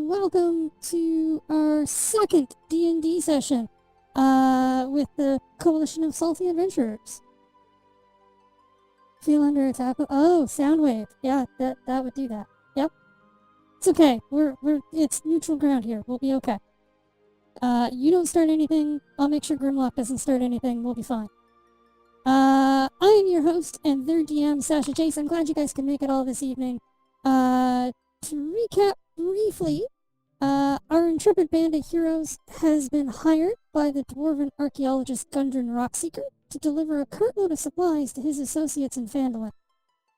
and welcome to our second D&D session with the Coalition of Salty Adventurers. Feel under attack. Oh, Soundwave. Yeah, that would do that. Yep. It's okay. It's neutral ground here. We'll be okay. You don't start anything. I'll make sure Grimlock doesn't start anything. We'll be fine. I am your host and their DM, Sasha Chase. I'm glad you guys can make it all this evening. To recap briefly, our intrepid band of heroes has been hired by the dwarven archaeologist Gundren Rockseeker to deliver a cartload of supplies to his associates in Phandalin.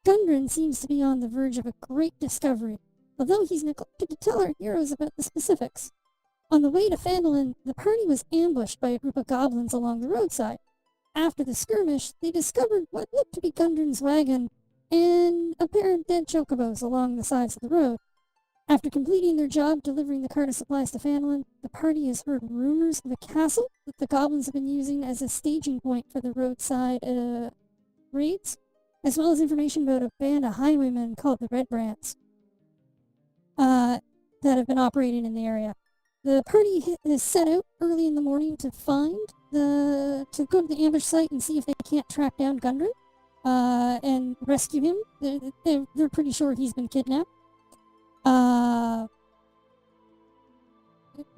Gundren seems to be on the verge of a great discovery, although he's neglected to tell our heroes about the specifics. On the way to Phandalin, the party was ambushed by a group of goblins along the roadside. After the skirmish, they discovered what looked to be Gundren's wagon and a pair of dead chocobos along the sides of the road. After completing their job delivering the cart of supplies to Phandalin, the party has heard rumors of a castle that the goblins have been using as a staging point for the roadside raids, as well as information about a band of highwaymen called the Red Brands that have been operating in the area. The party is set out early in the morning to go to the ambush site and see if they can't track down Gundren and rescue him. They're pretty sure he's been kidnapped.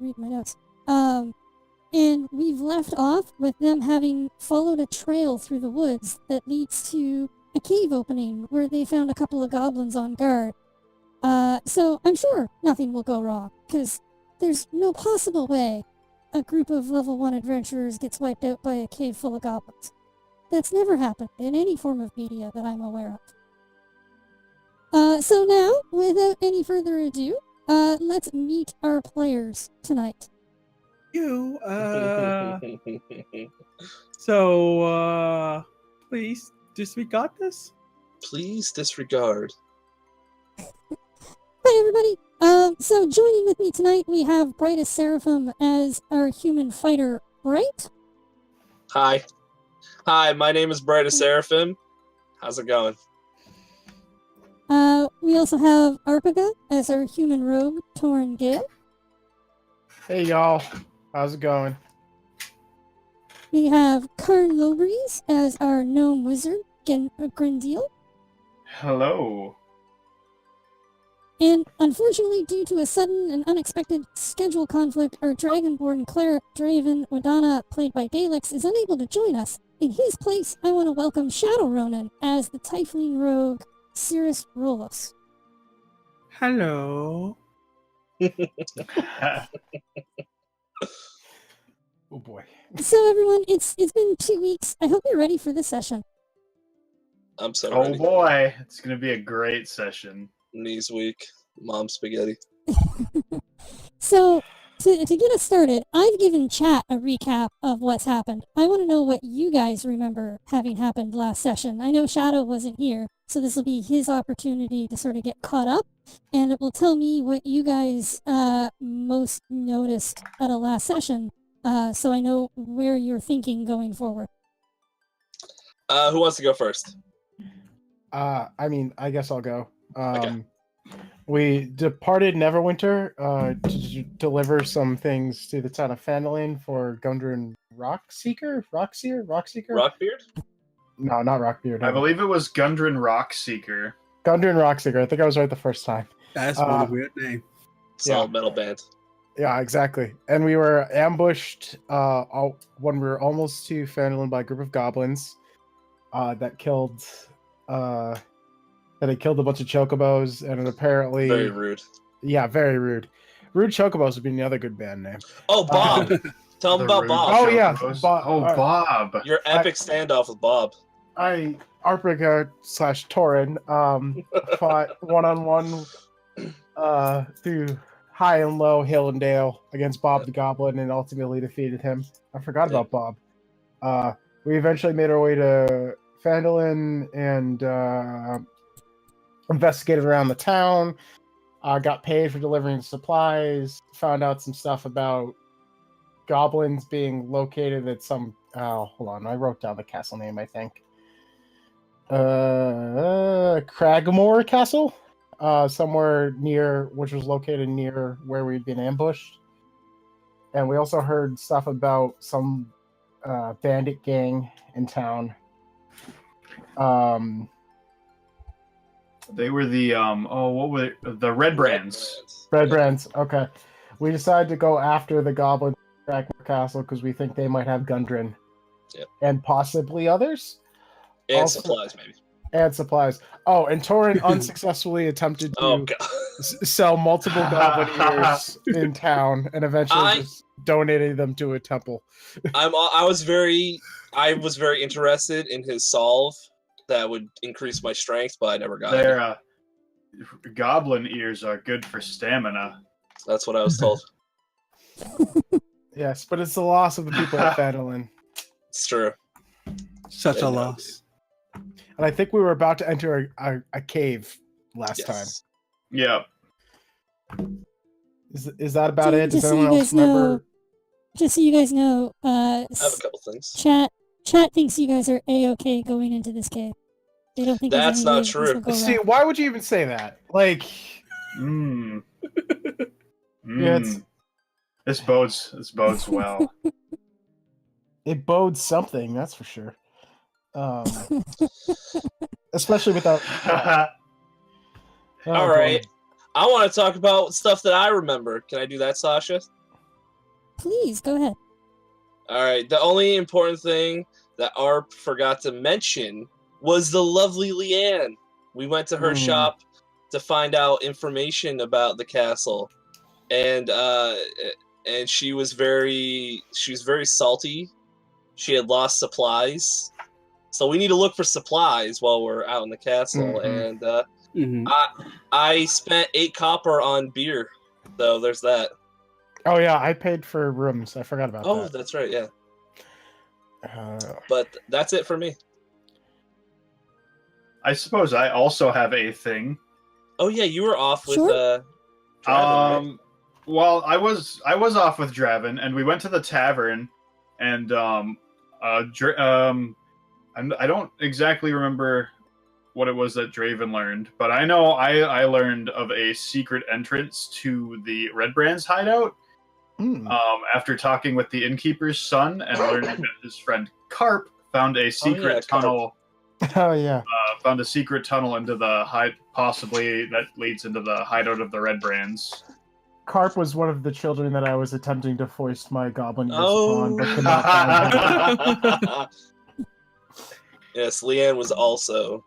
Read my notes. And we've left off with them having followed a trail through the woods that leads to a cave opening where they found a couple of goblins on guard. So I'm sure nothing will go wrong, because there's no possible way a group of level 1 adventurers gets wiped out by a cave full of goblins. That's never happened in any form of media that I'm aware of. So now, without any further ado, let's meet our players tonight. Please disregard this? Please disregard. Hi, everybody. So joining with me tonight, we have Brightest Seraphim as our human fighter, Bright. Hi, my name is Brightest Seraphim. How's it going? We also have Arpiga as our human rogue, Torn Gale. Hey y'all, how's it going? We have Karn Lowbreeze as our gnome wizard, Grindeel. Hello. And unfortunately, due to a sudden and unexpected schedule conflict, our dragonborn cleric, Draven Wadana, played by Dalix, is unable to join us. In his place, I want to welcome Shadow Ronan as the Tiefling rogue, Cirrus Rolos. Hello. Oh boy. So everyone, it's been 2 weeks. I hope you're ready for this session. I'm so Oh ready. boy, it's gonna be a great session. Knees weak. Mom spaghetti. So, to get us started, I've given chat a recap of what's happened. I want to know what you guys remember having happened last session. I know Shadow wasn't here, so this will be his opportunity to sort of get caught up, and it will tell me what you guys most noticed at a last session, so I know where you're thinking going forward. Who wants to go first? I guess I'll go. Okay. We departed Neverwinter to deliver some things to the town of Phandalin for Gundren Rockseeker? Rockbeard? No, not Rockbeard. I believe it was Gundren Rockseeker. Gundren Rockseeker. I think I was right the first time. That's one weird name. Solid metal band. Yeah, exactly. And we were ambushed when we were almost to Phandalin by a group of goblins that killed had killed a bunch of chocobos, and apparently... Very rude. Yeah, very rude. Rude Chocobos would be another good band name. Oh, Bob! Tell him about Bob. Oh, yeah. Bob. Your epic standoff with Bob. Arpiga / Torin fought one-on-one through high and low, hill and dale against Bob the Goblin and ultimately defeated him. I forgot about Bob. We eventually made our way to Phandalin and investigated around the town. Got paid for delivering supplies. Found out some stuff about goblins being located at some... hold on. I wrote down the castle name, I think. Cragmaw Castle? somewhere near, which was located near where we'd been ambushed. And we also heard stuff about some bandit gang in town. They were the what were the Red Brands? Red Brands. Okay. We decided to go after the Goblin Cragmaw Castle because we think they might have Gundren. Yep. And possibly others. And Also- supplies, maybe. And supplies. Oh, and Torin unsuccessfully attempted to Oh, God. sell multiple goblin ears in town and eventually just donated them to a temple. I was very interested in his solve that would increase my strength, but I never got it. Their goblin ears are good for stamina. That's what I was told. Yes, but it's the loss of the people at Phandalin. It's true. Such Yeah, a no. loss. And I think we were about to enter a cave last time. Yeah. Is that about it? Does Just so anyone you else guys know, remember? just so you guys know, I have a couple things. chat thinks you guys are a-okay going into this cave. They don't think That's there's not any way this true. will go See, wrong. why would you even say that? Like, Yeah, it's- This bodes well. it bodes something, that's for sure. Especially without. All right. I want to talk about stuff that I remember. Can I do that, Sasha? Please go ahead. All right. The only important thing that Arp forgot to mention was the lovely Leanne. We went to her shop to find out information about the castle, and she was very salty. She had lost supplies, so we need to look for supplies while we're out in the castle. And I spent 8 copper on beer, so there's that. Oh yeah, I paid for rooms. I forgot about Oh, that. that's right, yeah. Uh, But that's it for me. I suppose I also have a thing. Oh yeah, you were off with Sure. Draven, right? Well, I was off with Draven, and we went to the tavern, and I don't exactly remember what it was that Draven learned, but I know I learned of a secret entrance to the Red Brands hideout. After talking with the innkeeper's son and learning that his friend Carp found a secret tunnel. Oh yeah. Found a secret tunnel into the possibly that leads into the hideout of the Red Brands. Carp was one of the children that I was attempting to foist my goblin ears Oh. upon, but could not find. Yes, Leanne was also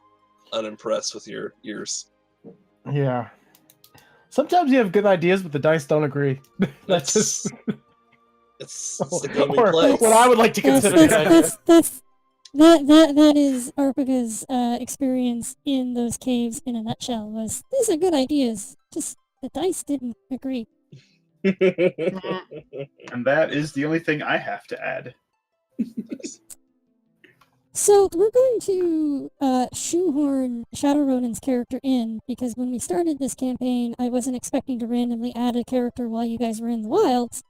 unimpressed with your ears. Yeah. Sometimes you have good ideas, but the dice don't agree. That's just It's the game we or play. what I would like to consider. That is Arpaga's experience in those caves in a nutshell. Was these are good ideas, just the dice didn't agree. And that is the only thing I have to add. So we're going to shoehorn Shadow Ronin's character in, because when we started this campaign, I wasn't expecting to randomly add a character while you guys were in the wilds,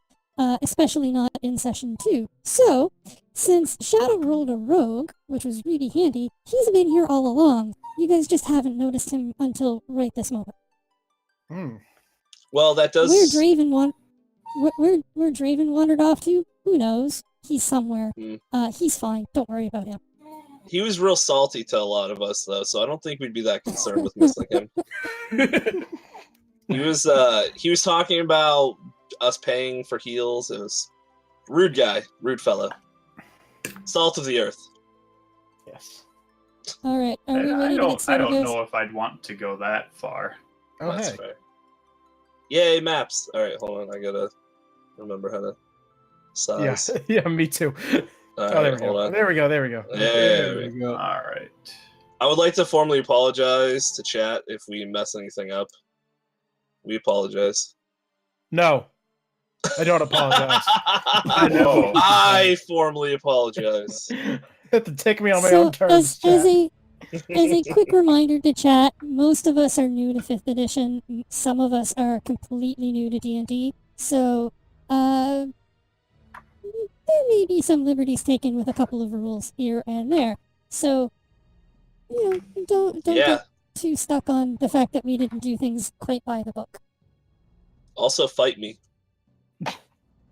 especially not in session 2. So, since Shadow rolled a rogue, which was really handy, he's been here all along. You guys just haven't noticed him until right this moment. Well, that does. Where Draven wandered off to, who knows? He's somewhere. He's fine. Don't worry about him. He was real salty to a lot of us, though, so I don't think we'd be that concerned with missing him. He was talking about us paying for heals. It was rude guy, rude fellow, salt of the earth. Yes. All right, are we I ready to get don't started, guys? know if I'd want to go that far. Oh That's hey. fair. Yay, maps. All right, hold on. I gotta remember how to size. Yeah. Yeah. Me too. All Oh, there right, we hold go. on. There we go. There we go. Yeah, There we go. All right. I would like to formally apologize to chat if we mess anything up. We apologize. No, I don't apologize. know. I formally apologize. You have to take me on my So, own terms. as chat. a quick reminder to chat, most of us are new to 5th edition. Some of us are completely new to D&D. So, there may be some liberties taken with a couple of rules here and there. So, don't Yeah. too stuck on the fact that we didn't do things quite by the book. Also, fight me.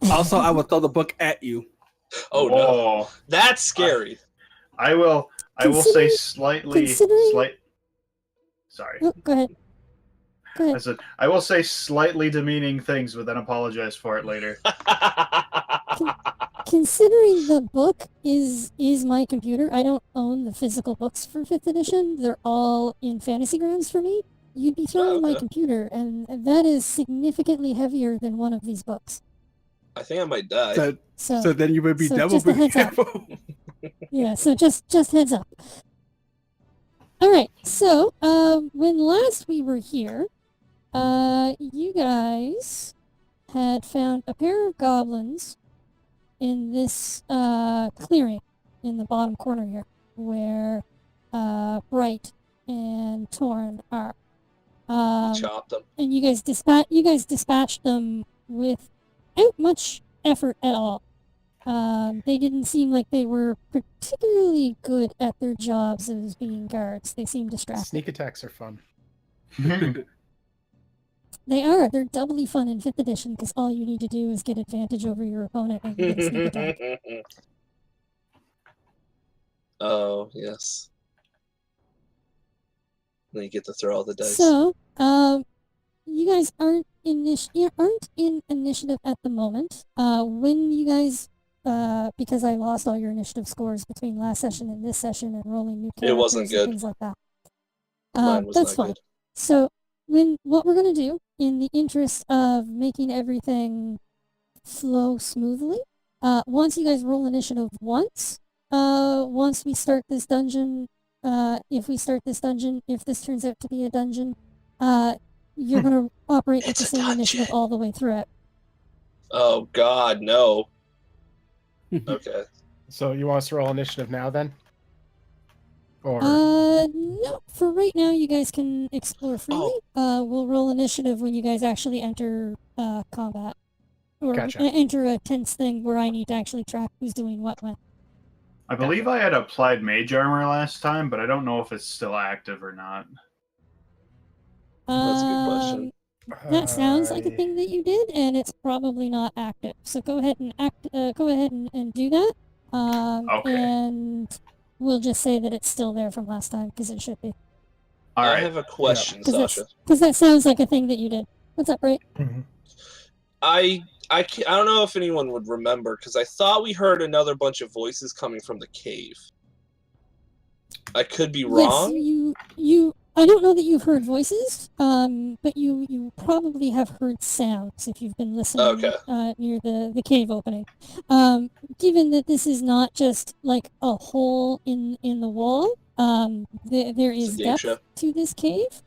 Also, I will throw the book at you. Oh no, that's scary. I will say slightly. Sorry. Oh, go ahead. Go I ahead. said I will say slightly demeaning things, but then apologize for it later. Considering the book is my computer, I don't own the physical books for 5th edition. They're all in Fantasy Grounds for me. You'd be throwing my computer, and that is significantly heavier than one of these books. I think I might die. So then you would be double just a heads up. careful. Yeah, so just heads up. Alright, so, when last we were here, you guys had found a pair of goblins in this, clearing in the bottom corner here, where, Bright and Torn are. Chop them. And you guys dispatched them without much effort at all. They didn't seem like they were particularly good at their jobs as being guards. They seemed distracted. Sneak attacks are fun. They are. They're doubly fun in 5th edition because all you need to do is get advantage over your opponent and you get a sneak attack. Oh, yes. Then you get to throw all the dice. So, you guys aren't in initiative at the moment. When you guys, because I lost all your initiative scores between last session and this session and rolling new characters It wasn't good. and things like that. Mine was That's not fine. good. So, what we're going to do, in the interest of making everything flow smoothly, once you guys roll initiative once we start this dungeon, if this turns out to be a dungeon, you're going to operate with the same initiative all the way through it. Oh God, no. Okay. So you want us to roll initiative now then? Or No. For right now, you guys can explore freely. We'll roll initiative when you guys actually enter combat, or Gotcha. enter a tense thing where I need to actually track who's doing what when. I believe I had applied mage armor last time, but I don't know if it's still active or not. That's a good question. That sounds like a thing that you did, and it's probably not active. So go ahead and do that. Okay. And we'll just say that it's still there from last time because it should be. All I right. have a question, Sasha. Because that sounds like a thing that you did. What's up, Bright? I don't know if anyone would remember because I thought we heard another bunch of voices coming from the cave. I could be wrong. Yes, you. I don't know that you've heard voices, but you probably have heard sounds if you've been listening near the cave opening. Given that this is not just like a hole in the wall, there is depth to this cave.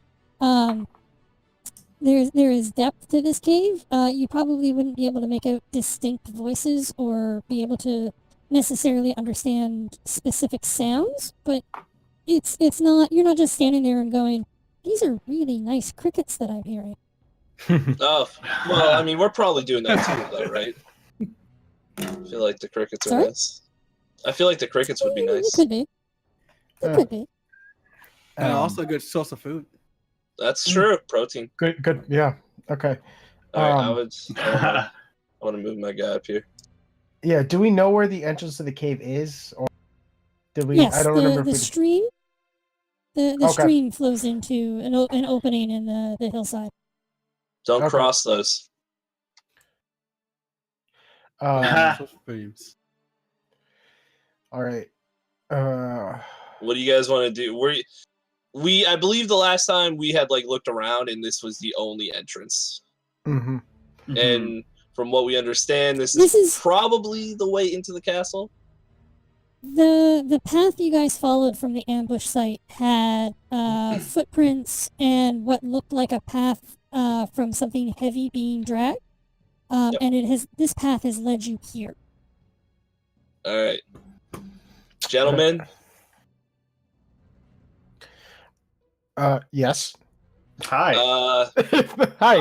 There is depth to this cave. You probably wouldn't be able to make out distinct voices or be able to necessarily understand specific sounds, but it's not, you're not just standing there and going, these are really nice crickets that I'm hearing. Oh, well, I mean, we're probably doing that too, though, right? I feel like the crickets are nice. I feel like the crickets would be nice. It could be. It could be. And also a good source of food. That's true. Protein. Good. Yeah. Okay. All right, I want to move my guy up here. Yeah. Do we know where the entrance to the cave is, or did we? Yes, I don't remember. The stream. The stream flows into an opening in the hillside. Don't cross those. All right. What do you guys want to do? I believe the last time we had looked around and this was the only entrance. Mm-hmm. And from what we understand, this is probably the way into the castle. The path you guys followed from the ambush site had footprints and what looked like a path from something heavy being dragged. And this path has led you here. All right, gentlemen. Yes. Hi. Hi.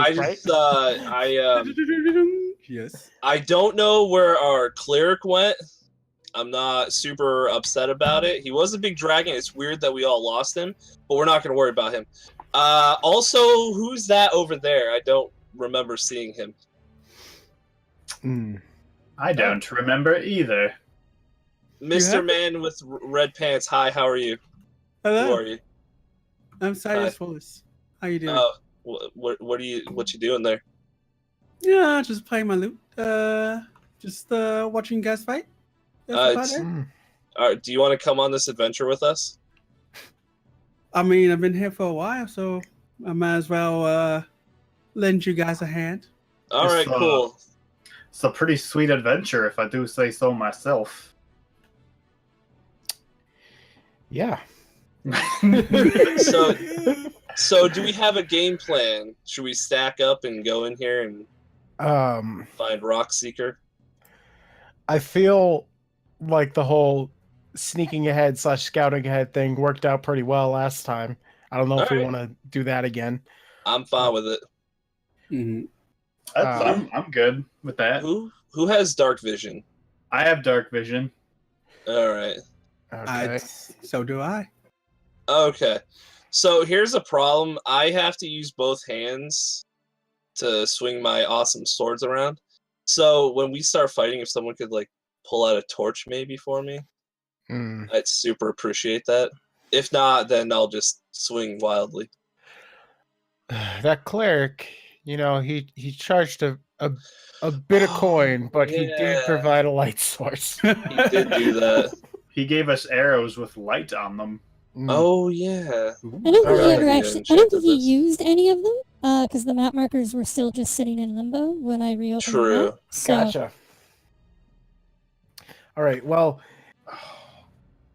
Yes. I don't know where our cleric went. I'm not super upset about it. He was a big dragon. It's weird that we all lost him, but we're not going to worry about him. Also, who's that over there? I don't remember seeing him. I don't remember either. Mr. Man with red pants. Hi, how are you? Hello. Who are you? I'm Cyrus Wallace. How you doing? Oh, what you doing there? Yeah, just playing my loot. Just watching you guys fight. That's about it. All right, do you want to come on this adventure with us? I mean, I've been here for a while, so I might as well lend you guys a hand. All right, cool. It's a pretty sweet adventure, if I do say so myself. Yeah. So do we have a game plan? Should we stack up and go in here and find Rockseeker? I feel like the whole sneaking ahead / scouting ahead thing worked out pretty well last time. I don't know if we want to do that again. I'm fine with it. Mm-hmm. I'm good with that. Who has dark vision? I have dark vision. All right. Okay. So do I. Okay. So here's a problem. I have to use both hands to swing my awesome swords around. So when we start fighting, if someone could like pull out a torch maybe for me, I'd super appreciate that. If not, then I'll just swing wildly. That cleric, he charged a bit of coin, but he did provide a light source. He did do that. He gave us arrows with light on them. Oh yeah. I don't think he ever actually. I don't think he used any of them because the map markers were still just sitting in limbo when I reopened the map. So Gotcha. All right. Well,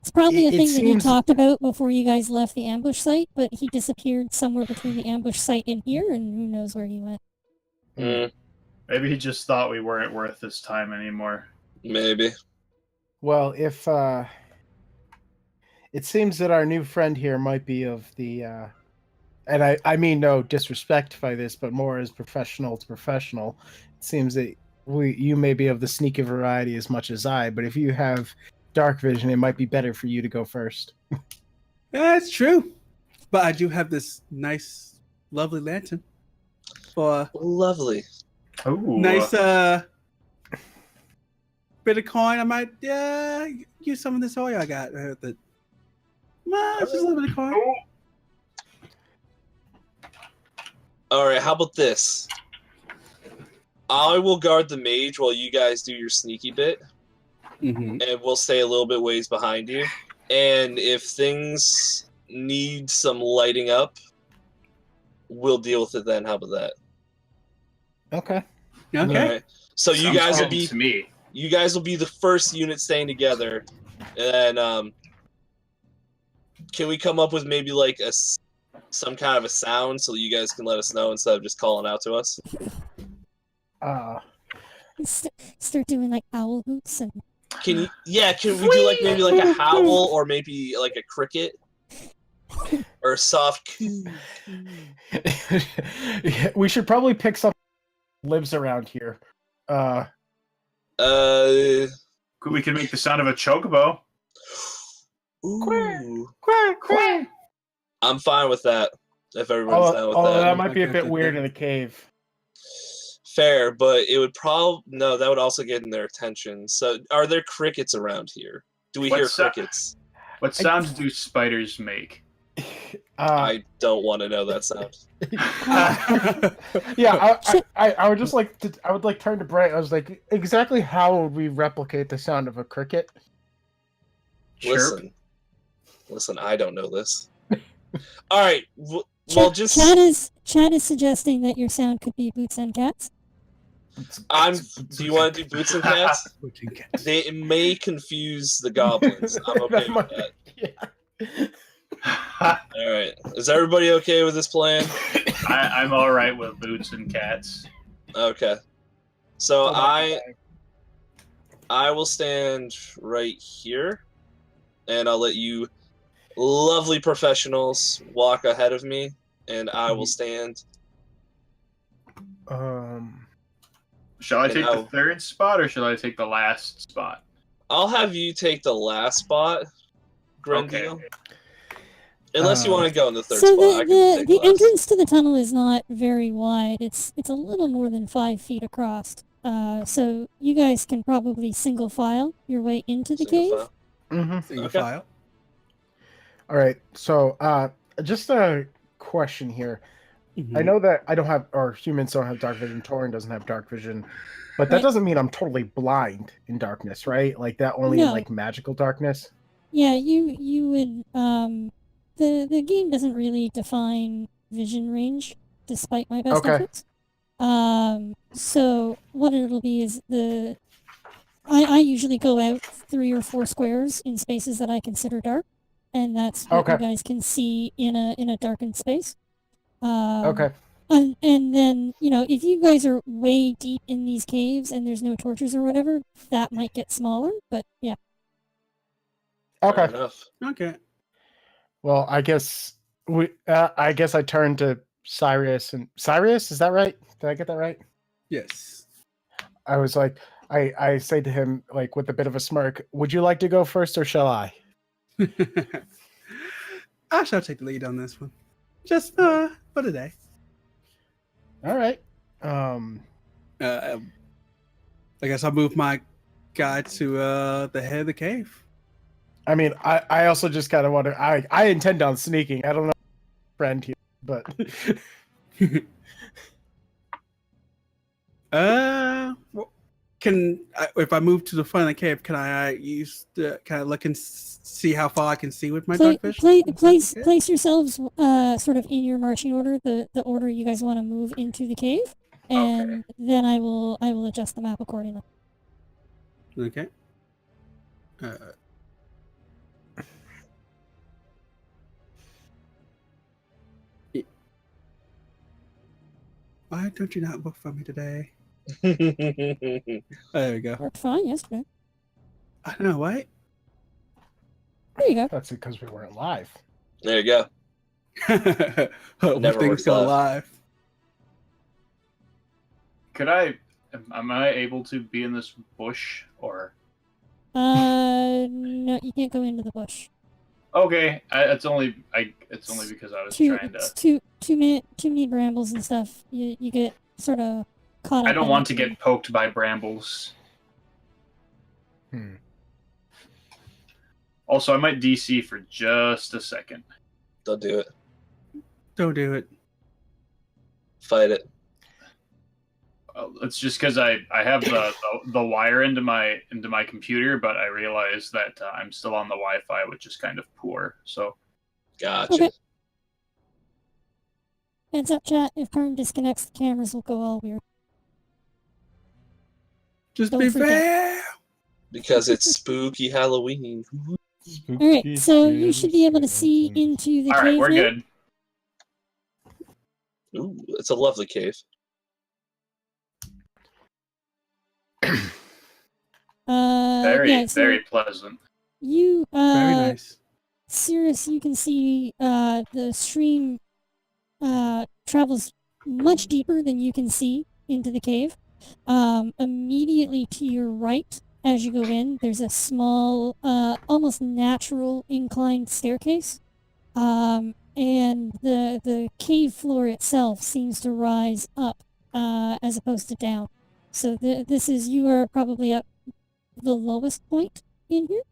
it's probably a thing that he talked about before you guys left the ambush site, but he disappeared somewhere between the ambush site and here, and who knows where he went. Maybe he just thought we weren't worth his time anymore. Maybe. Well, if it seems that our new friend here might be of the, and I mean no disrespect by this, but more as professional to professional. It seems that you may be of the sneaky variety as much as I, but if you have dark vision, it might be better for you to go first. That's true. But I do have this nice, lovely lantern. For lovely. Nice bit of coin. I might use some of this oil I got. Just a little bit of coin. All right, how about this? I will guard the mage while you guys do your sneaky bit. And we'll stay a little bit ways behind you. And if things need some lighting up, we'll deal with it then. How about that? Okay. Right. So you guys will be to me. You guys will be the first unit staying together. And can we come up with maybe like some kind of a sound so that you guys can let us know instead of just calling out to us? Start doing like owl hoots and. Can we do like maybe like a howl or maybe like a cricket or a soft coo? We should probably pick some lives around here. We can make the sound of a chocobo. Ooh. Quack, quack. I'm fine with that. If everyone's down with that. That might be a bit weird in a cave. Fair, but it would that would also get in their attention. So, are there crickets around here? Do we hear crickets? What sounds do spiders make? I don't want to know that sound. Yeah, I would just like to. I would like turn to Brett. I was like, exactly how would we replicate the sound of a cricket? Listen, I don't know this. All right, Chad is suggesting that your sound could be boots and cats. Do you want to do boots and cats? They may confuse the goblins. I'm okay with that. Yeah. All right. Is everybody okay with this plan? I'm all right with boots and cats. Okay. So I will stand right here, and I'll let you lovely professionals walk ahead of me, and I will stand. Shall I take the third spot, or shall I take the last spot? I'll have you take the last spot, Grendel. Okay. Unless you want to go in the third So spot, I can the take the last. entrance to the tunnel is not very wide. It's a little more than 5 feet across. So you guys can probably single file your way into the Single cave. file. Mm-hmm. Single Okay. file. All right. So, just a question here. I know that I don't have, or humans don't have dark vision. Torin doesn't have dark vision, but that Right. doesn't mean I'm totally blind in darkness, right? Like that only in No. like magical darkness. Yeah, you would the game doesn't really define vision range despite my best Okay. efforts. So what it'll be is I usually go out 3 or 4 squares in spaces that I consider dark, and that's what you Okay. guys can see in a darkened space. Okay. And then, if you guys are way deep in these caves and there's no torches or whatever, that might get smaller, but yeah. Fair Okay. enough. Okay. Well, I guess I guess I turn to Cyrus and Cyrus. Is that right? Did I get that right? Yes. I was like, I say to him like with a bit of a smirk, "Would you like to go first, or shall I?" I shall take the lead on this one. Just for today. All right. I guess I'll move my guy to the head of the cave. I mean, I also just kind of want to. I intend on sneaking. I don't know, friend here, but Well, if I move to the front of the cave, can I look and see how far I can see with my dark vision? Place yourselves sort of in your marching order, the order you guys want to move into the cave, and then I will adjust the map accordingly. Okay. Why don't you not book for me today? There we go. Worked fine yesterday. I don't know, right? There you go. that's because we weren't live. There you go. Never Things works go live. live. Am I able to be in this bush or? No, you can't go into the bush. Okay, it's only because I was trying to. Too many brambles and stuff. You get sort of caught up. I don't in want to it. get poked by brambles. Also, I might DC for just a second. Don't do it. Don't do it. Fight it. It's just because I have the wire into my computer, but I realize that I'm still on the Wi-Fi, which is kind of poor. So, Gotcha. Okay. Heads up, chat. If Perm disconnects, the cameras will go all weird. Just Don't be freak out. fair. Because it's spooky Halloween. All right, so you should be able to see into the all right, cave we're now. good. Ooh, it's a lovely cave. Very pleasant. You Very nice. Sirius, you can see the stream travels much deeper than you can see into the cave. Immediately to your right, as you go in, there's a small, almost natural inclined staircase. And the cave floor itself seems to rise up as opposed to down. So you are probably at the lowest point in here.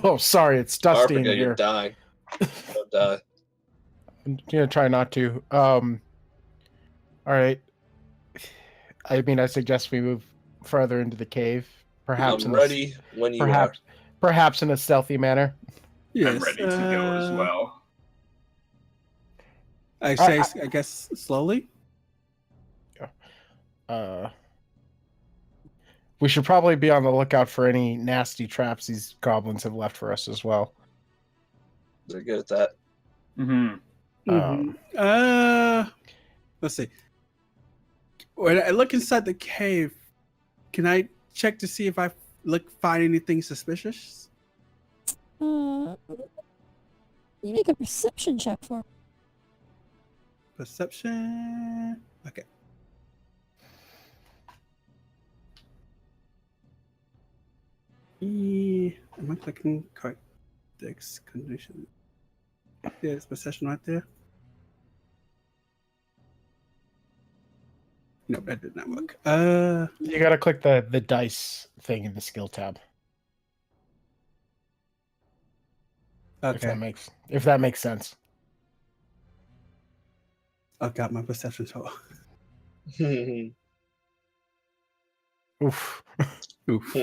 Oh, sorry, it's dusty in Arpica, here. you're dying. Don't die. I'm gonna try not to. All right. I mean, I suggest we move further into the cave, perhaps. I'm ready when you perhaps in a stealthy manner. Yes. I'm ready to go as well. I guess slowly. We should probably be on the lookout for any nasty traps these goblins have left for us as well. They're good at that. Let's see. When I look inside the cave, can I check to see if I find anything suspicious? You make a perception check for me. Perception. Okay. Am I clicking correct dex condition? There's perception right there. No, that did not work. You gotta click the dice thing in the skill tab. Okay. If that makes sense. I got my perception total. Oof. Oof.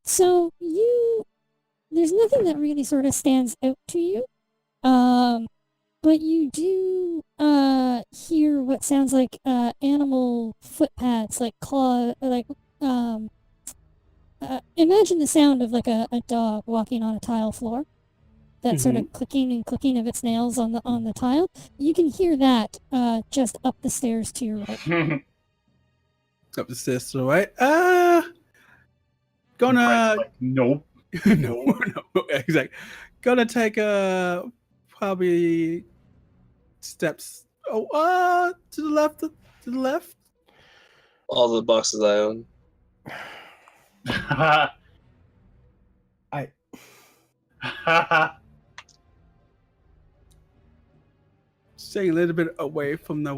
So there's nothing that really sort of stands out to you. But you do hear what sounds like animal footpads, like claw, imagine the sound of like a dog walking on a tile floor. That sort of clicking and clicking of its nails on the tile. You can hear that just up the stairs to your right. Up the stairs to the right. Gonna Like, nope. no, exactly. Gonna take probably steps. To the left. To the left. All the boxes I own. Staying a little bit away from the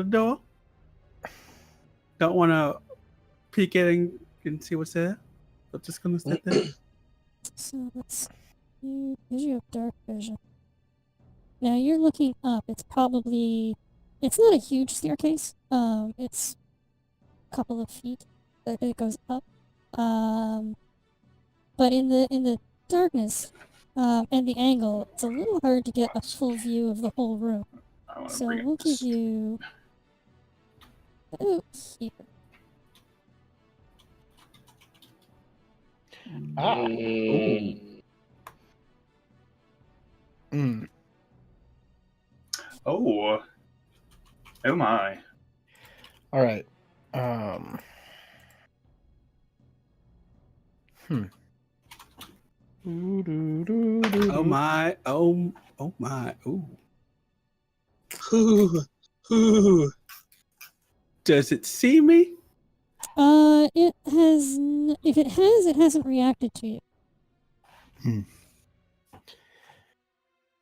door. Don't want to peek in and see what's there. I'm just gonna step there. So let's see. Because you have dark vision. Now you're looking up. It's not a huge staircase. It's a couple of feet that it goes up. But in the darkness, and the angle, it's a little hard to get a full view of the whole room. So we'll give you about here. Oh my. All right. Oh my. Oh my. Ooh. Does it see me? It has. If it has, it hasn't reacted to you.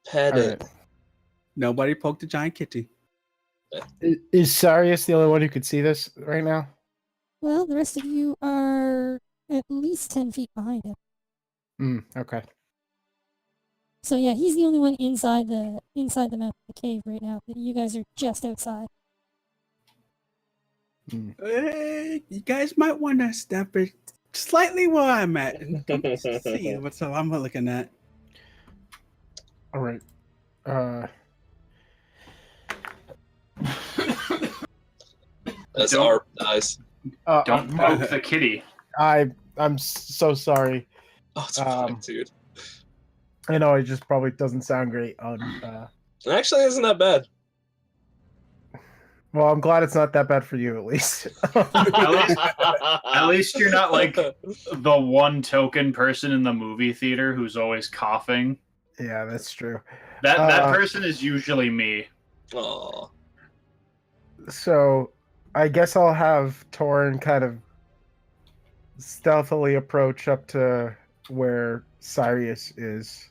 Pet All it. right. Nobody poked the giant kitty. Is Sarius the only one who could see this right now? Well, the rest of you are at least 10 feet behind him. Okay. So yeah, he's the only one inside the map of the cave right now. You guys are just outside. Hey, you guys might want to step it slightly where I'm at and come see what I'm looking at. All right. As ARP dies. Don't poke the kitty. I'm so sorry. Oh, it's fine, dude. I know it just probably doesn't sound great on. It actually isn't that bad. Well, I'm glad it's not that bad for you, at least. At least you're not like the one token person in the movie theater who's always coughing. Yeah, that's true. That person is usually me. Aw. So, I guess I'll have Torin kind of stealthily approach up to where Sirius is.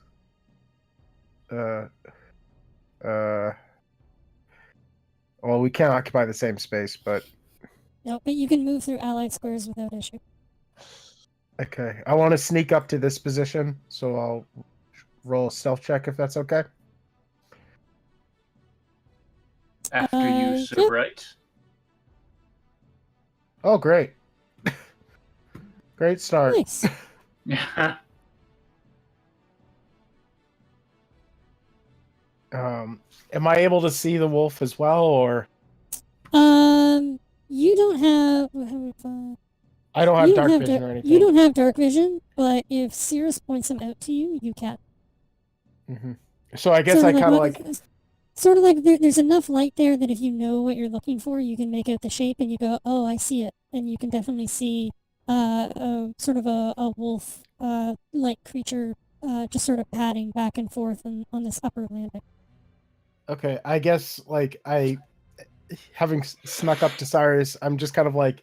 Well, we can't occupy the same space, but... No, but you can move through allied squares without issue. Okay. I want to sneak up to this position, so I'll roll a stealth check if that's okay. After you, so right. Oh, great. Great start. Nice. Yeah. Am I able to see the wolf as well, or? You don't have... I don't have dark vision or anything. You don't have dark vision, but if Cirrus points him out to you, you can. Mm-hmm. So I guess I kind of like... Sort of like there's enough light there that if you know what you're looking for, you can make out the shape and you go, oh, I see it. And you can definitely see sort of a wolf like creature just sort of padding back and forth on this upper landing. Okay, I guess like having snuck up to Cyrus, I'm just kind of like,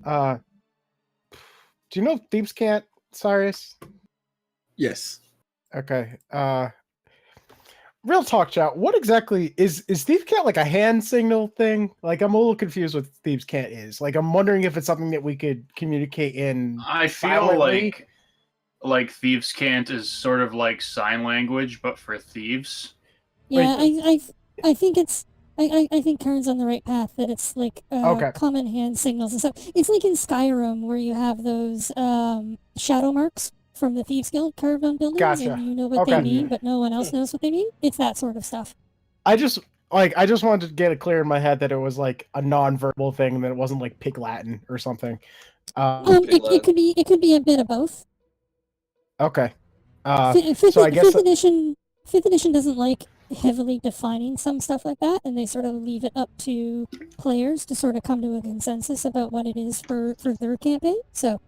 do you know Thieves Can't, Cyrus? Yes. Okay. Real talk, chat. What exactly is Thieves Can't like a hand signal thing? Like I'm a little confused what Thieves Can't is. Like I'm wondering if it's something that we could communicate in. I feel silently. like Thieves Can't is sort of like sign language, but for thieves. Yeah, Wait. I think it's I think Kern's on the right path. That it's like Okay. common hand signals and stuff. It's like in Skyrim where you have those shadow marks from the Thieves Guild carved on buildings, Gotcha. and you know what Okay. they mean, but no one else knows what they mean. It's that sort of stuff. I just wanted to get it clear in my head that it was like a non-verbal thing, and that it wasn't like Pig Latin or something. It could be a bit of both. Okay. Fifth So I guess edition doesn't like heavily defining some stuff like that, and they sort of leave it up to players to sort of come to a consensus about what it is for their campaign. So.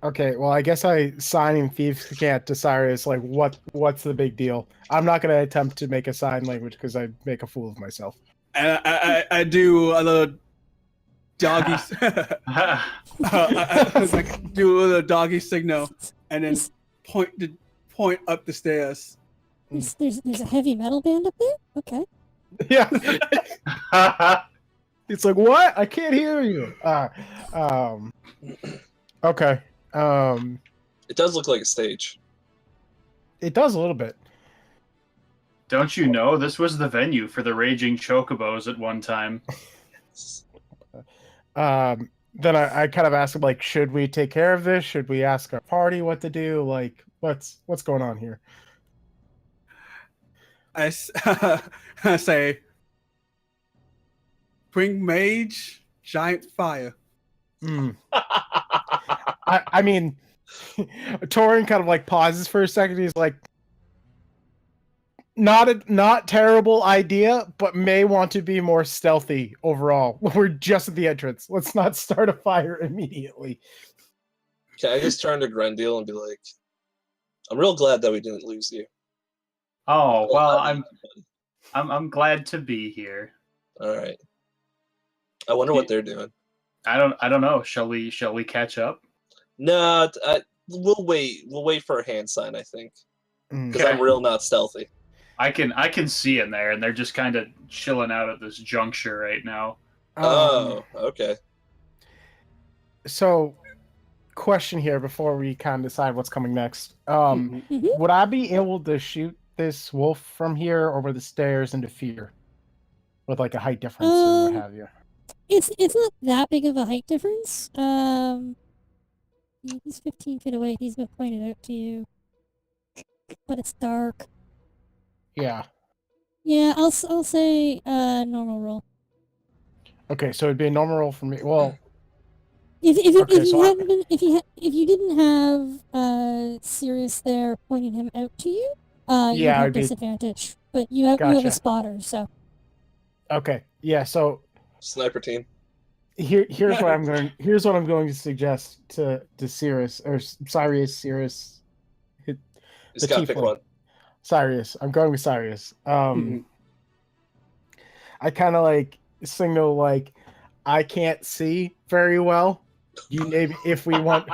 Okay, well, I guess I signing Thieves Can't to Cyrus. Like, what's the big deal? I'm not going to attempt to make a sign language because I make a fool of myself. And I do a little doggy. I like, do a little doggy signal, and then point up the stairs. There's a heavy metal band up there. Okay. Yeah. It's like, what? I can't hear you. Okay. It does look like a stage. It does a little bit. Don't you know this was the venue for the Raging Chocobos at one time? Then I kind of asked him, like, should we take care of this? Should we ask our party what to do? Like, what's going on here? I say, bring mage, giant fire. I mean, Torin kind of like pauses for a second. He's like, not terrible idea, but may want to be more stealthy overall. We're just at the entrance. Let's not start a fire immediately. Can I just turn to Grendel and be like, I'm real glad that we didn't lose you. Oh, well, I'm glad to be here. All right. I wonder what they're doing. I don't know. Shall we catch up? No, we'll wait. We'll wait for a hand sign, I think, because I'm real not stealthy. I can see in there, and they're just kind of chilling out at this juncture right now. Oh, okay. So, question here before we kind of decide what's coming next. Would I be able to shoot this wolf from here over the stairs into fear with like a height difference or what have you? It's not that big of a height difference. He's 15 feet away. He's been pointed out to you, but it's dark. Yeah. Yeah, I'll say normal roll. Okay, so it'd be a normal roll for me. Well, if you didn't have Sirius there pointing him out to you, you have disadvantage. But you have a spotter, so. Okay. Yeah. So. Sniper team. Here's what I'm going. Here's what I'm going to suggest to Sirius or Sirius. Just gotta pick one. Sirius. I'm going with Sirius. I kind of like signal like I can't see very well. You maybe if we want,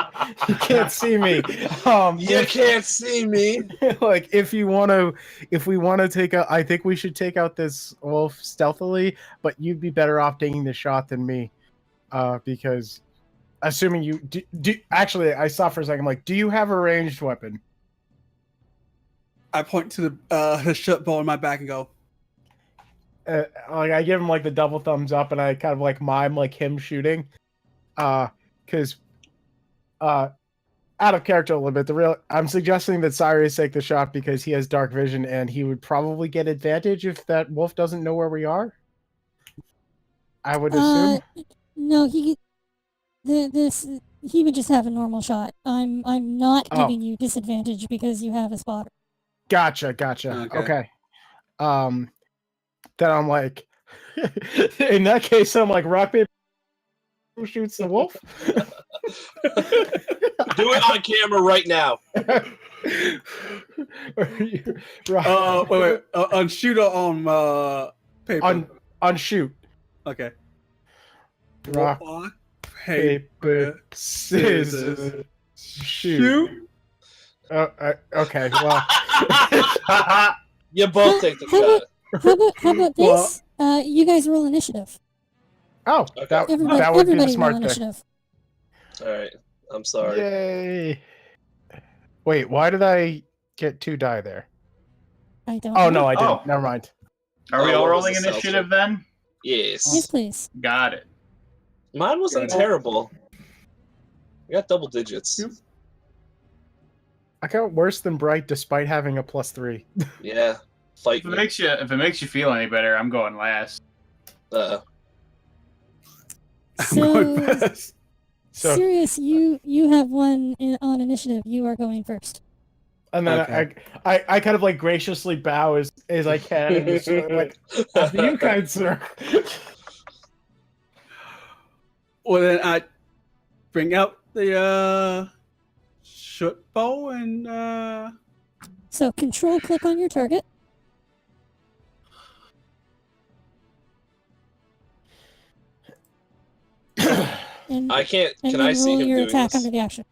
you can't see me. You can't see me. Like if we want to take out, I think we should take out this wolf stealthily. But you'd be better off taking the shot than me, because assuming you do. Actually, I saw for a second. Like, do you have a ranged weapon? I point to the shut bow in my back and go. Like I give him like the double thumbs up, and I kind of like mime like him shooting. Because out of character a little bit, I'm suggesting that Cyrus take the shot because he has dark vision and he would probably get advantage if that wolf doesn't know where we are. I would assume. No, he would just have a normal shot. I'm not giving you disadvantage because you have a spotter. Gotcha. Okay. Then I'm like, in that case, I'm like rock paper. Who shoots the wolf? Do it on camera right now. Wait. On shoot or on paper? On shoot. Okay. Rock, paper, scissors, shoot. Okay. Well, You both take the How shot. how about this? You guys roll initiative. oh, Okay. that would be the Everybody smart roll thing. initiative. All right. I'm sorry. Yay! Wait, why did I get 2 die there? I don't Oh know. no, I didn't. Oh. Never mind. Are we Oh, all what was rolling the seltzer? initiative then? Yes, Yes. please. Got it. Mine wasn't Got it. terrible. I got double digits. Yep. I got worse than Bright despite having a +3. Yeah. Fight If it me. makes you feel any better, I'm going last. Uh, I'm going So, first. So Sirius, you have one on initiative. You are going first. and then Okay. I kind of like graciously bow as I can and just sort of like after you, kind sir. Well, then I bring out the short bow and So control click on your target. And, I can't. and Can then I see roll him your doing attack this? under the action.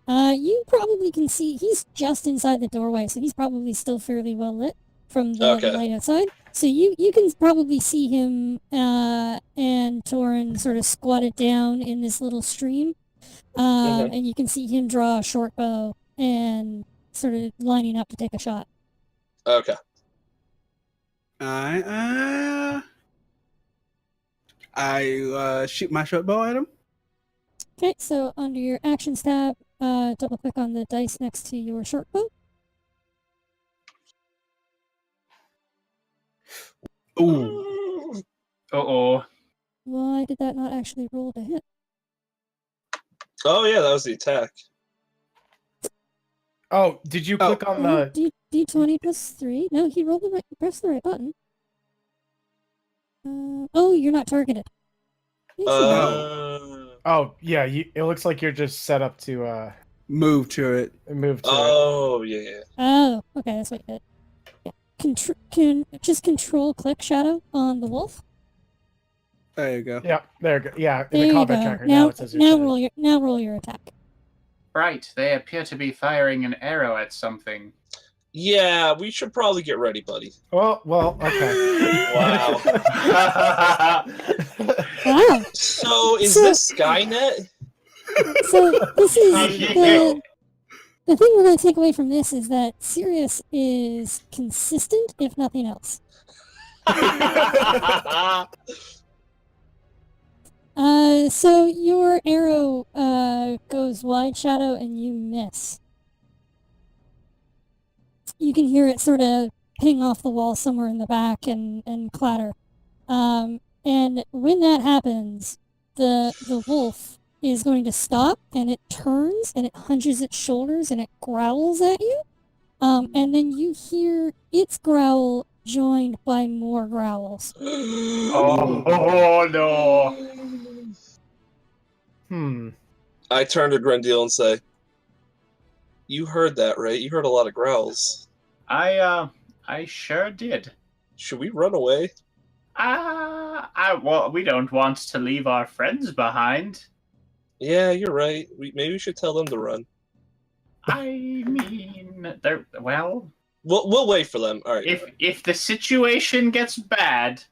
You probably can see he's just inside the doorway, so he's probably still fairly well lit from the Okay. light outside. So you can probably see him and Torin sort of squatted down in this little stream, and you can see him draw a short bow and sort of lining up to take a shot. Okay. I shoot my short bow at him. Okay, so under your actions tab, double click on the dice next to your short bow. Ooh. Uh-oh. Why did that not actually roll to hit? Oh yeah, that was the attack. Oh, did you click on the? D20 plus 3. No, he rolled the right. Press the right button. Oh, you're not targeted. Yes, you are. Oh yeah, it looks like you're just set up to Move to it. move to it. Oh yeah. Oh, okay, that's what you did. Yeah. Just control click shadow on the wolf. There you go. Yeah, there you go. Yeah, in There the you combat go. tracker now it says you're set. roll your attack. Right, they appear to be firing an arrow at something. Yeah, we should probably get ready, buddy. Well, okay. Wow. Wow. So is this Skynet? So this is How did you know? the thing we're going to take away from this is that Sirius is consistent, if nothing else. So your arrow goes wide shadow and you miss. You can hear it sort of ping off the wall somewhere in the back and clatter. And when that happens, the wolf is going to stop and it turns and it hunches its shoulders and it growls at you. And then you hear its growl joined by more growls. Oh no. I turn to Grendel and say, "You heard that, right? You heard a lot of growls. I sure did. Should we run away?" Well, we don't want to leave our friends behind. Yeah, you're right. Maybe we should tell them to run. I mean, well, We'll wait for them. All right. if the situation gets bad,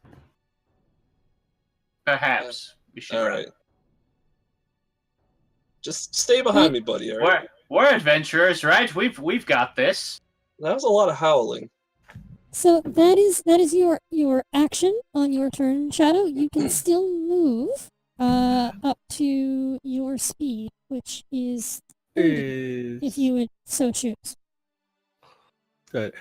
perhaps we should All run. right. Just stay behind me, buddy. All right. We're adventurers, right? We've got this. That was a lot of howling. So that is your action on your turn, Shadow. You can still move up to your speed, which is 30, if you would so choose. Good.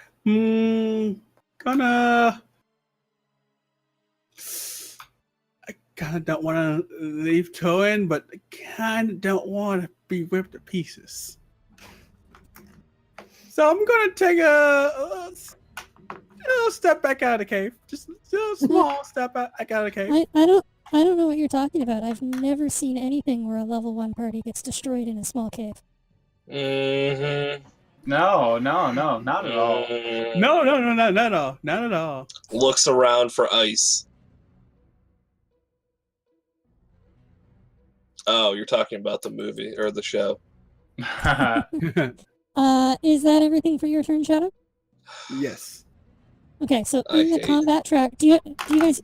I kind of don't want to leave Torin, but I kind of don't want to be ripped to pieces. So I'm gonna take a little step back out of the cave. Just a small step out of the cave. I I don't know what you're talking about. I've never seen anything where a level 1 party gets destroyed in a small cave. Mm-hmm. No, not at all. No, not at all. Not at all. Looks around for ice. Oh, you're talking about the movie or the show. Is that everything for your turn, Shadow? Yes. Okay, so I in the hate combat track, you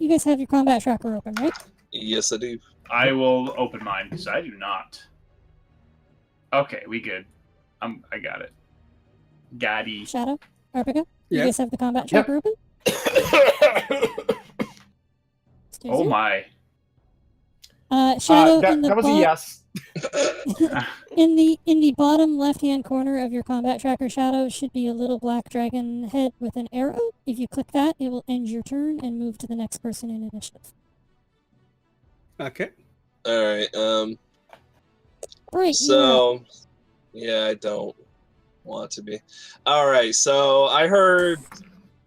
guys have your combat tracker open, right? Yes, I do. I will open mine because I do not. Okay, we good. I got it. Gotti. Shadow, Arpica, you Yeah. guys have the combat tracker open? Oh my. Shadow, in the that was a yes. in the bottom left-hand corner of your combat tracker, Shadow, should be a little black dragon head with an arrow. If you click that, it will end your turn and move to the next person in initiative. Okay. All right. Right. So, yeah, I don't want to be. All right. So I heard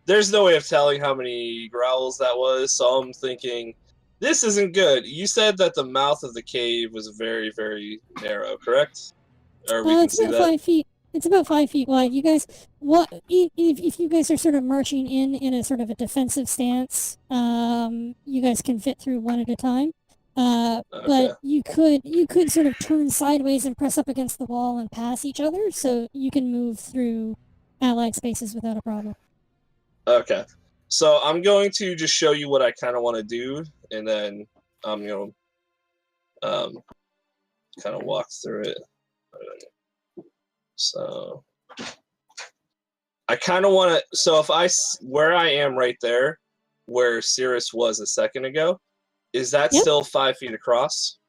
there's no way of telling how many growls that was. So I'm thinking this isn't good. You said that the mouth of the cave was very, very narrow, correct? Or we can it's see about that. 5 feet. It's about 5 feet wide. You guys, if you guys are sort of marching in a sort of a defensive stance, you guys can fit through one at a time. Okay. But you could sort of turn sideways and press up against the wall and pass each other, so you can move through allied spaces without a problem. Okay. So I'm going to just show you what I kind of want to do, and then I'm going to kind of walk through it. So I kind of want to. So where I am right there, where Cirrus was a second ago, is that Yep. still 5 feet across?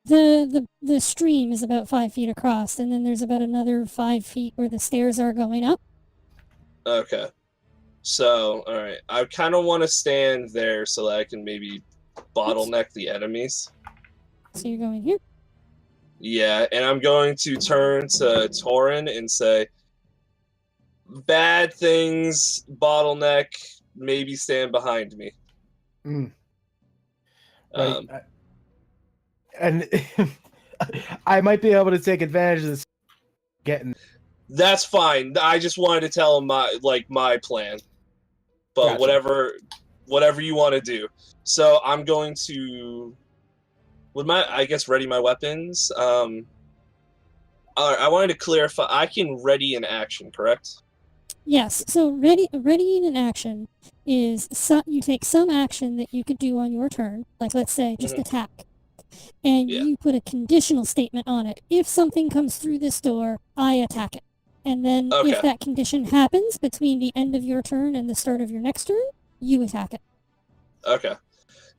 The stream is about 5 feet across, and then there's about another 5 feet where the stairs are going up. Okay. So, all right. I kind of want to stand there so that I can maybe bottleneck the enemies. So you're going here. Yeah, and I'm going to turn to Torin and say, bad things, bottleneck, maybe stand behind me. Mm. Right. And I might be able to take advantage of this getting. That's fine. I just wanted to tell him my plan. But Gotcha. whatever you want to do. So I'm going to ready my weapons. I wanted to clarify. I can ready in action, correct? Yes. So readying an action is you take some action that you could do on your turn, like let's say just attack, and you put a conditional statement on it. If something comes through this door, I attack it. And then if that condition happens between the end of your turn and the start of your next turn, you attack it. Okay.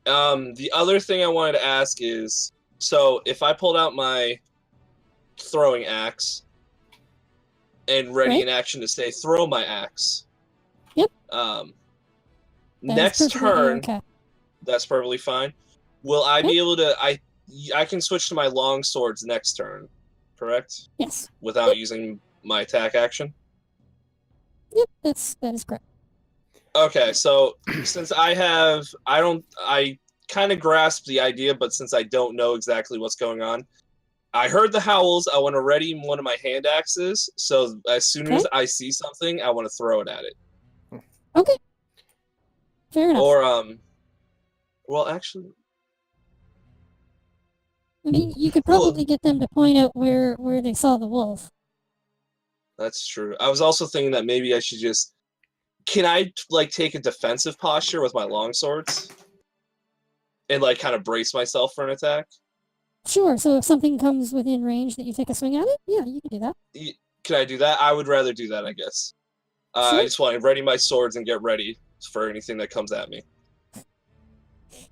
The other thing I wanted to ask is, so if I pulled out my throwing axe and ready in action to say throw my axe. Yep. Next turn, that's perfectly fine. Will I be able to? I can switch to my long swords next turn, correct? Yes. Without using my attack action. Yep, that is correct. Okay, so since I kind of grasp the idea, but since I don't know exactly what's going on, I heard the howls. I want to ready one of my hand axes, so as soon as I see something, I want to throw it at it. Okay. Fair enough. Or well, actually, I mean, you could probably get them to point out where they saw the wolf. That's true. I was also thinking that maybe I should just. Can I take a defensive posture with my longswords and kind of brace myself for an attack? Sure. So if something comes within range that you take a swing at it, yeah, you can do that. Can I do that? I would rather do that, I guess. Sure. I just want to ready my swords and get ready for anything that comes at me.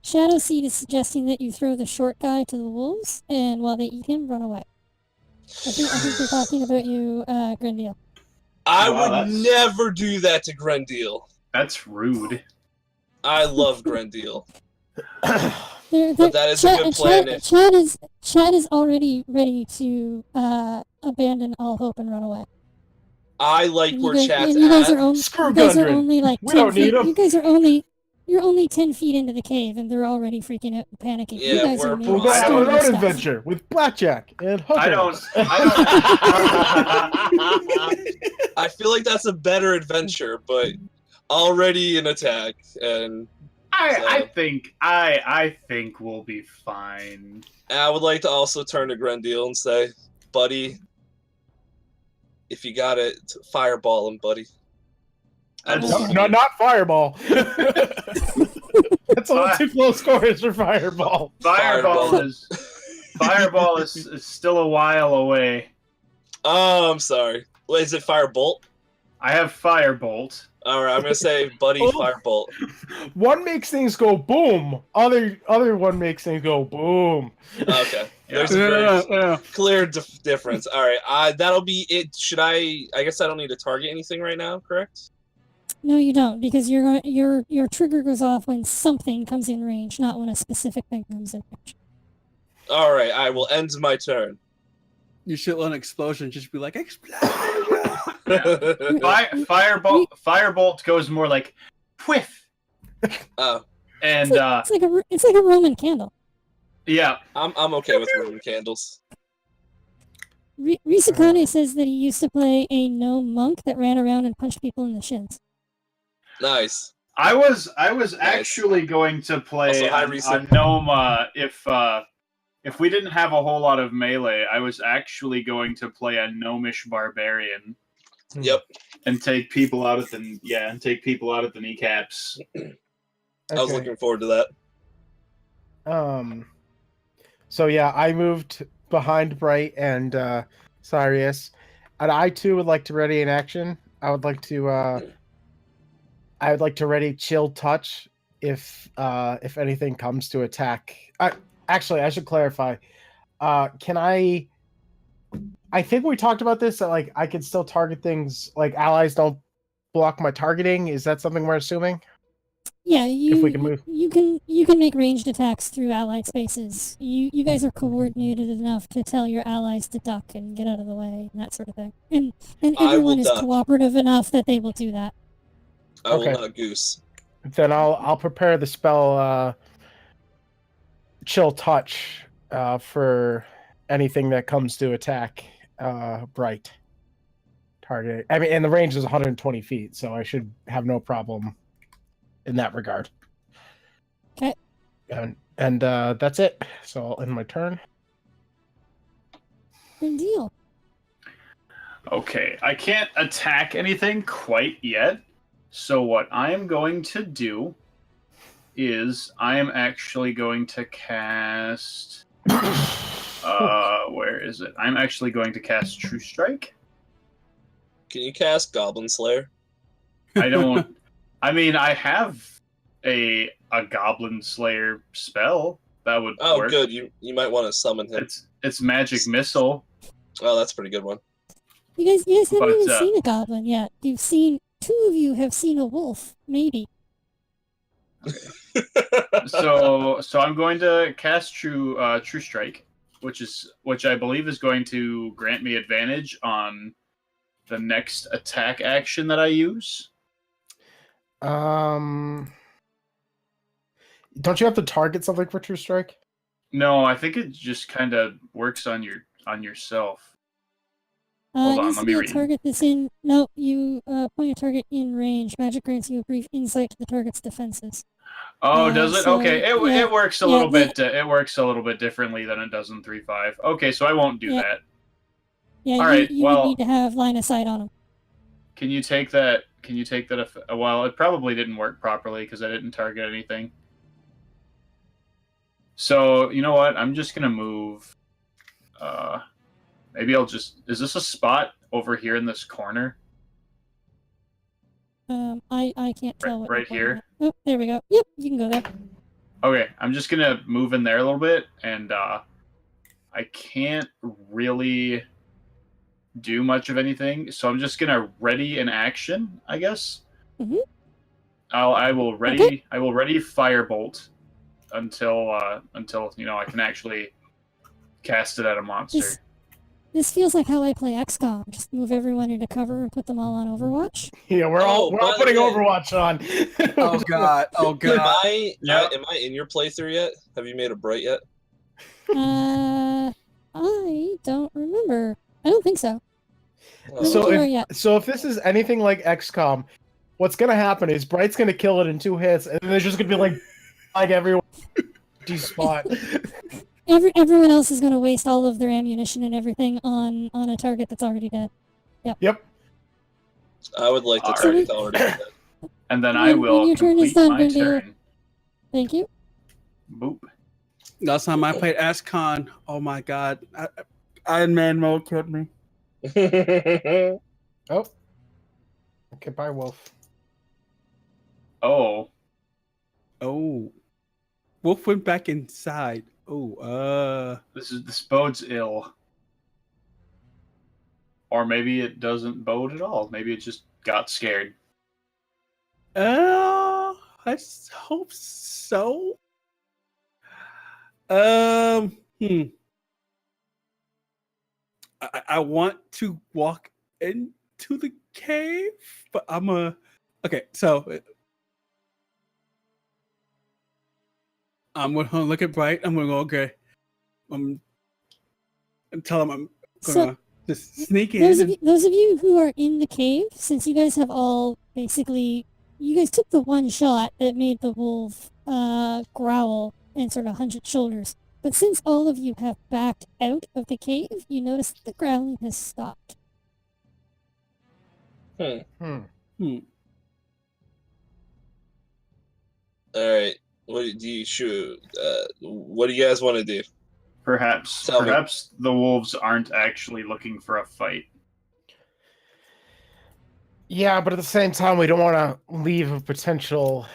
Shadowseed is suggesting that you throw the short guy to the wolves, and while they eat him, run away. I think they're talking about you, Grindia. I would never do that to Grendel. That's rude. I love Grendel. But that is a good plan. Chad is already ready to abandon all hope and run away. I like where Chad's you guys at. are Screw you guys are Gundren. only like We 10 don't need feet. him. You You're only 10 feet into the cave, and they're already freaking out and panicking. Yeah, you guys we're are We'll go I have don't- our own stuff. adventure with blackjack and hookers. I feel like that's a better adventure, but already an attack, and I think we'll be fine. I would like to also turn to Grendel and say, buddy, if you got it, fireball him, buddy. Not fireball. That's all too close quarters for fireball. Fireball is still a while away. Oh, I'm sorry. Wait, is it firebolt? I have firebolt. All right, I'm gonna say, buddy, firebolt. One makes things go boom. Other one makes things go boom. Okay, there's Yeah, a very clear difference. All right, that'll be it. Should I? I guess I don't need to target anything right now, correct? No, you don't, because your trigger goes off when something comes in range, not when a specific thing comes in range. All right, I will end my turn. You should let an explosion just be like, explosion! Firebolt goes more like whiff. Oh, And It's like a Roman candle. yeah, I'm okay with Roman candles. Risakane says that he used to play a gnome monk that ran around and punched people in the shins. Nice. I was actually going to play Also, hi, a Risa. gnome if we didn't have a whole lot of melee. I was actually going to play a gnomish barbarian. Yep. And take people out at the kneecaps. I was looking forward to that. So yeah, I moved behind Bright and Sirius, and I too would like to ready an action. I would like to ready chill touch if anything comes to attack. Actually, I should clarify. Can I think we talked about this, that like I can still target things, like allies don't block my targeting. Is that something we're assuming? Yeah, If we can move. you can make ranged attacks through allied spaces. You guys are coordinated enough to tell your allies to duck and get out of the way and that sort of thing. And I will everyone is duck. cooperative enough that they will do that. I will Okay. not goose. Then I'll prepare the spell chill touch for anything that comes to attack Bright target. I mean, and the range is 120 feet, so I should have no problem in that regard. Okay. And that's it. So I'll end my turn. Good deal. Okay, I can't attack anything quite yet. So what I am going to do is I am actually going to cast where is it? I'm actually going to cast True Strike. Can you cast Goblin Slayer? I don't I mean I have a Goblin Slayer spell that would Oh, work. good. You might want to summon him. It's Magic Missile. Oh, that's a pretty good one. You guys haven't But, even seen a goblin yet. Two of you have seen a wolf, maybe. So I'm going to cast True Strike, which I believe is going to grant me advantage on the next attack action that I use. Don't you have to target something for True Strike? No, I think it just kind of works on yourself. Hold on, Needs let to me be a read. target that's in. No, you point a target in range. Magic grants you a brief insight to the target's defenses. Oh, does it? So, Okay, it yeah, works a yeah, little the- bit. It works a little bit differently than it does in 3.5. Okay, so I won't do Yeah. that. Yeah, All right, you well- would need to have line of sight on them. Can you take that? Well, it probably didn't work properly because I didn't target anything. So you know what? I'm just gonna move. Maybe I'll just. Is this a spot over here in this corner? I can't tell what. Right you're here? pointing at. Oh, there we go. Yep, you can go there. Okay, I'm just gonna move in there a little bit, and I can't really do much of anything, so I'm just gonna ready an action, I guess. Mhm. I will ready. Okay. I will ready Firebolt until I can actually cast it at a monster. This feels like how I play XCOM. Just move everyone into cover and put them all on Overwatch. Yeah, we're all by the putting way- Overwatch on. Oh god. Oh Am god. I Yep. am I in your playthrough yet? Have you made a bright yet? I don't remember. I don't think so. Oh, So Sure, if yeah. this is anything like XCOM, what's gonna happen is Bright's gonna kill it in 2 hits, and then there's just gonna be like everyone spot. Everyone else is going to waste all of their ammunition and everything on a target that's already dead. Yep. I would like the Alright. target already. dead. And then I When will your turn is complete done, my Brindle. turn. Thank you. Boop. Last time I played ASCON, oh my god, Iron Man mode killed me. Oh. Okay, bye, Wolf. Oh. Oh, Wolf went back inside. Oh, This bodes ill. Or maybe it doesn't bode at all. Maybe it just got scared. let's hope so. I want to walk into the cave, but okay. So I'm gonna look at Bright. I'm gonna go okay. And tell him I'm gonna just sneak in. Those of you who are in the cave, since you guys have all basically, you guys took the one shot that made the wolf growl and sort of hunch its shoulders. But since all of you have backed out of the cave, you notice that the growling has stopped. Hmm. Hmm. All right. What do you shoot? What do you guys want to do? Perhaps Tell me. the wolves aren't actually looking for a fight. Yeah, but at the same time, we don't want to leave a potential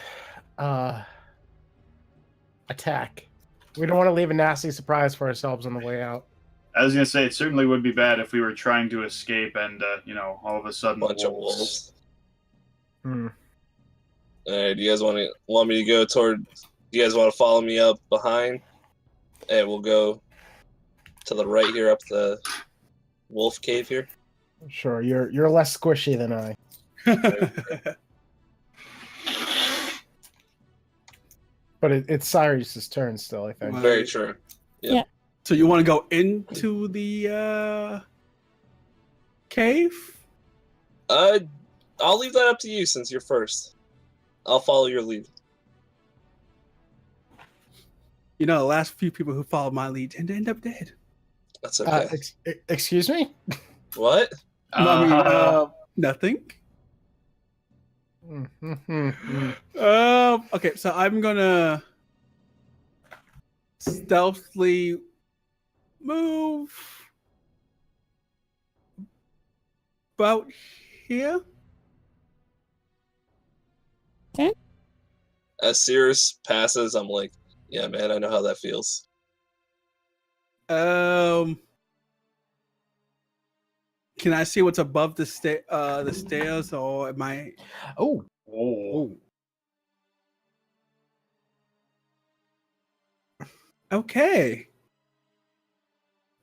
attack. We don't want to leave a nasty surprise for ourselves on the way out. I was gonna say it certainly would be bad if we were trying to escape and all of a sudden Bunch of wolves. wolves. Hmm. All right. Do you guys want me to go toward? Do you guys want to follow me up behind? And we'll go to the right here, up the wolf cave here. Sure, you're less squishy than I. But it's Cyrus's turn still, I think. Wow. Very true. Yep. So you want to go into the cave? I'll leave that up to you since you're first. I'll follow your lead. You know, the last few people who followed my lead tend to end up dead. That's okay. Excuse me? What? Nothing. Mm-hmm. Okay, so I'm gonna stealthily move about here. As Cirrus passes, I'm like, yeah, man, I know how that feels. Can I see what's above the stairs, or am I? Oh. Oh. Okay.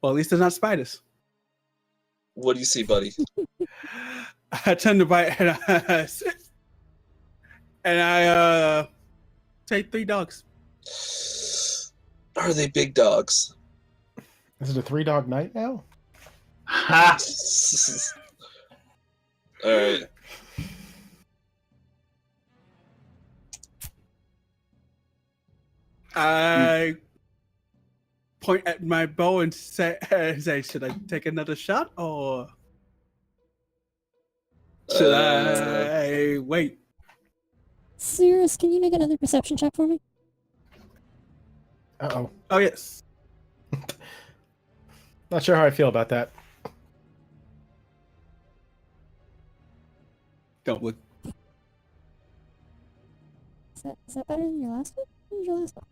Well, at least there's not spiders. What do you see, buddy? I turn to bite and I take 3 dogs. Are they big dogs? Is it a 3-dog night now? Ha! All right. I point at my bow and say, should I take another shot or should I wait? Cirrus, can you make another perception check for me? Uh-oh. Oh, yes. Not sure how I feel about that. Don't look. Is that better than your last one? What was your last one?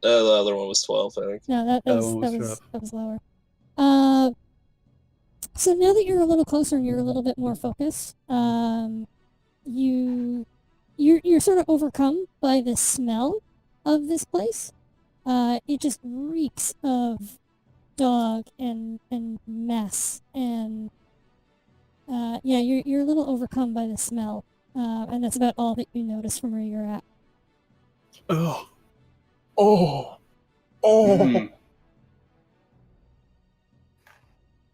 The other one was 12, I think. No, that Other was one was that was lower. So now that you're a little closer and you're a little bit more focused, you're sort of overcome by the smell of this place. It just reeks of dog and mess and yeah, you're a little overcome by the smell, and that's about all that you notice from where you're at. Oh, Oh, oh. Mm.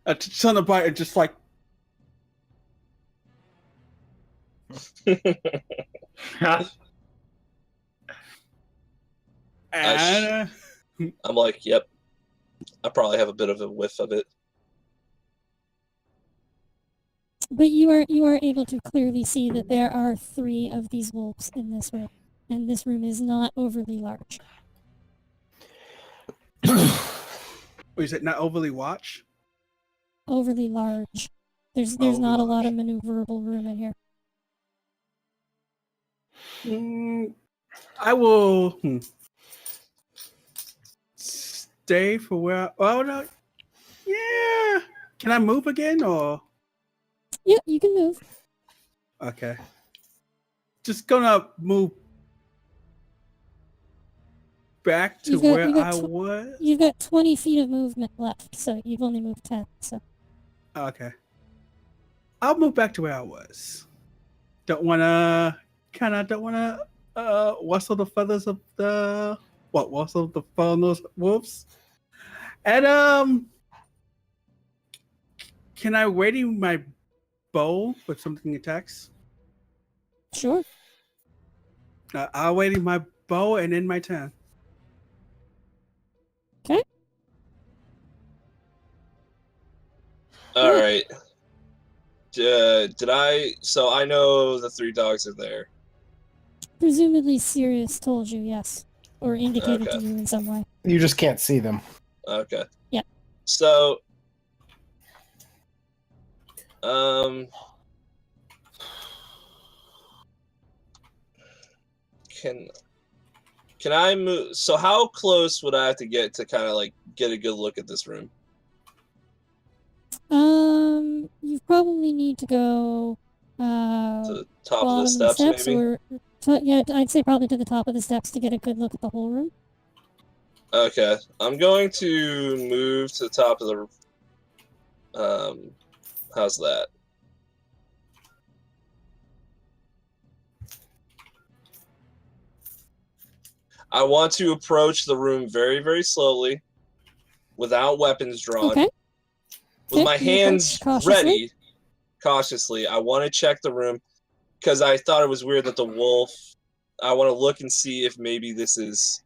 I turn the bite and just like, and I'm like, yep. I probably have a bit of a whiff of it. But you are able to clearly see that there are 3 of these wolves in this room, and this room is not overly large. what is it? Not overly watch. Overly large. There's Overly not a lot of large. maneuverable room in here. I will stay for where. Oh no, yeah. Can I move again or? Yeah, you can move. Okay. Just gonna move back to You've got- where you've got I tw- was. You've got 20 feet of movement left, so you've only moved 10. So Okay. I'll move back to where I was. Don't wanna rustle the feathers of the rustle the feathers of wolves. And can I ready my bow with something attacks? sure. I'll ready my bow and end my turn. Okay. All right. Did I? So I know the 3 dogs are there. Presumably Sirius told you, yes, or indicated Okay. to you in some way. You just can't see them. Okay. Yeah. So, can I move? So how close would I have to get to kind of like get a good look at this room? You probably need to go To the top of bottom the of the steps, steps, maybe. or yeah, I'd say probably to the top of the steps to get a good look at the whole room. Okay, I'm going to move to the top of the. How's that? I want to approach the room very, very slowly, without weapons drawn, Okay. with Okay, my you approach hands cautiously. ready, cautiously. I want to check the room because I thought it was weird that the wolf. I want to look and see if maybe this is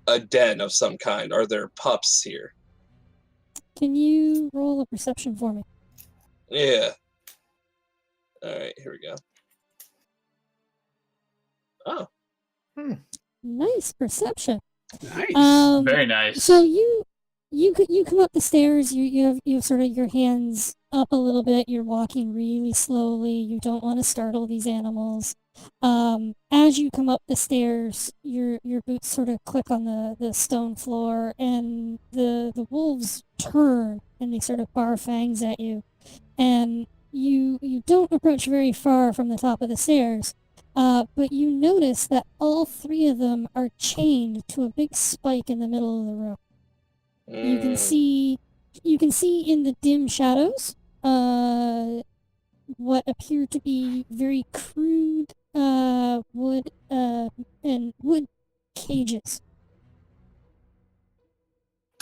a den of some kind. Are there pups here? Can you roll a perception for me? Yeah. All right, here we go. Oh. Nice perception. Nice. Very nice. So you come up the stairs. You have sort of your hands up a little bit. You're walking really slowly. You don't want to startle these animals. As you come up the stairs, your boots sort of click on the stone floor, and the wolves turn and they sort of bar fangs at you. And you don't approach very far from the top of the stairs. But you notice that all 3 of them are chained to a big spike in the middle of the room. You can see in the dim shadows what appear to be very crude wood and wood cages.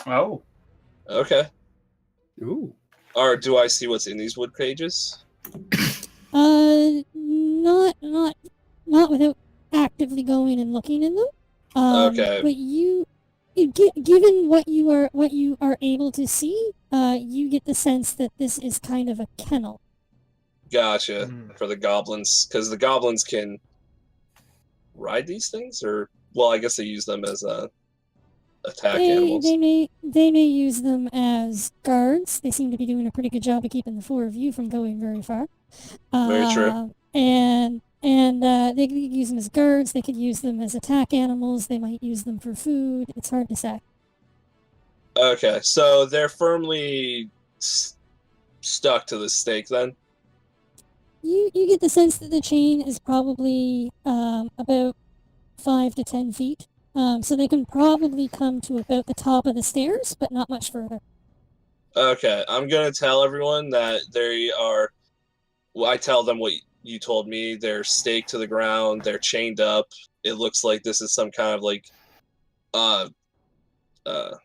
Oh. Okay. Ooh. Or do I see what's in these wood cages? Not without actively going and looking in them. Okay. But given what you are able to see, you get the sense that this is kind of a kennel. Gotcha. For the goblins, because the goblins can ride these things, or well, I guess they use them as attack animals. They may use them as guards. They seem to be doing a pretty good job of keeping the 4 of you from going very far. Very true. And they could use them as guards. They could use them as attack animals. They might use them for food. It's hard to say. Okay, so they're firmly stuck to the stake then? You get the sense that the chain is probably about 5 to 10 feet. So they can probably come to about the top of the stairs, but not much further. Okay, I'm gonna tell everyone that they are. Well, I tell them what you told me. They're staked to the ground. They're chained up. It looks like this is some kind of like, uh, uh,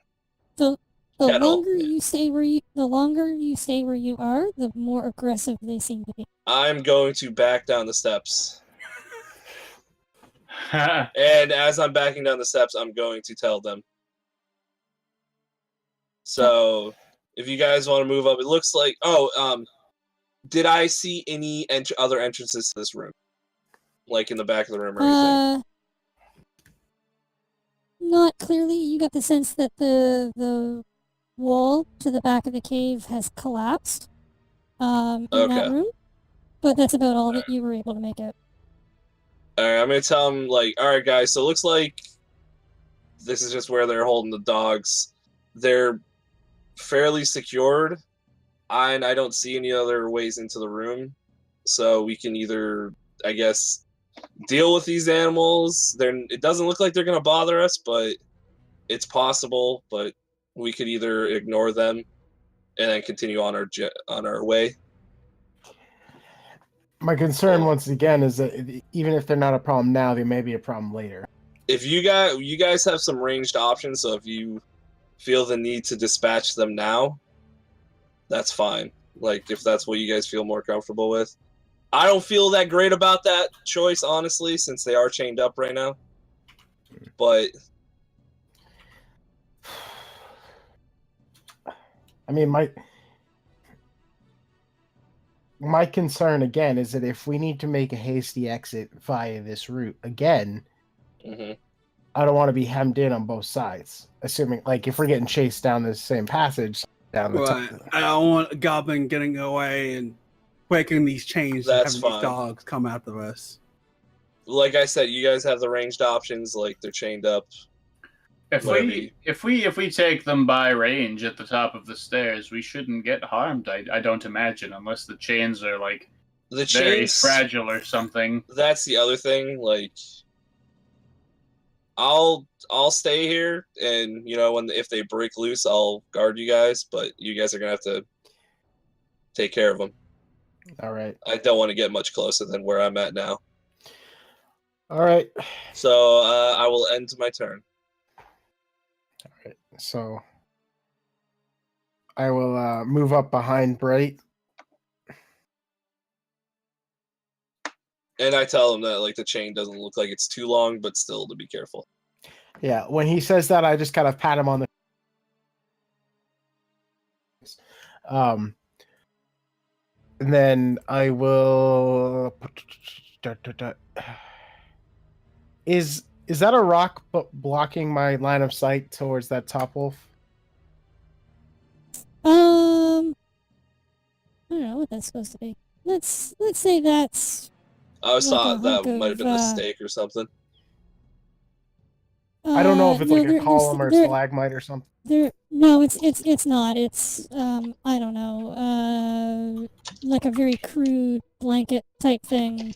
The kettle. longer you stay where you are, the more aggressive they seem to be. I'm going to back down the steps. And as I'm backing down the steps, I'm going to tell them. So, if you guys want to move up, it looks like. Did I see any other entrances to this room, like in the back of the room or anything? Not clearly. You got the sense that the wall to the back of the cave has collapsed. In that room, but that's about all that you were able to make out. All right, I'm gonna tell them like, all right, guys. So it looks like this is just where they're holding the dogs. They're fairly secured, and I don't see any other ways into the room. So we can either, I guess, deal with these animals. It doesn't look like they're gonna bother us, but it's possible. But we could either ignore them and then continue on our way. My concern, once again, is that even if they're not a problem now, they may be a problem later. If you guys have some ranged options, so if you feel the need to dispatch them now, that's fine. Like, if that's what you guys feel more comfortable with. I don't feel that great about that choice, honestly, since they are chained up right now. But I mean, my concern again is that if we need to make a hasty exit via this route again, I don't want to be hemmed in on both sides. Assuming, like, if we're getting chased down the same passage down the top. I don't want a goblin getting away and breaking these chains and having these dogs come after us. Like I said, you guys have the ranged options. Like, they're chained up. If we take them by range at the top of the stairs, we shouldn't get harmed. I don't imagine, unless the chains are like very fragile or something. That's the other thing. Like, I'll stay here, and if they break loose, I'll guard you guys. But you guys are gonna have to take care of them. All right. I don't want to get much closer than where I'm at now. All right. So I will end my turn. All right. So I will move up behind Bright. And I tell him that, like, the chain doesn't look like it's too long, but still to be careful. Yeah, when he says that, I just kind of pat him on the and then I will Is that a rock blocking my line of sight towards that top wolf? I don't know what that's supposed to be. Let's say that's. I thought that might have been a stake or something. I don't know if it's like a column or a stalagmite or something. No, it's not. It's I don't know, like a very crude blanket type thing.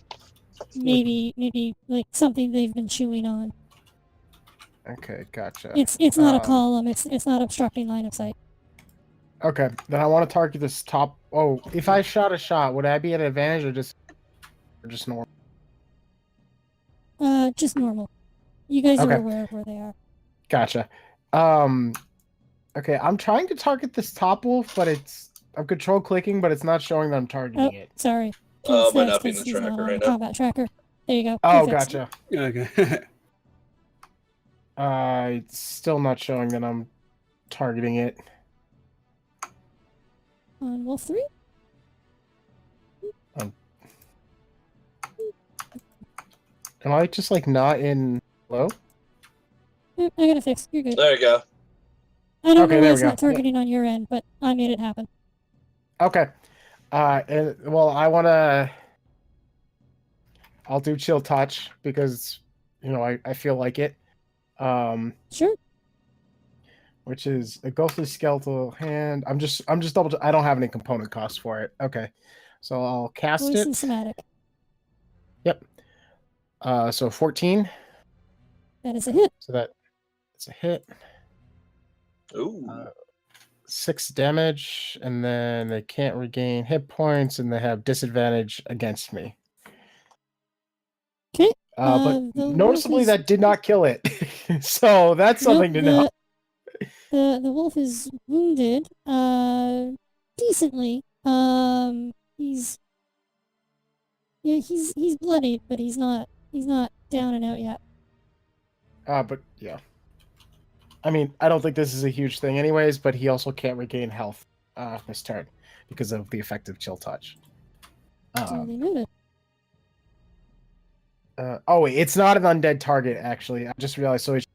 Maybe like something they've been chewing on. Okay, gotcha. It's not a column. It's not obstructing line of sight. Okay, then I want to target this top. Oh, if I shot a shot, would I be at an advantage or just normal? Just normal. You guys are aware of where they are. Gotcha. Okay, I'm trying to target this top wolf, but I'm control clicking, but it's not showing that I'm targeting it. Sorry. Oh, might not be in the tracker right now. Combat tracker. There you go. Oh, gotcha. Okay. It's still not showing that I'm targeting it. On Wolf 3? Am I just like not in low? I gotta fix. You're good. There you go. I don't know why it's not targeting on your end, but I made it happen. Okay. Well, I'll do chill touch because I feel like it. Sure. Which is a ghostly skeletal hand. I'm just double. I don't have any component costs for it. Okay, so I'll cast Voice it. and somatic. Yep. So 14. That is a hit. So it's a hit. Ooh. 6 damage, and then they can't regain hit points, and they have disadvantage against me. Okay. But the wolf noticeably, is- that did not kill it. So that's Nope, something to know. The wolf is wounded. Decently. He's bloodied, but he's not down and out yet. But yeah. I mean, I don't think this is a huge thing, anyways. But he also can't regain health this turn because of the effective chill touch. Duly noted. Oh wait, it's not an undead target. Actually, I just realized. So it's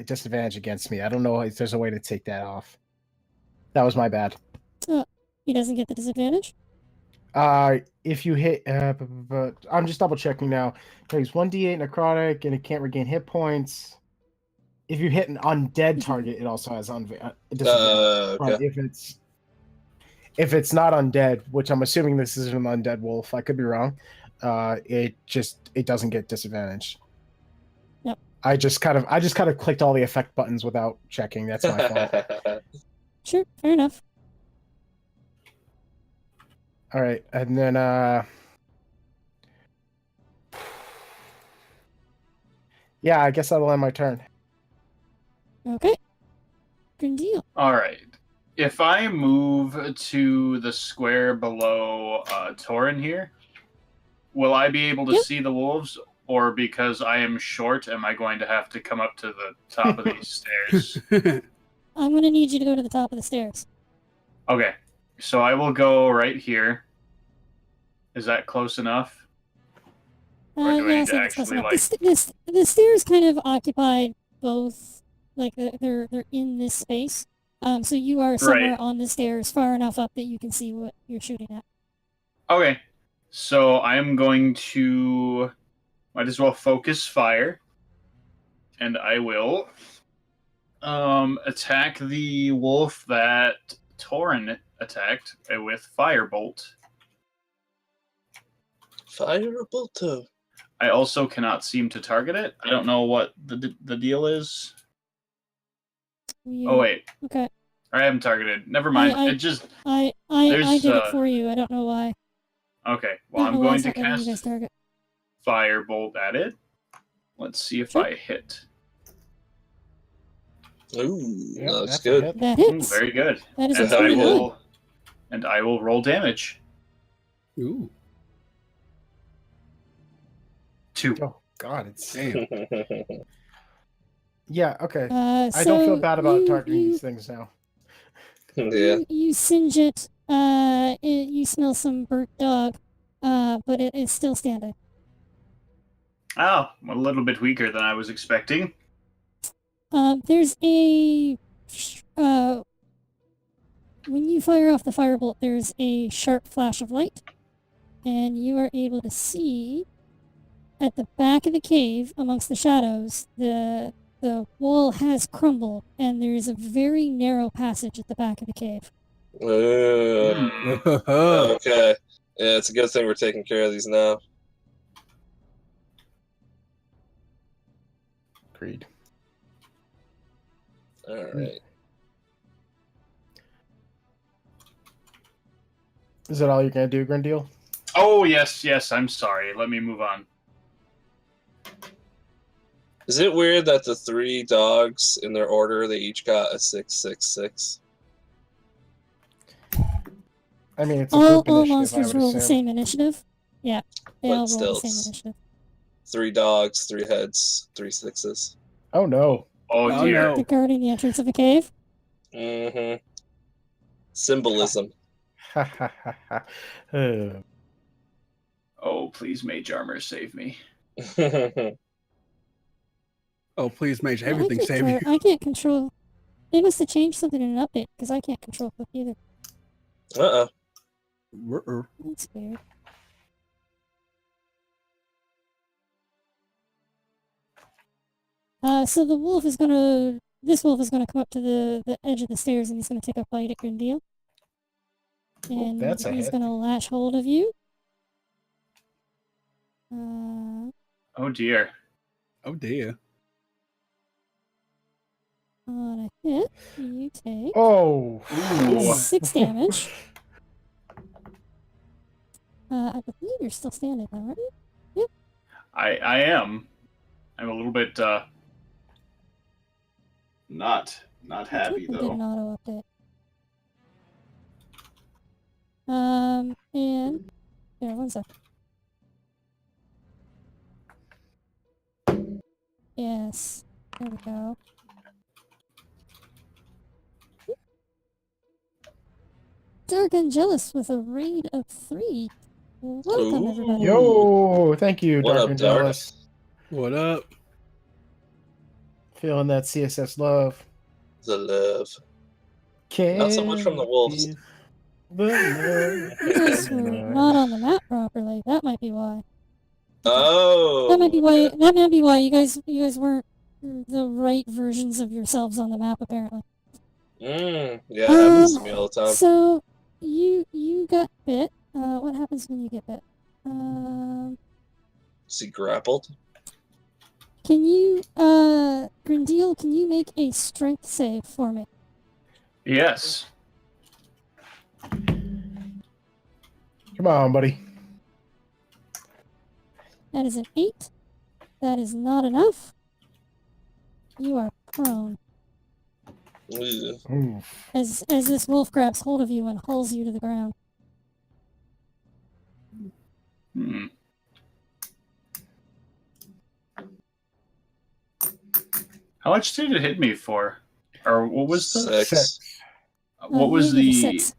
disadvantage against me. I don't know if there's a way to take that off. That was my bad. He doesn't get the disadvantage. If you hit, but I'm just double checking now. He's 1d8 necrotic, and it can't regain hit points. If you hit an undead target, it also has disadvantage. Okay. But if it's not undead, which I'm assuming this is an undead wolf, I could be wrong. It doesn't get disadvantage. Yep. I just kind of clicked all the effect buttons without checking. That's my fault. Sure, fair enough. All right, and then yeah, I guess that'll end my turn. Okay. Good deal. All right. If I move to the square below Torin here, will I be able to Yep. see the wolves? Or because I am short, am I going to have to come up to the top of these stairs? I'm gonna need you to go to the top of the stairs. Okay. So I will go right here. Is that close enough? Or do I Yeah, need to so that's close actually, enough. The stairs kind of occupied both, like they're in this space. So you are somewhere Right. on the stairs, far enough up that you can see what you're shooting at. Okay. So I am going to... Might as well focus fire. And I will attack the wolf that Torin attacked with Firebolt. Firebolt. I also cannot seem to target it. I don't know what the deal is. Yeah. Oh, wait. Okay. I haven't targeted. Never mind. I It just... I There's, did it for you. I don't know why. Okay. Well, I don't I'm know why going it's to not letting you guys cast target. Firebolt at it. Let's see if Sure. I hit. Ooh, Yep, looks that's a good. hit. That Ooh, hits. very good. That is a And I heavy hit. will... And I will roll damage. Ooh. 2. Oh God, it's Damn. yeah. Okay, So I don't feel bad about targeting you, these things now. Yeah. You singe it. You smell some burnt dog. But it is still standing. Oh, a little bit weaker than I was expecting. There's a when you fire off the firebolt, there's a sharp flash of light, and you are able to see at the back of the cave, amongst the shadows, the wall has crumbled, and there's a very narrow passage at the back of the cave. Okay. Yeah, it's a good thing we're taking care of these now. Agreed. All right. Is that all you're gonna do, Grindeel? Oh, yes, I'm sorry. Let me move on. Is it weird that the 3 dogs in their order, they each got a 666? I mean, it's a All group initiative. I monsters would roll the assume. same initiative. Yeah, they But all roll still, the same it's- initiative. 3 dogs, 3 heads, 3 sixes. Oh no. Oh, Oh, dear. no. They're guarding the entrance of a cave. Mm-hmm. Symbolism. Ha ha ha ha. Uh, Oh, please, Mage Armor, save me. Oh, please, Mage. I Everything can't save you. I can't control. They must have changed something in an update because I can't control Click either. Uh-oh. Ruh-uh. That's weird. So the wolf is gonna. This wolf is gonna come up to the edge of the stairs and he's gonna take a bite at Grindeel. And that's a he's hit. gonna lash hold of you. Oh, dear. Oh, dear. a hit, you take Oh. Ooh. 6 damage. I believe you're still standing though, aren't you? I am. I'm a little bit not The happy token did an though. auto update. And yeah, 1 sec. Yes, there we go. Dark Angelus with a raid of 3. Welcome, everybody. Yo, thank you, What Dark up, and Dark? Jealous. What up? Feeling that CSS love. The love. Can't Not so much from the wolves. feel the You guys were love. not on the map properly. That might be why. Oh. That might be why. okay. That might be why you guys weren't the right versions of yourselves on the map apparently. Yeah, it happens to me all the time. So you got bit. What happens when you get bit? Is he grappled? Can you Grindeel, can you make a strength save for me? Yes. Come on, buddy. That is an 8. That is not enough. You are prone. Ugh. Oof. As this wolf grabs hold of you and hauls you to the ground. Hmm. How much did it hit me for? Or what was the 6. what was you gave the a 6,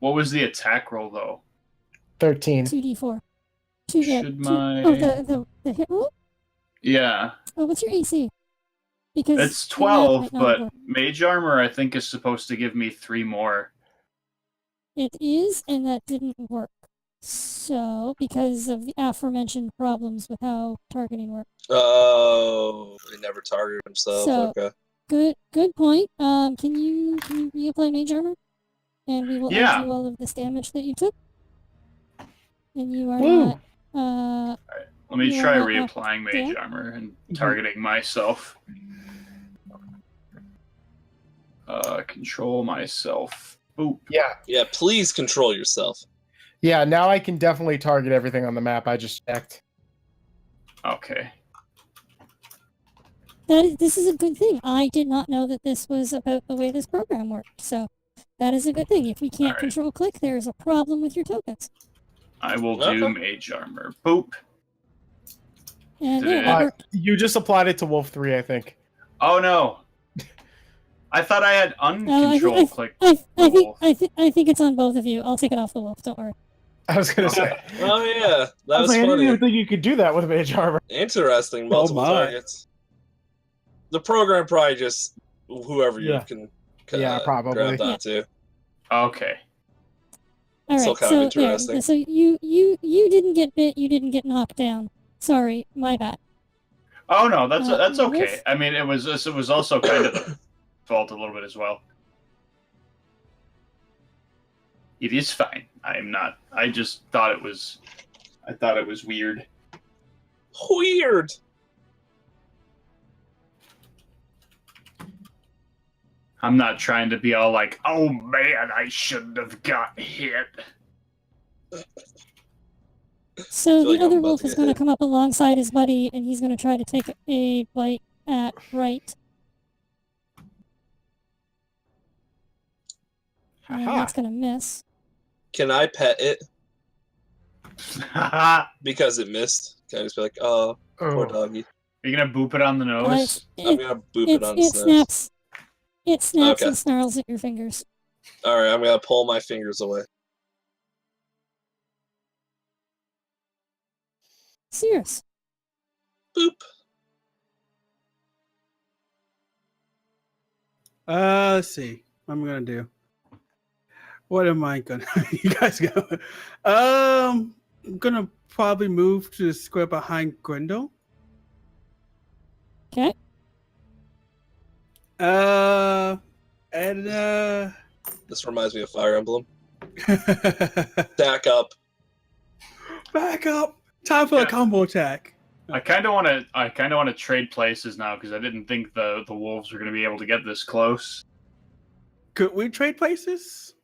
what was the attack roll though? 13. 2d4. Should my Oh, the hit roll? Yeah. Oh, what's your AC? Because It's the math 12, might not but work. mage armor I think is supposed to give me 3 more. It is, and that didn't work. So, because of the aforementioned problems with how targeting works. Oh, he never targeted himself. So- Okay. Good point. Can you reapply mage armor? And we will Yeah. add you all of this damage that you took. And you are Woo. not, Let me You try are not reapplying mage down? armor and targeting myself. Control myself. Boop. Yeah. Yeah, please control yourself. Yeah, now I can definitely target everything on the map. I just checked. Okay. this is a good thing. I did not know that this was about the way this program worked. So, that is a good thing. If we can't Alright. control click, there is a problem with your tokens. I will do Okay. mage armor. Boop. And Did yeah, it- that worked. You just applied it to Wolf 3, I think. Oh no. I thought I had uncontrolled click. I wolf. think it's on both of you. I'll take it off the wolf. Don't worry. I was gonna say. Oh yeah, that I was like, I didn't funny. even think you could do that with mage armor. Interesting. Multiple my. targets. The program probably just whoever you Yeah. can Yeah, probably. grabbed onto. Okay. All Still right. kind So of interesting. there. So you didn't get bit. You didn't get knocked down. Sorry, my bad. Oh no, that's okay. Wolf? I mean, it was also kind of the fault a little bit as well. It is fine. I'm not. I just thought it was. I thought it was weird. Weird. I'm not trying to be all like, oh man, I shouldn't have got hit. So feel the like I'm other about wolf to is get going to hit. come up alongside his buddy, and he's going to try to take a bite at right. And Haha. that's going to miss. Can I pet it because it missed? Can I just be like, oh, poor Oh. doggy? Are you gonna boop it on the nose? I'm gonna boop it on its nose. snaps. It snaps Okay. and snarls at your fingers. All right, I'm gonna pull my fingers away. Serious. Boop. Let's see. What am I gonna do? What am I gonna? You guys go. I'm gonna probably move to the square behind Grendel. Okay. And This reminds me of Fire Emblem. Stack up. back up. Time for a Yeah. combo attack. I kind of want to trade places now because I didn't think the wolves were going to be able to get this close. Could we trade places?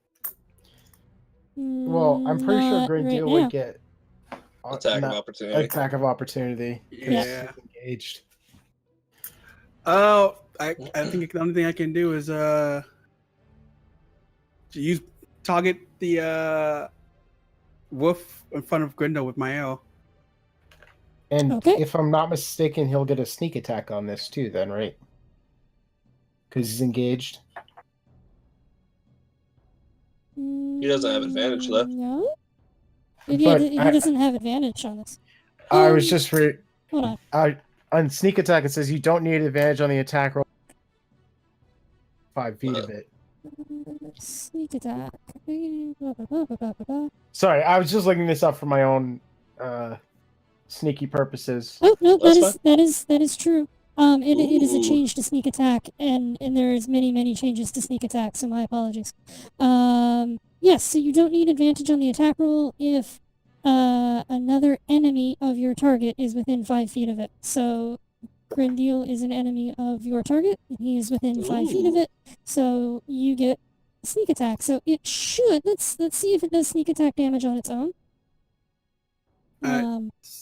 Well, I'm pretty sure Not right Grindeal now. would get Attack of opportunity. attack of opportunity. 'cause Yeah. he's engaged. Oh, I think the only thing I can do is to use target the wolf in front of Grindel with my arrow. And Okay. if I'm not mistaken, he'll get a sneak attack on this too. Then, right? Because he's engaged. He doesn't have advantage, though. No. Yeah, But he doesn't have advantage on this. I was just Hold on. on sneak attack. It says you don't need advantage on the attack roll. 5 feet of it. Sneak attack. Blah, blah, blah, blah, blah, blah. Sorry, I was just looking this up for my own sneaky purposes. Oh no, That's that is true. It is a Ooh. change to sneak attack, and there is many changes to sneak attack. So my apologies. Yes, so you don't need advantage on the attack roll if another enemy of your target is within 5 feet of it. So Grindeal is an enemy of your target, and he is within 5 feet of Ooh. it. So you get sneak attack. So it should. Let's see if it does sneak attack damage on its own.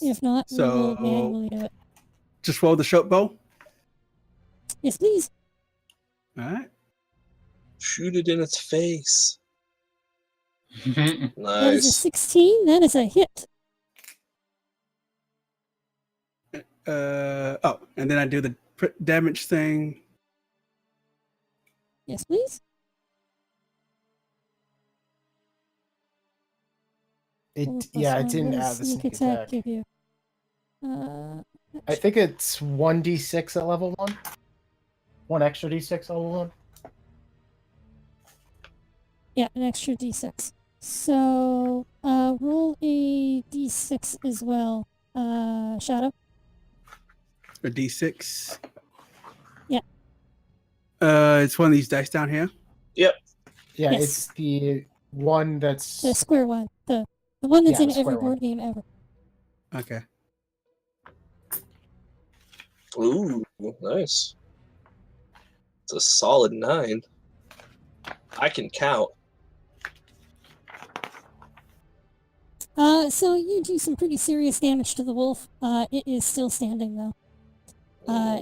If not, we will manually do it. Just roll the short bow. Yes, please. All right. Shoot it in its face. That is a Nice. 16. That is a hit. And then I do the damage thing. Yes, please. It Four plus yeah, it one. didn't What does add the sneak attack. give you? I think it's 1d6 at level 1. 1 extra d6 at level 1. Yeah, an extra d6. So, roll a d6 as well. Shadow. A D6. Yeah. It's one of these dice down here. Yeah, Yes. it's the one that's The square one. The one that's Yeah, in the every square one. board game ever. Okay. Ooh, nice. It's a solid 9. I can count. So you do some pretty serious damage to the wolf. It is still standing though.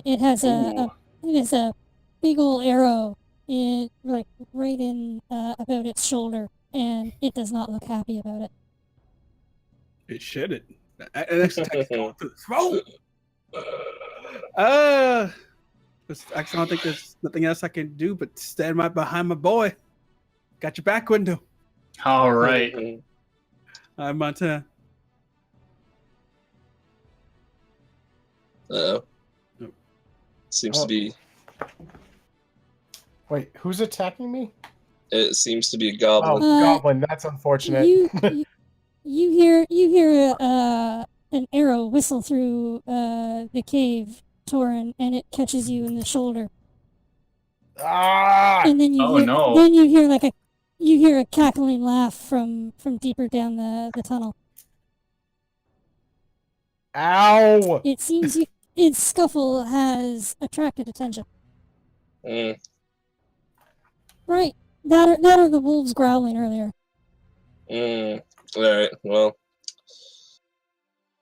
It has Ooh. a big old arrow right in about its shoulder, and it does not look happy about it. It shouldn't. An extra attack is going through the throat. I don't think there's nothing else I can do but stand right behind my boy. Got your back window. All right. I'm on turn. Uh-oh. Nope. Seems to be. Wait, who's attacking me? It seems to be a Oh, goblin. goblin. That's unfortunate. You hear an arrow whistle through the cave, Torin, and it catches you in the shoulder. Ah! And then Oh, no. Then you hear a cackling laugh from deeper down the tunnel. Ow! It seems its scuffle has attracted attention. Mm. Right. That are the wolves growling earlier. Alright, well.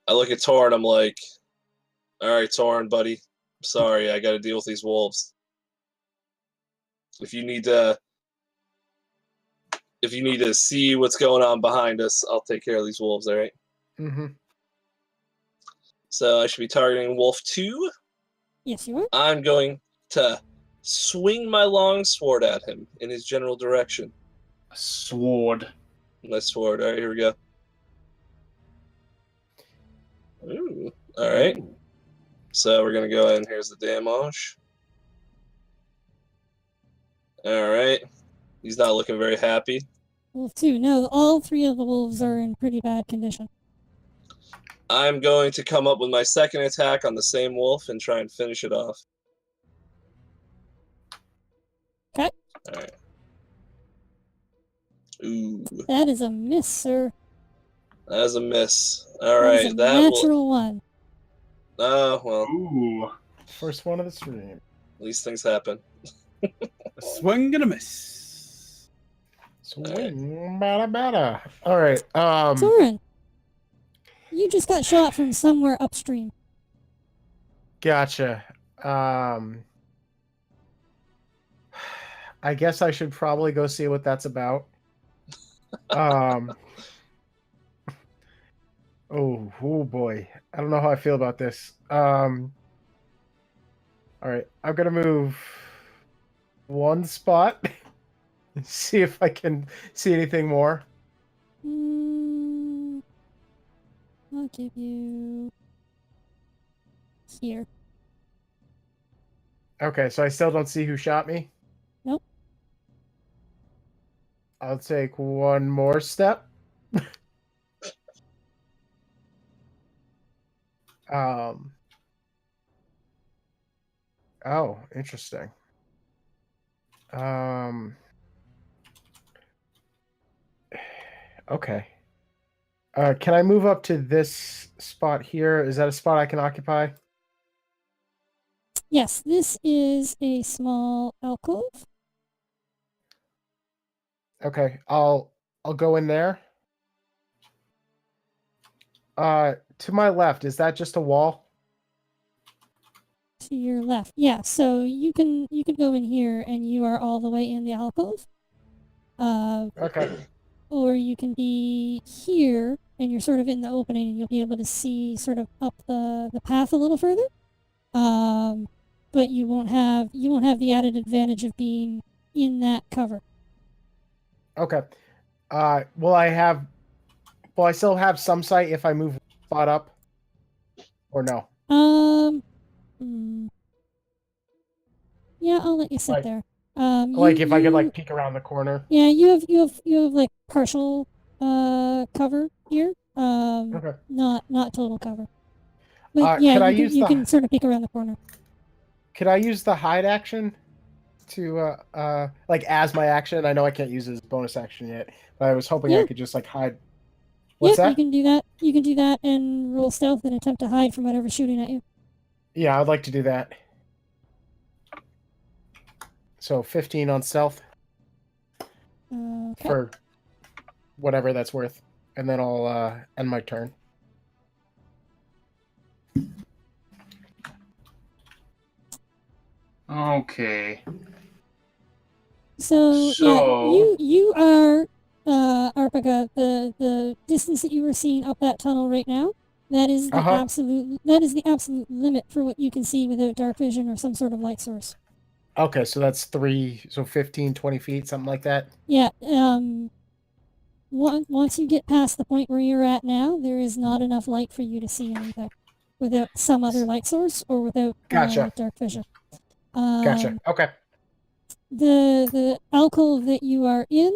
I look at Torin, I'm like, alright, Torin, buddy. I'm sorry, I gotta deal with these wolves. If you need to see what's going on behind us, I'll take care of these wolves, alright? Mm-hmm. So I should be targeting Wolf 2. Yes, you are. I'm going to swing my long sword at him in his general direction. A sword. My sword. Alright, here we go. Ooh. Alright. So we're going to go ahead and here's the damage. Alright. He's not looking very happy. Wolf 2. No, all three of the wolves are in pretty bad condition. I'm going to come up with my second attack on the same wolf and try and finish it off. Okay. Alright. Ooh. That is a miss, sir. That was a miss. That Alright, is a that will... natural one. Oh, well, Ooh. First one of the stream. these things happen. A swing and a miss. Swing, bada bada. All right. Torin, you just got shot from somewhere upstream. Gotcha. I guess I should probably go see what that's about. Oh boy. I don't know how I feel about this. All right. I'm gonna move one spot. See if I can see anything more. I'll give you here. Okay, so I still don't see who shot me. Nope. I'll take one more step. Oh, interesting. Okay. Can I move up to this spot here? Is that a spot I can occupy? Yes, this is a small alcove. Okay, I'll go in there. To my left, is that just a wall? To your left. Yeah, so you can go in here and you are all the way in the alcove. Okay. Or you can be here and you're sort of in the opening and you'll be able to see sort of up the path a little further. But you won't have the added advantage of being in that cover. Okay. Will I still have some sight if I move spot up? Or no? Yeah, I'll let you sit there. If I could like peek around the corner. Yeah, you have like partial cover here. Okay. Not total cover. But you can sort of peek around the corner. Could I use the hide action to like as my action? I know I can't use it as bonus action yet, but I was hoping I could just like hide. What's that? You can do that. You can do that and roll stealth and attempt to hide from whatever's shooting at you. Yeah, I'd like to do that. So 15 on stealth. Okay. For whatever that's worth. And then I'll end my turn. Okay. So yeah, you are Arpaga, the distance that you were seeing up that tunnel right now, that is the absolute limit for what you can see without dark vision or some sort of light source. Okay, so that's 15, 20 feet, something like that? Yeah, once you get past the point where you're at now, there is not enough light for you to see anything without some other light source or without dark vision. Gotcha. Okay. The alcove that you are in,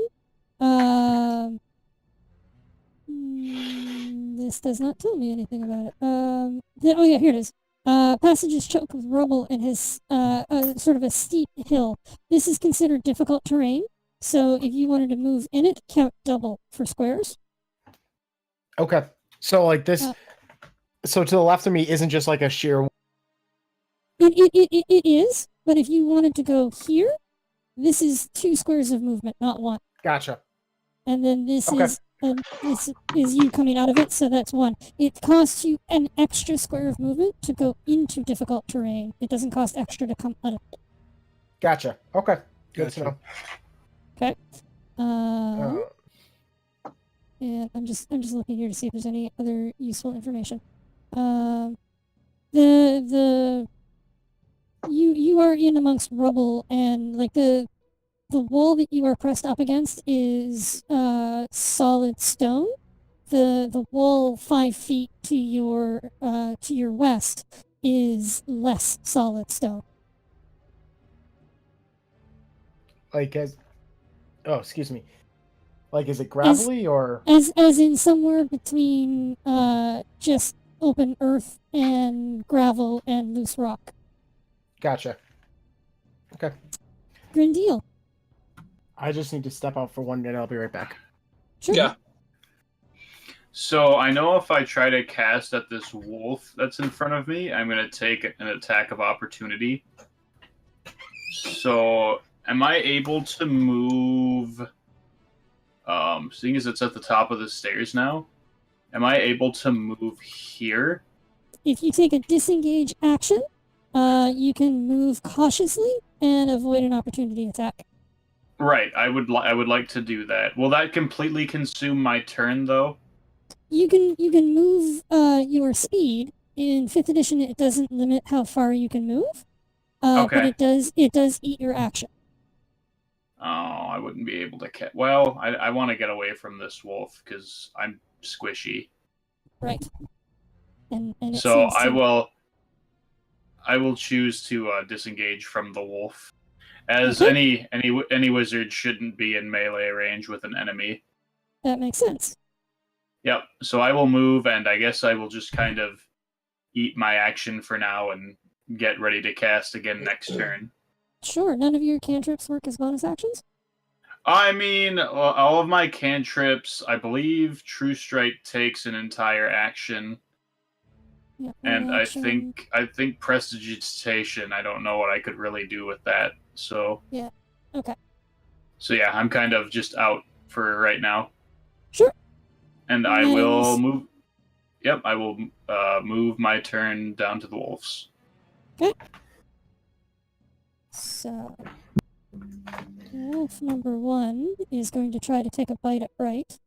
this does not tell me anything about it. Here it is. Passage is choked with rubble and has sort of a steep hill. This is considered difficult terrain, so if you wanted to move in it, count double for squares. Okay. So like this, so to the left of me isn't just like a sheer. It is, but if you wanted to go here, this is 2 squares of movement, not 1. Gotcha. And then this is you coming out of it, so that's 1. It costs you an extra square of movement to go into difficult terrain. It doesn't cost extra to come out of it. Gotcha. Okay. Good to know. Okay. And I'm just looking here to see if there's any other useful information. You are in amongst rubble, and like the wall that you are pressed up against is solid stone. The wall 5 feet to your west is less solid stone. Excuse me. Like, is it gravelly or as in somewhere between just open earth and gravel and loose rock? Gotcha. Okay. Grindeal. I just need to step out for 1 minute. I'll be right back. Sure. Yeah. So I know if I try to cast at this wolf that's in front of me, I'm going to take an attack of opportunity. So am I able to move? Seeing as it's at the top of the stairs now, am I able to move here? If you take a disengage action, you can move cautiously and avoid an opportunity attack. Right. I would like to do that. Will that completely consume my turn though? You can move your speed. In 5th edition, it doesn't limit how far you can move, but Okay. it does eat your action. Oh, I wouldn't be able to Well, I want to get away from this wolf because I'm squishy. Right. And it So seems I will choose to disengage from the wolf, as Okay. any wizard shouldn't be in melee range with an enemy. That makes sense. Yep. So I will move, and I guess I will just kind of eat my action for now and get ready to cast again next turn. Sure, none of your cantrips work as bonus actions? I mean, all of my cantrips, I believe True Strike takes an entire action. Yep, And action. I think prestidigitation, I don't know what I could really do with that. So Yeah. Okay. So yeah, I'm kind of just out for right now. Sure. And I will move. Yep, I will move my turn down to the wolves. Okay. So, wolf number 1 is going to try to take a bite at Bright.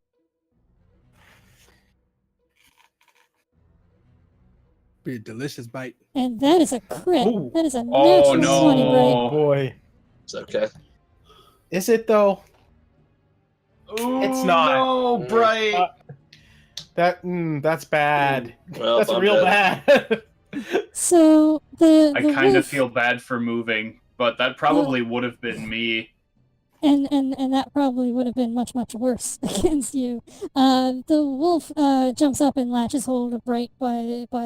Be a delicious bite. And that is a crit. Ooh. That is a Oh, natural no. 20, Bright. Oh boy. It's okay. Is it though? Ooh, It's not. No, Bright. That's bad. Well, That's I'm real dead. bad. So, the I kind of wolf, feel bad for moving, but that probably would have been me. and that probably would have been much, much worse against you. The wolf jumps up and latches hold of Bright by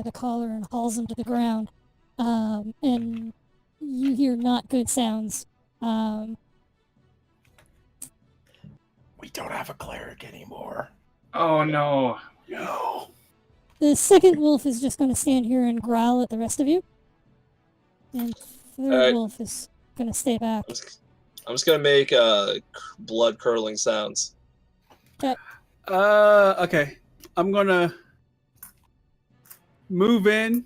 the collar and hauls him to the ground. And you hear not good sounds. We don't have a cleric anymore. Oh no. No. The second wolf is just going to stand here and growl at the rest of you. And third Alright. wolf is going to stay back. I'm just gonna make blood curdling sounds. Okay. I'm gonna move in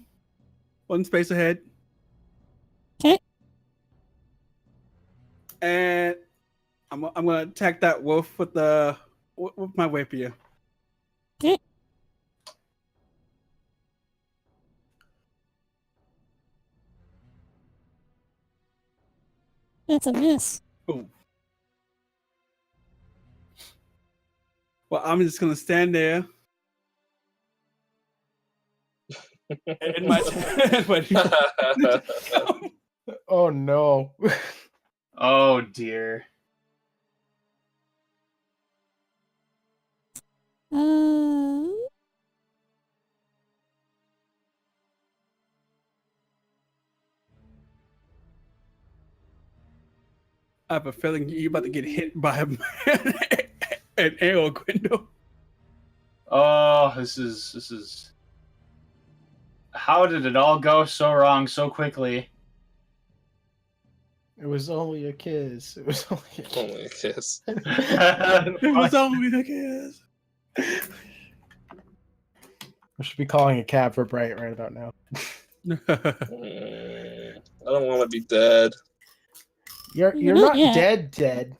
one space ahead. Okay. And I'm gonna attack that wolf with my rapier. Okay. That's a miss. Boom. Well, I'm just gonna stand there. And my Oh no. Oh dear. I have a feeling you're about to get hit by an arrow, Gwendol. Oh, this is. How did it all go so wrong so quickly? It was only a kiss. It was only a kiss. Only a kiss. It was only a kiss. I should be calling a cab for Bright right about now. I don't want to be dead. You're not dead.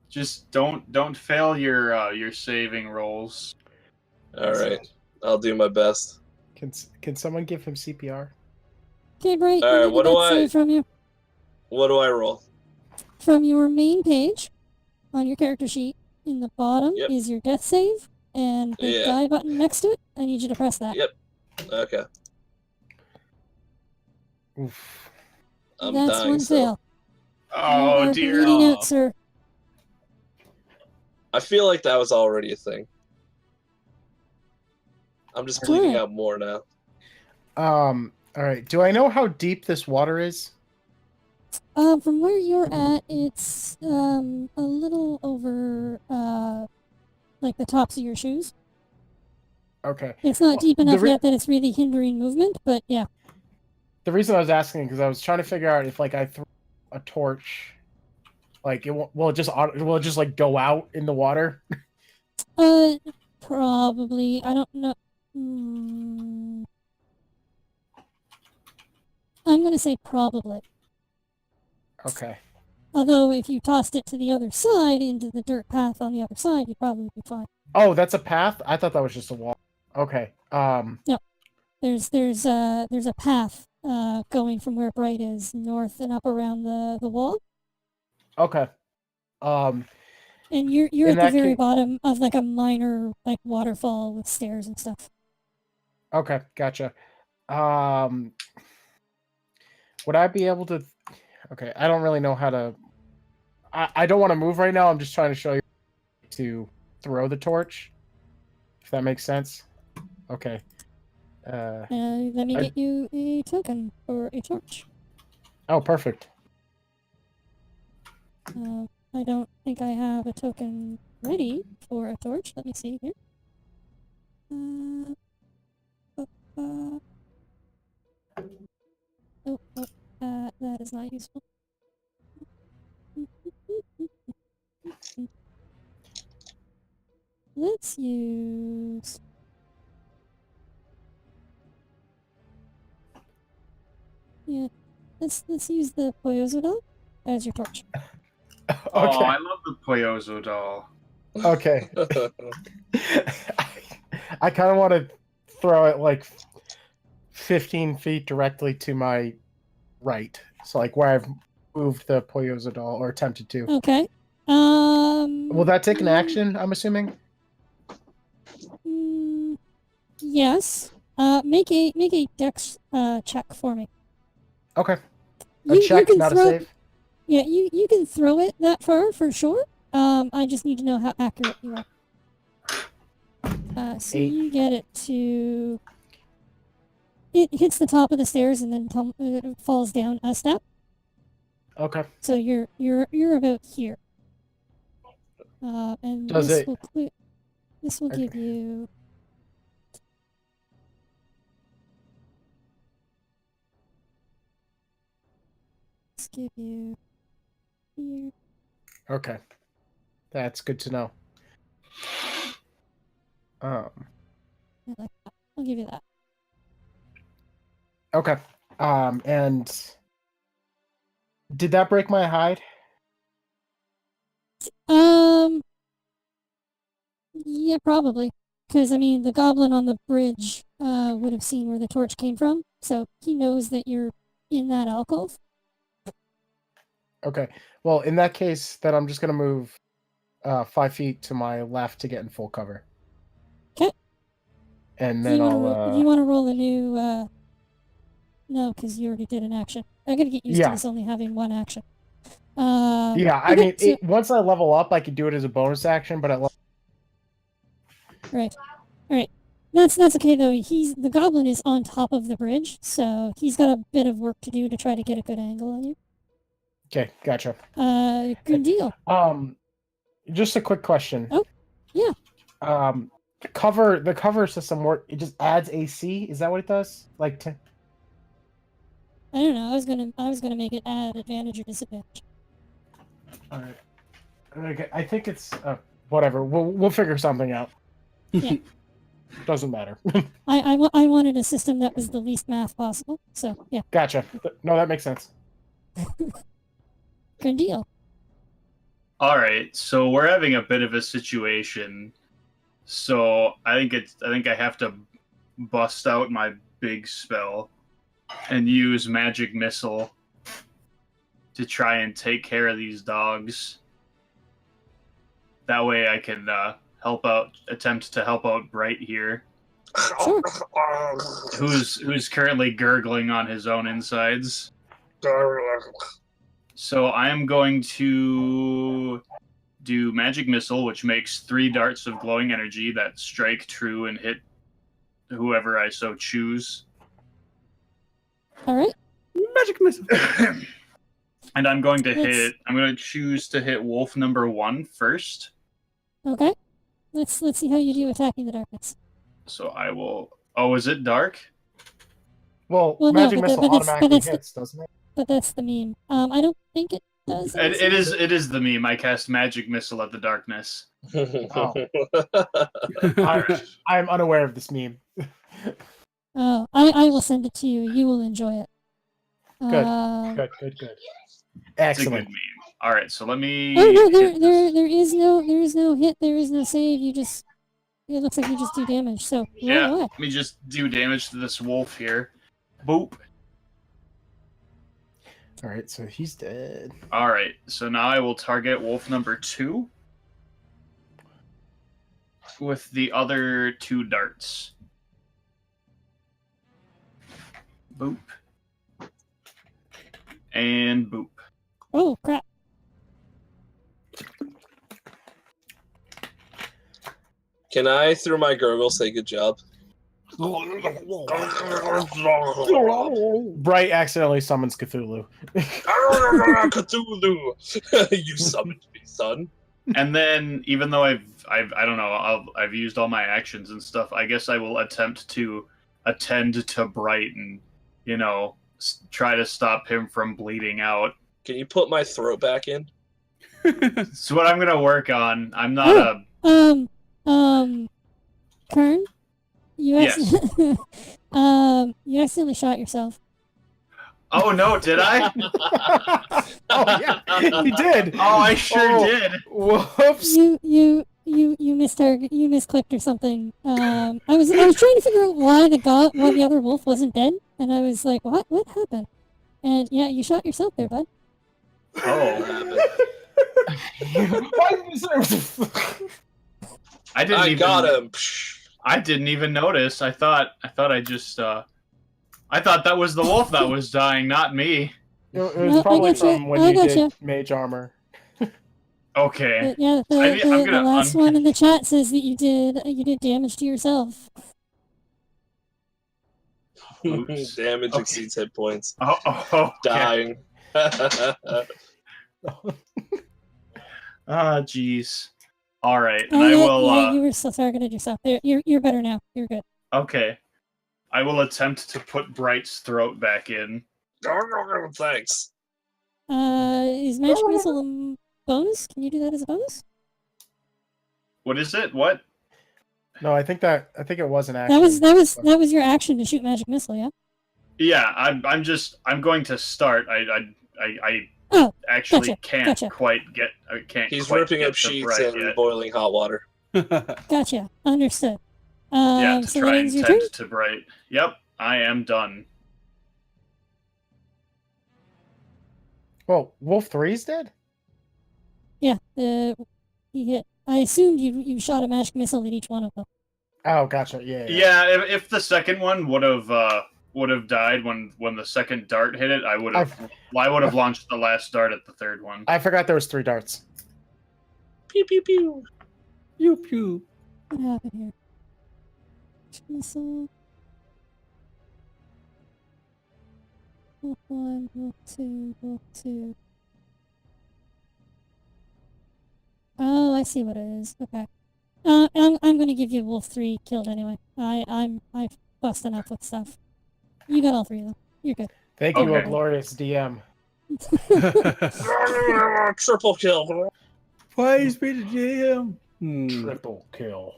Just don't fail your saving rolls. All right, I'll do my best. Can someone give him CPR? Okay, Bright. All right, what do I? From you. What do I roll? From your main page on your character sheet, in the bottom Yep. is your death save, and the die button next to it. I need you to press that. Yep. Okay. Oof. I'm That's dying one still. fail. Oh you are dear. bleeding out, sir. I feel like that was already a thing. I'm just bleeding out more now. All right. Do I know how deep this water is? From where you're at, it's a little over like the tops of your shoes. Okay. It's not Well, deep the enough re- yet that it's really hindering movement, but yeah. The reason I was asking because I was trying to figure out if like I throw a torch, like will it just like go out in the water? Probably. I don't know. Hmm. I'm gonna say probably. Okay. Although if you tossed it to the other side into the dirt path on the other side, you'd probably be fine. Oh, that's a path? I thought that was just a wall. Okay. No, there's a path going from where Bright is north and up around the wall, Okay. Um and you're in at the that very case, bottom of like a minor like waterfall with stairs and stuff. okay, gotcha. Um would I be able to Okay, I don't really know how to I don't want to move right now. I'm just trying to show you to throw the torch. If that makes sense. Okay. Let me I- get you a token for a torch. Oh, perfect. I don't think I have a token ready for a torch. Let me see here. Oh, that is not useful. Let's use... Yeah, let's use the Poyozo doll as your torch. Oh, Okay. I love the Poyozo doll. Okay. I kind of want to throw it like 15 feet directly to my right. So like where I've moved the Poyozo doll or attempted to. Okay. Will that take an action, I'm assuming? Yes. Make a dex check for me. Okay. A You check, can not throw, a save? Yeah, you can throw it that far for sure. I just need to know how accurate you are. So 8. you get it to... It hits the top of the stairs and then it falls down a step. Okay. So you're about here. And Does this it- will Okay. give you... Let's give you here. Okay. That's good to know. I like that. I'll give you that. Okay. And did that break my hide? Yeah, probably. Because, I mean, the goblin on the bridge would have seen where the torch came from, so he knows that you're in that alcove. Okay. Well, in that case, then I'm just gonna move 5 feet to my left to get in full cover. Okay. And Do then you I'll want to roll a new... No, because you already did an action. I gotta get used to this only having one action. yeah, I okay, mean, so... once I level up, I could do it as a bonus action, but Right. Alright. That's okay, though. The goblin is on top of the bridge, so he's got a bit of work to do to try to get a good angle on you. Okay, gotcha. Good deal. Just a quick question. Oh, yeah. The cover system it just adds AC. Is that what it does? Like I don't know. I was gonna make it add advantage or disadvantage. all right. Okay, I think it's whatever. We'll figure something out. Yeah. Doesn't matter. I wanted a system that was the least math possible. So yeah. Gotcha. No, that makes sense. Good deal. All right, so we're having a bit of a situation. So I think I have to bust out my big spell and use magic missile to try and take care of these dogs. That way I can attempt to help out Bright here, Sure. who's currently gurgling on his own insides. So I am going to do magic missile, which makes 3 darts of glowing energy that strike true and hit whoever I so choose. All right. Magic missile. And I'm going to choose to hit wolf number 1 first. Okay. Let's see how you do attacking the darkness. So I will. Oh, is it dark? Well, Well, no, magic but missile but automatically that's hits, doesn't it? but that's the meme. I don't think it does. in this It one. is. It is the meme. I cast magic missile at the darkness. Oh. I'm unaware of this meme. Oh, I will send it to you. You will enjoy it. Good. Um, Good. It's a good Excellent. meme. All right, so let me. Oh no, hit this. there is no hit. There is no save. You just. It looks like you just do damage. So roll Yeah, away. let me just do damage to this wolf here. Boop. All right, so he's dead. All right, so now I will target wolf number 2 with the other 2 darts. Boop. And boop. Oh crap! Can I, through my gurgle, say good job? Bright accidentally summons Cthulhu. Cthulhu! You summoned me, son. And then, even though I don't know, I've used all my actions and stuff, I guess I will attempt to attend to Bright and, try to stop him from bleeding out. Can you put my throat back in? It's what I'm gonna work on. I'm not Kern, you Yes. you accidentally shot yourself. Oh no, did I? Oh yeah, he did. Oh, I sure did. Whoops. You misclicked or something. I was trying to figure out why the other wolf wasn't dead, and I was like, what happened? And yeah, you shot yourself there, bud. Oh. I got him. I didn't even notice. I thought that was the wolf that was dying, not me. It was No, I probably gotcha. from when I you did gotcha. mage armor. Okay. But yeah, I'm the gonna last one in the chat says that you did damage to yourself. Oops. Damage Okay. exceeds hit points. Okay. Dying. Ah, jeez. All right, and Oh I yeah, will. yeah, you were so targeted yourself. There, you're better now. You're good. Okay, I will attempt to put Bright's throat back in. Thanks. Is magic missile a bonus? Can you do that as a bonus? What is it? What? No, I think it was an action. That was your action to shoot magic missile, yeah? Yeah, I'm going to start. I Oh, actually gotcha, can't gotcha. quite get. I can't. He's quite ripping get up to sheets Bright and yet. boiling hot water. Gotcha. Understood. Yeah, to So try that and ends your turn? tend to Bright. Yep, I am done. Well, Wolf 3's dead? Yeah, he hit. I assumed you shot a magic missile at each one of them. Oh, gotcha. Yeah. Yeah, if the second one would have died when the second dart hit it, I would have launched the last dart at the third one. I forgot there was 3 darts. Pew pew pew. Pew pew. What happened here? Magic missile. Wolf 1, Wolf 2, Wolf 2. Oh, I see what it is. Okay. I'm gonna give you Wolf 3 killed anyway. I've busted enough with stuff. You got all 3 of them. You're good. Thank you, Okay. a glorious DM. Triple kill. Praise be to GM. Triple kill.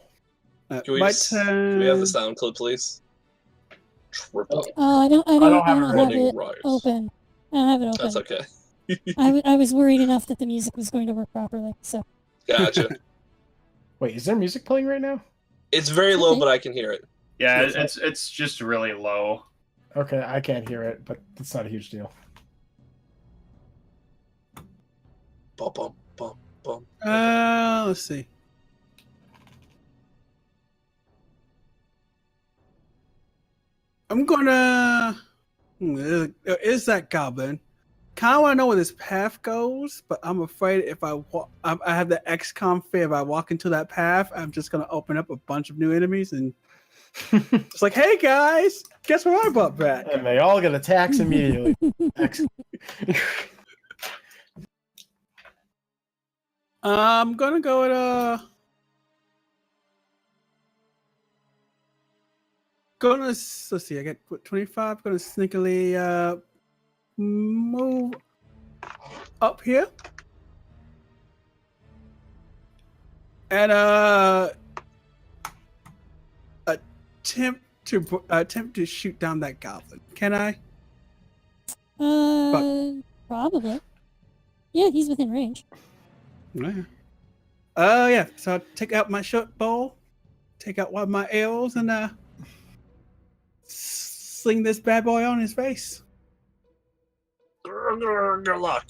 Can we, My can we have the turn. sound clip, please? Triple. Oh, I don't have it have running it right. open. I don't have it open. That's okay. I was worried enough that the music was going to work properly. So Gotcha. Wait, is there music playing right now? It's very low, but I can hear it. Yeah, Yes, it's just really low. Okay, I can't hear it, but it's not a huge deal. Bum, bum, bum, bum. Let's see. I'm gonna. Is that goblin? Kind of want to know where this path goes, but I'm afraid if I have the XCOM fear. If I walk into that path, I'm just gonna open up a bunch of new enemies and it's like, hey guys, guess what I brought back? And they all get attacks immediately. Excellent. I'm gonna go at gonna let's see. I get what 25. Gonna sneakily move up here and attempt to shoot down that goblin. Can I? Probably. Yeah, he's within range. Yeah. Yeah. So I'll take out my short bow, take out one of my arrows, and sling this bad boy on his face. Good luck.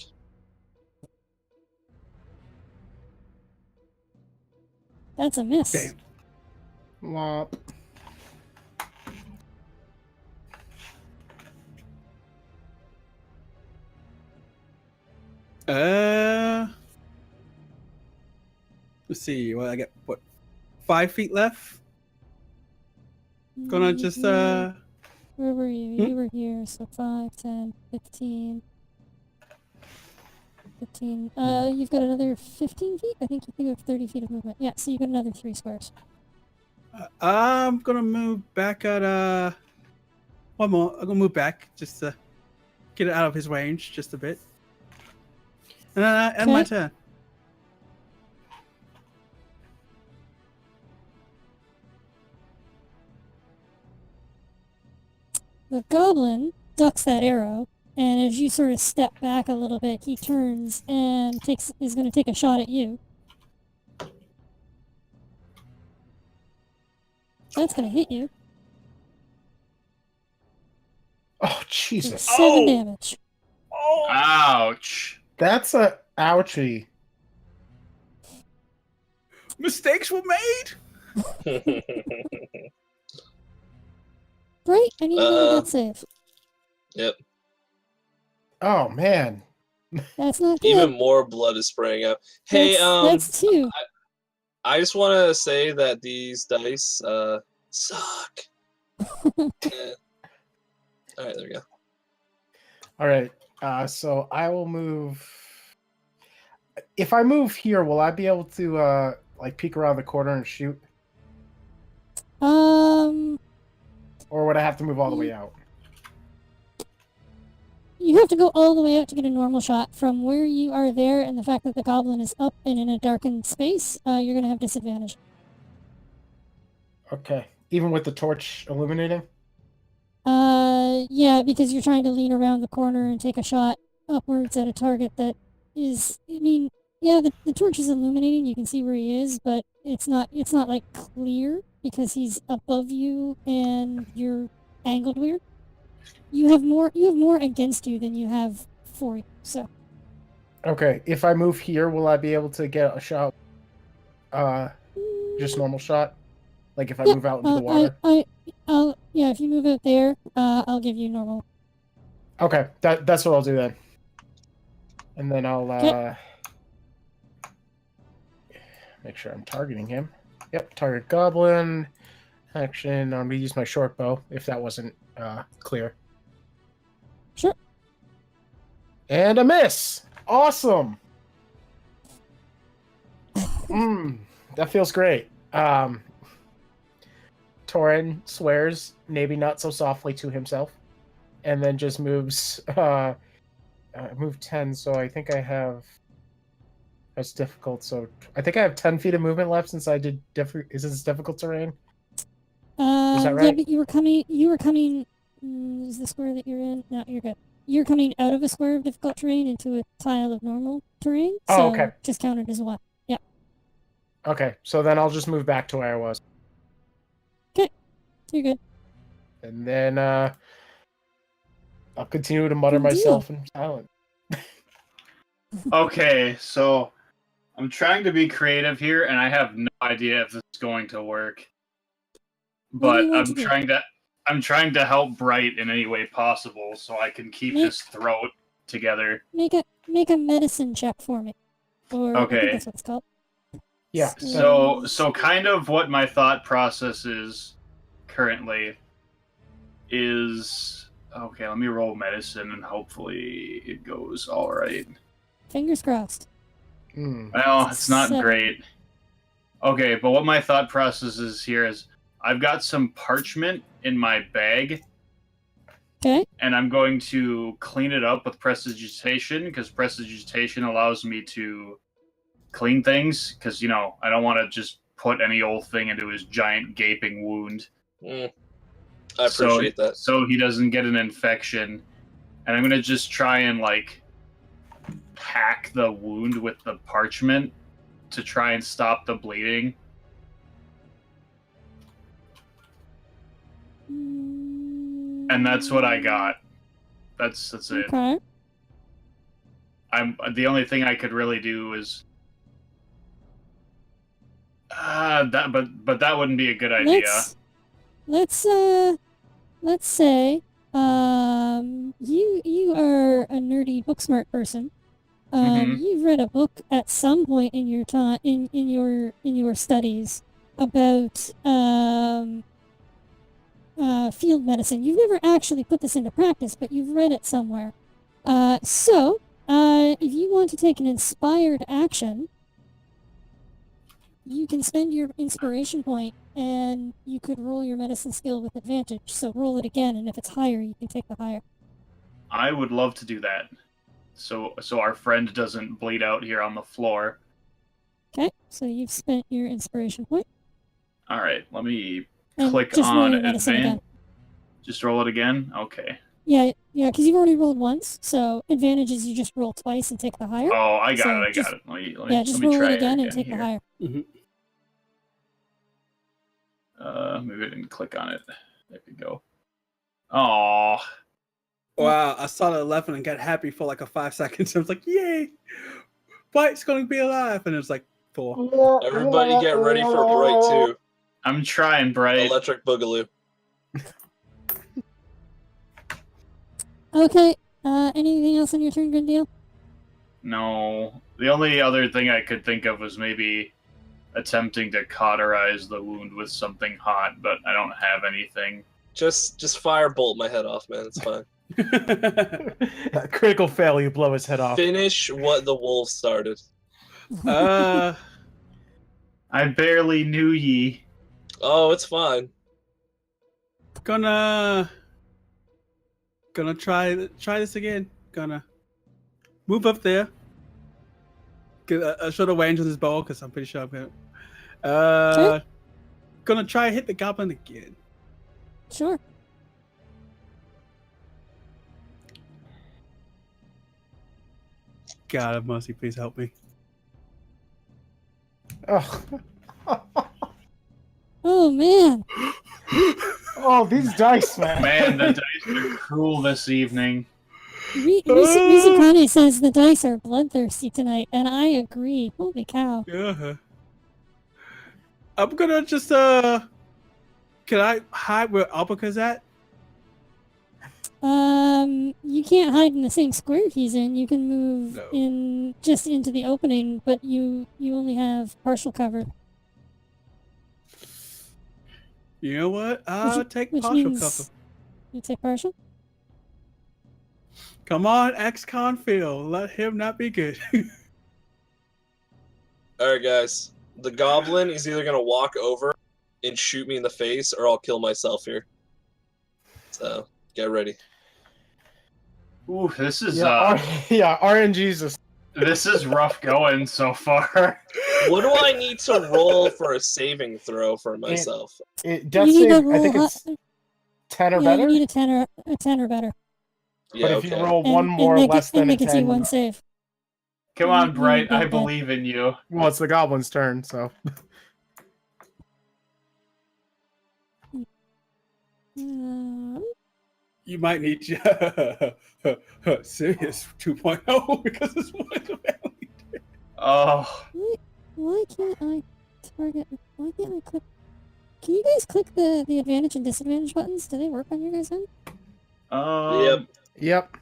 That's a miss. Damn. Womp. Let's see. Well, I get what 5 feet left. Gonna just Where were you? You were here, so 5, 10, 15. 15. You've got another 15 feet? I think you have 30 feet of movement. Yeah, so you've got another 3 squares. I'm gonna move back at one more. I'm gonna move back just to get it out of his range just a bit. And then end my Okay. turn. The goblin ducks that arrow, and as you sort of step back a little bit, he turns and is going to take a shot at you. That's going to hit you. Oh, For Jesus. 7 damage. Ouch. That's a ouchie. Mistakes were made. Right? I need another death save. Yep. Oh, man. That's not good. Even more blood is spraying out. Hey, that's 2. I just want to say that these dice suck. Yeah. All right, there we go. All right. So I will move. If I move here, will I be able to like peek around the corner and shoot, or would I have to move all the way out? You have to go all the way out to get a normal shot. From where you are there, and the fact that the goblin is up and in a darkened space, you're going to have disadvantage. Okay. Even with the torch illuminating? Yeah, because you're trying to lean around the corner and take a shot upwards at a target that is, I mean, yeah, the torch is illuminating, you can see where he is, but it's not like clear because he's above you and you're angled weird. You have more against you than you have for you, so. Okay. If I move here, will I be able to get a shot? Just normal shot? Like if I move out into the water? Yeah, if you move out there, I'll give you normal. Okay. That's what I'll do then. And then I'll make sure I'm targeting him. Yep, target goblin. Action. I'm gonna use my short bow if that wasn't clear. Sure. And a miss. Awesome. That feels great. Torin swears, maybe not so softly to himself, and then just moves. Move 10, so I think I have. That's difficult. So I think I have 10 feet of movement left since I did Is this difficult terrain? Is that right? Yeah, but you were coming. Is the square that you're in? No, you're good. You're coming out of a square of difficult terrain into a tile of normal terrain. So Oh, okay. just counted as one. Yeah. Okay, so then I'll just move back to where I was, You're good. and then I'll continue to mutter Good deal. myself in silence. Okay, so I'm trying to be creative here, and I have no idea if this is going to work. What do But you want I'm to do? trying to help Bright in any way possible, so I can keep this throat together. Make a medicine check for me. Or I Okay. think that's what it's called. Yeah. So kind of what my thought process is currently is okay. Let me roll medicine, and hopefully it goes all right. Fingers crossed. Hmm. Well, it's not 7. great. Okay, but what my thought process is here is I've got some parchment in my bag, Okay. and I'm going to clean it up with prestidigitation, because prestidigitation allows me to clean things, because, I don't want to just put any old thing into his giant gaping wound. I appreciate that. So he doesn't get an infection. And I'm going to just try and, pack the wound with the parchment to try and stop the bleeding. And that's what I got. That's it. Okay. The only thing I could really do is but that wouldn't be a good idea. Let's say you are a nerdy book smart person. You've read a book at some point in your time in your studies about field medicine. You've never actually put this into practice, but you've read it somewhere. So if you want to take an inspired action, you can spend your inspiration point, and you could roll your medicine skill with advantage. So roll it again, and if it's higher, you can take the higher. I would love to do that. So our friend doesn't bleed out here on the floor. Okay, so you've spent your inspiration point. All right, let me And click just roll on your medicine advance. again. Just roll it again? Okay. Yeah, because you've already rolled once, so advantage is you just roll twice and take the higher. Oh, I got So it. just- Let me just let me roll try it again and take here. the higher. Maybe I didn't click on it. There we go. Oh, Wow, I saw the 11 and got happy for like a 5 seconds. I was like, yay! Fight's going to be alive. And it was like 4. Everybody get ready for Bright 2. I'm trying, Bright. Electric Boogaloo. Okay, anything else on your turn, good deal? No. The only other thing I could think of was maybe attempting to cauterize the wound with something hot, but I don't have anything. Just firebolt my head off, man. It's fine. Critical fail, you blow his head off. Finish what the wolf started. I barely knew ye. Oh, it's fine. Gonna try this again. Gonna move up there. Get a short range with his bow, because I'm pretty sure I'm gonna. Sure. Gonna try and hit the goblin again. Sure. God have mercy, please help me. Oh. Oh man. Oh, these dice, man. Man, the dice are cruel this evening. Rizukane says the dice are bloodthirsty tonight, and I agree. Holy cow. Yeah. I'm gonna just can I hide where Alpaca's at? You can't hide in the same square he's in. You can move No. in just into the opening, but you only have partial cover. You know what? I'll take which partial means- cover. You take partial? Come on, ex-Confield. Let him not be good. Alright, guys. The goblin is either gonna walk over and shoot me in the face, or I'll kill myself here. So, get ready. Ooh, this is RNG's. this is rough going so far. What do I need to roll for a saving throw for myself? Death You need to save, I roll think it's 10 or yeah, better. you need a 10 or better. Yeah, But if okay. you roll And- one and more make less it, and than a make it 10, do one save. Come on, You Bright. I did that. believe in you. well, it's the goblin's turn, so. You might need serious 2.0 because it's one of the family. Oh, Why can't I target? Why can't I click? Can you guys click the advantage and disadvantage buttons? Do they work on your guys' end? Yep. Yep.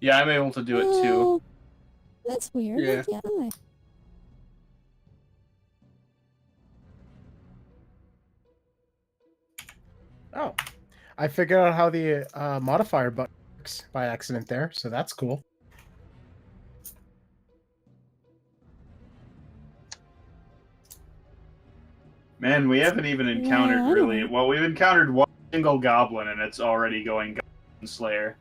Yeah, I'm able to do it too. Oh, that's weird. Yeah. Why can't I? Oh. I figured out how the modifier button works by accident there, so that's cool. Man, we haven't even encountered Yeah, I don't really. know. Well, we've encountered one single goblin, and it's already going Goblin Slayer.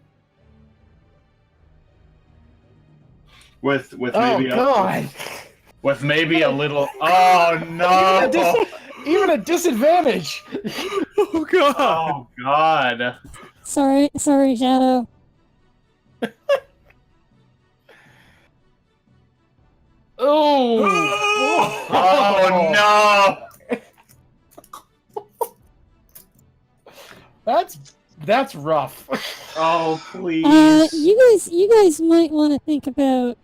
With maybe God. with maybe a little. Oh no! Even a disadvantage. Oh god. Oh god! Sorry, Shadow. Oh. Oh no! That's rough. Oh please! You guys might want to think about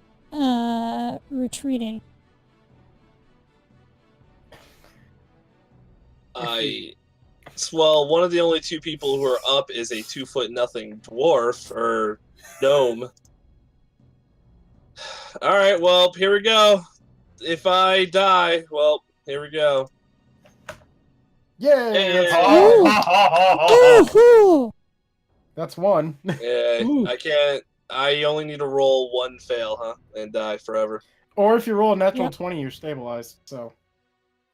retreating. Well, one of the only two people who are up is a 2'0" dwarf or gnome. All right, well, here we go. If I die, well, here we go. Yay! That's, Oh, that's one. Yeah, I can't. I only need to roll one fail, huh, and die forever. Or if you roll a natural Yep. 20, you're stabilized. So.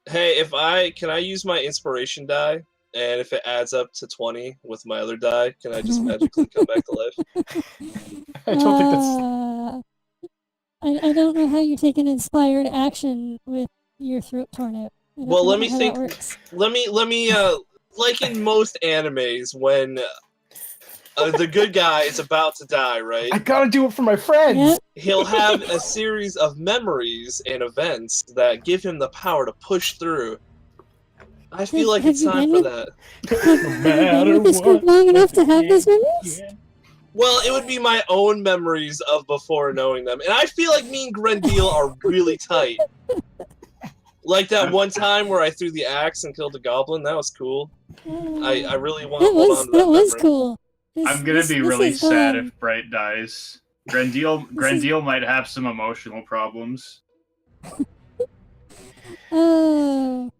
Hey, can I use my inspiration die? And if it adds up to 20 with my other die, can I just magically come back to life? I don't think that's. I don't know how you take an inspired action with your throat torn out. Well, let me how think. that works. Let me. Like in most animes, when the good guy is about to die, right? I gotta do it for my friends. Yep. He'll have a series of memories and events that give him the power to push through. I feel like have it's you time been for with- that. Have you been with this group long enough to have those memories? Well, it would be my own memories of before knowing them. And I feel like me and Grendel are really tight. Like that one time where I threw the axe and killed a goblin. That was cool. I really want to hold on to that was memory. cool. I'm gonna be really is, sad if Bright dies. Grendel might have some emotional problems. Oh.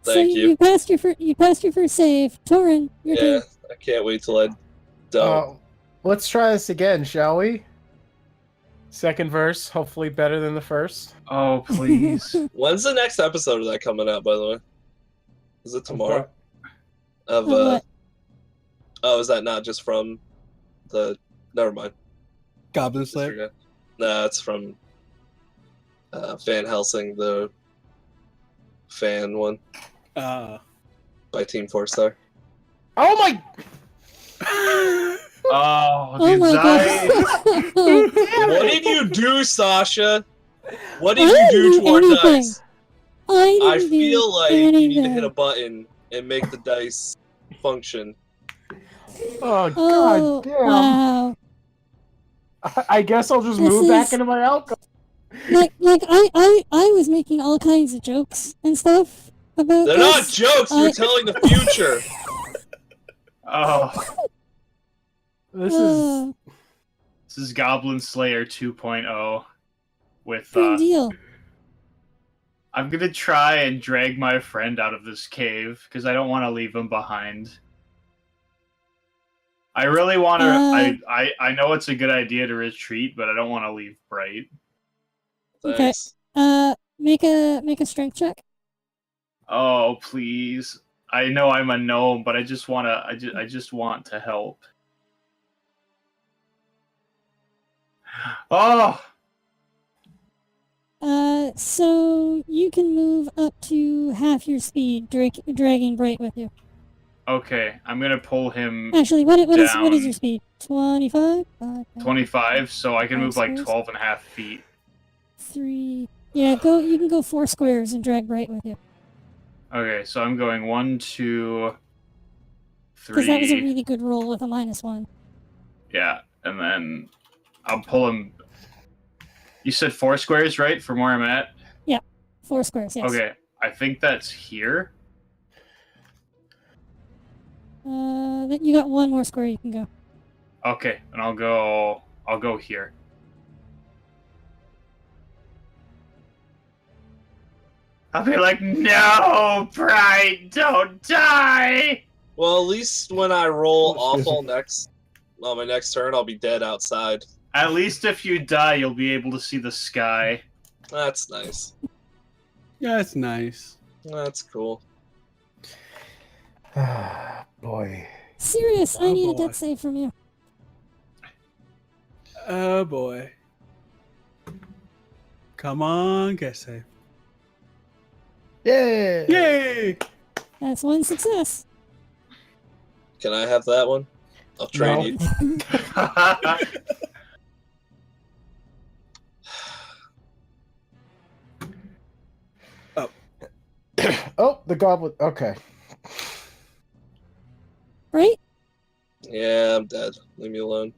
So Thank you. you passed your first save. Torin, your Yeah, turn. I can't wait till I don't. Let's try this again, shall we? Second verse, hopefully better than the first. Oh please! When's the next episode of that coming out, by the way? Is it tomorrow? Of what? Oh, is that not just from the? Never mind. Goblin Slayer. Nah, it's from Van Helsing, the fan one by Team 4-Star. Oh my! Oh, Oh my god! What did you do, Sasha? What did I you didn't do do to our anything. dice? I I didn't feel do like you need to anything. hit a button and make the dice function. Oh Oh, god damn! wow. I guess I'll just This move back is- into my alcohol. Like I was making all kinds of jokes and stuff about They're this. not jokes. You're telling the future. Oh, This Uh, this is Goblin Slayer 2.0. With good deal. I'm gonna try and drag my friend out of this cave because I don't want to leave him behind. I really want to. I know it's a good idea to retreat, but I don't want to leave Bright. Okay. Thanks. Make a strength check. Oh please! I know I'm a gnome, but I just want to. I just want to help. Oh, So you can move up to half your speed, dragging Bright with you. okay. I'm gonna pull him Actually, what is down. your speed? 25? 25, so I can move like Squares? 12 and a half feet. 3. Yeah, go. You can go 4 squares and drag Bright with you. Okay, so I'm going 1, 2, Because that was a 3. really good roll with a -1. Yeah, and then I'll pull him. You said 4 squares, right? From where I'm at? 4 squares, yes. Okay, I think that's here. You got 1 more square you can go. Okay, and I'll go here. I'll be like, no, Bright, don't die! Well, at least when I roll Oh, excuse awful on my next turn, I'll be dead outside. At least if you die, you'll be able to see the sky. That's nice. Yeah, it's nice. That's cool. Ah, boy. Serious, I Oh, need a boy. deck save from you. Oh boy. Come on, get safe. Yay! Yay! That's one success. Can I have that one? I'll trade No. you. Oh, the goblet. Okay. Right? Yeah, I'm dead. Leave me alone.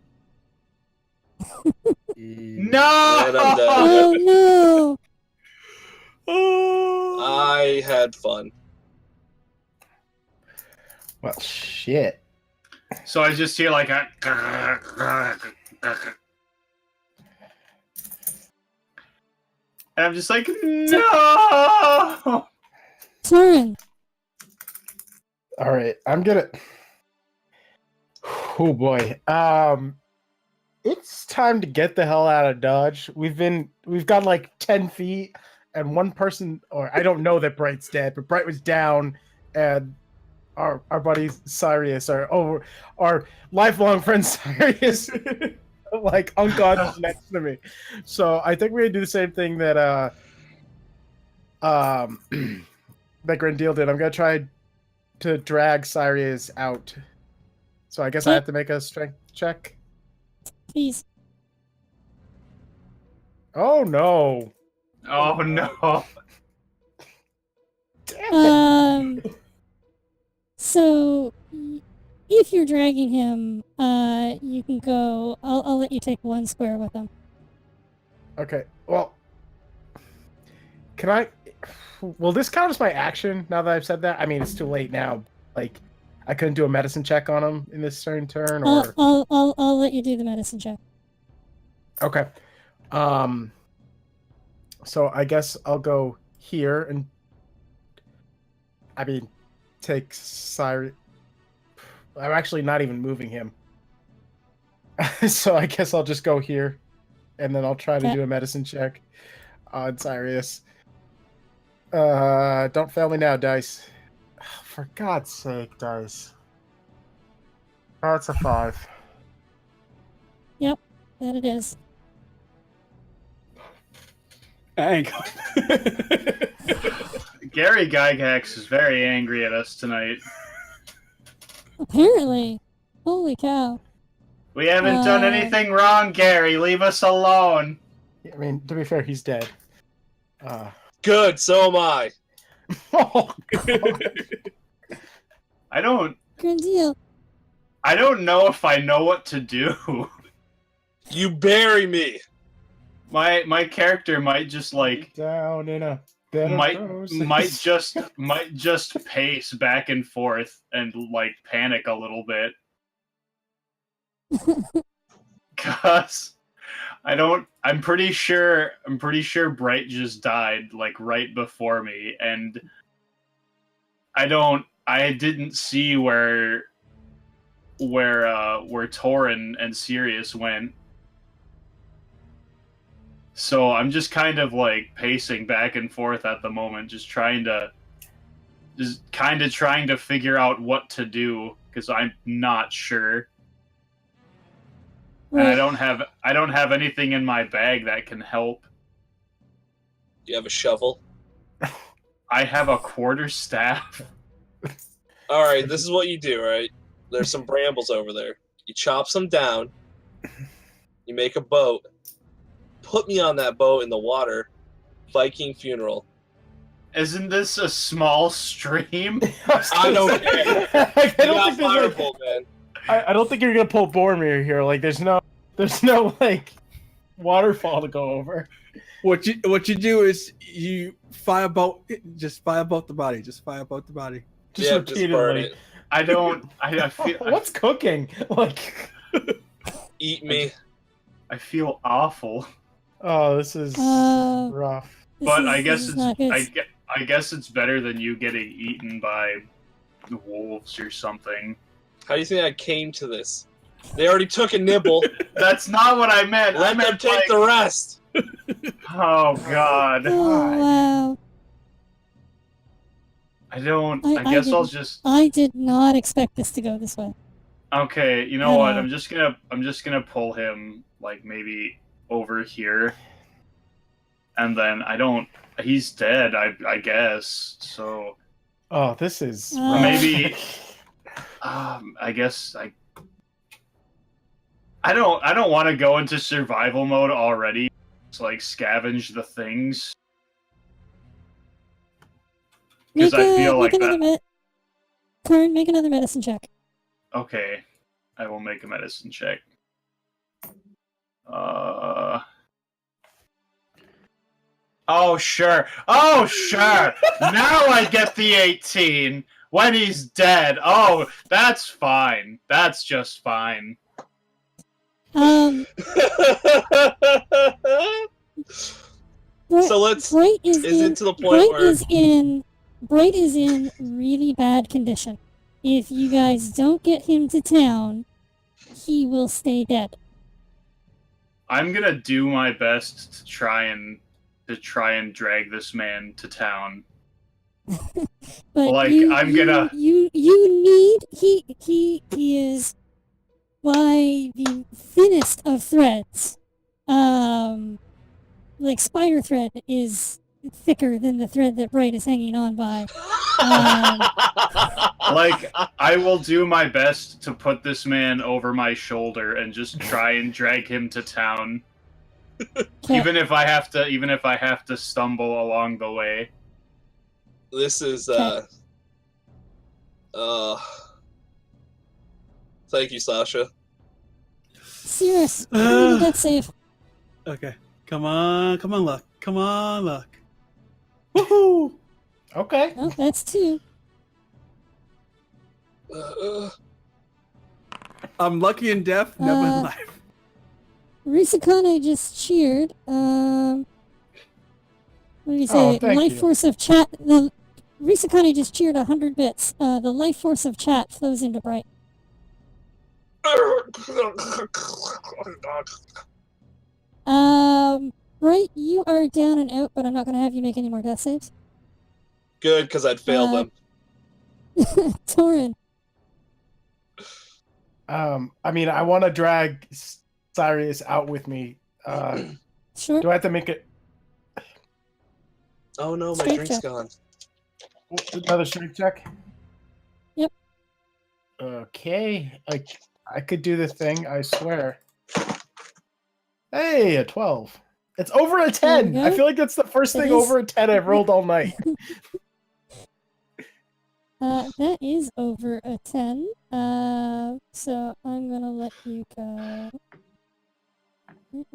No! And I'm dead. Oh no! Oh. I had fun. Well, shit. So I just hear like a. And I'm just like, no! Torin, All right, I'm gonna. Oh boy. It's time to get the hell out of Dodge. We've gone like 10 feet, and one person, or I don't know that Bright's dead, but Bright was down, and our buddy Sirius, our lifelong friend Sirius, like unconscious next to me. So I think we're gonna do the same thing that that Grendel did. I'm gonna try to drag Sirius out. So I guess I have to make a strength check. please. Oh no! Oh no. Damn it! So if you're dragging him, you can go. I'll let you take one square with him. Okay. Well, can I? Will this count as my action? Now that I've said that, I mean it's too late now. Like, I couldn't do a medicine check on him in this turn, or I'll let you do the medicine check. okay. So I guess I'll go here and. I mean, take Cyrus. I'm actually not even moving him. So I guess I'll just go here, and then I'll try to Okay. do a medicine check on Sirius. Don't fail me now, dice. For God's sake, dice. Oh, it's a 5. That it is. I ain't going. Gary Gygax is very angry at us tonight. Apparently. Holy cow. We haven't done anything wrong, Gary. Leave us alone. I mean, to be fair, he's dead. Good, so am I. Oh, God. Good deal. I don't know if I know what to do. You bury me. My character might just like Down in a bed of might roses. just pace back and forth and like panic a little bit. Cause I'm pretty sure Bright just died like right before me, and I didn't see where Torin and Sirius went. So I'm just kind of like pacing back and forth at the moment, just trying to figure out what to do because I'm not sure. And I don't have anything in my bag that can help. You have a shovel? I have a quarterstaff. Alright, this is what you do, right? There's some brambles over there. You chop some down. You make a boat. Put me on that boat in the water. Viking funeral. Isn't this a small stream? I don't care. I You don't got think there's like, firebolt, man. I don't think you're gonna pull Boromir here. Like, there's no like waterfall to go over. What you do is you firebolt the body. Just firebolt the body. Just Yeah, just burn repeatedly. it. I feel What's cooking? Like, Eat me. I feel awful. oh, this is Uh, rough. But I this guess is it's not good. I guess it's better than you getting eaten by wolves or something. How do you think I came to this? They already took a nibble. That's not what I meant. I Let them meant take like, the rest. oh god. Oh, wow. I don't. I I guess I'll didn't. just. I did not expect this to go this way. Okay, you know At what? all. I'm just gonna pull him like maybe over here, and then I don't. He's dead. I guess. So Oh, this is maybe. I guess I don't want to go into survival mode already. To, like scavenge the things. Because I feel like that. Karen, make another medicine check. Okay, I will make a medicine check. Oh sure. Oh sure. Now I get the 18 when he's dead. Oh, that's fine. That's just fine. Bright, So let's. Bright Is in, it to the point Bright where Bright is in really bad condition. If you guys don't get him to town, he will stay dead. I'm gonna do my best to try and drag this man to town. But Like, you need he is by the thinnest of threads. Like spider thread is thicker than the thread that Bright is hanging on by. Like, I will do my best to put this man over my shoulder and just try and drag him to town. Even if I have to stumble along the way. this is thank you, Sasha. Cirrus, give me the death save. Okay. Come on, Luck. Come on, Luck. Woohoo! Okay. Oh, that's 2. I'm lucky in death, never in life. Risakane just cheered. What do you say? Oh, thank Life you. force of chat. The Risakane just cheered 100 bits. The life force of chat flows into Bright. Bright, you are down and out, but I'm not going to have you make any more death saves. Good, because I'd fail them. Torin. I mean, I want to drag Sirius out with me. Sure. Do I have to make it Oh no, my Strength drink's check. gone. another strength check? Yep. Okay. I could do the thing, I swear. Hey, a 12. It's over a 10. There you I go. feel like that's the first It thing is. over a 10 I've rolled all night. That is over a 10. So I'm gonna let you go. What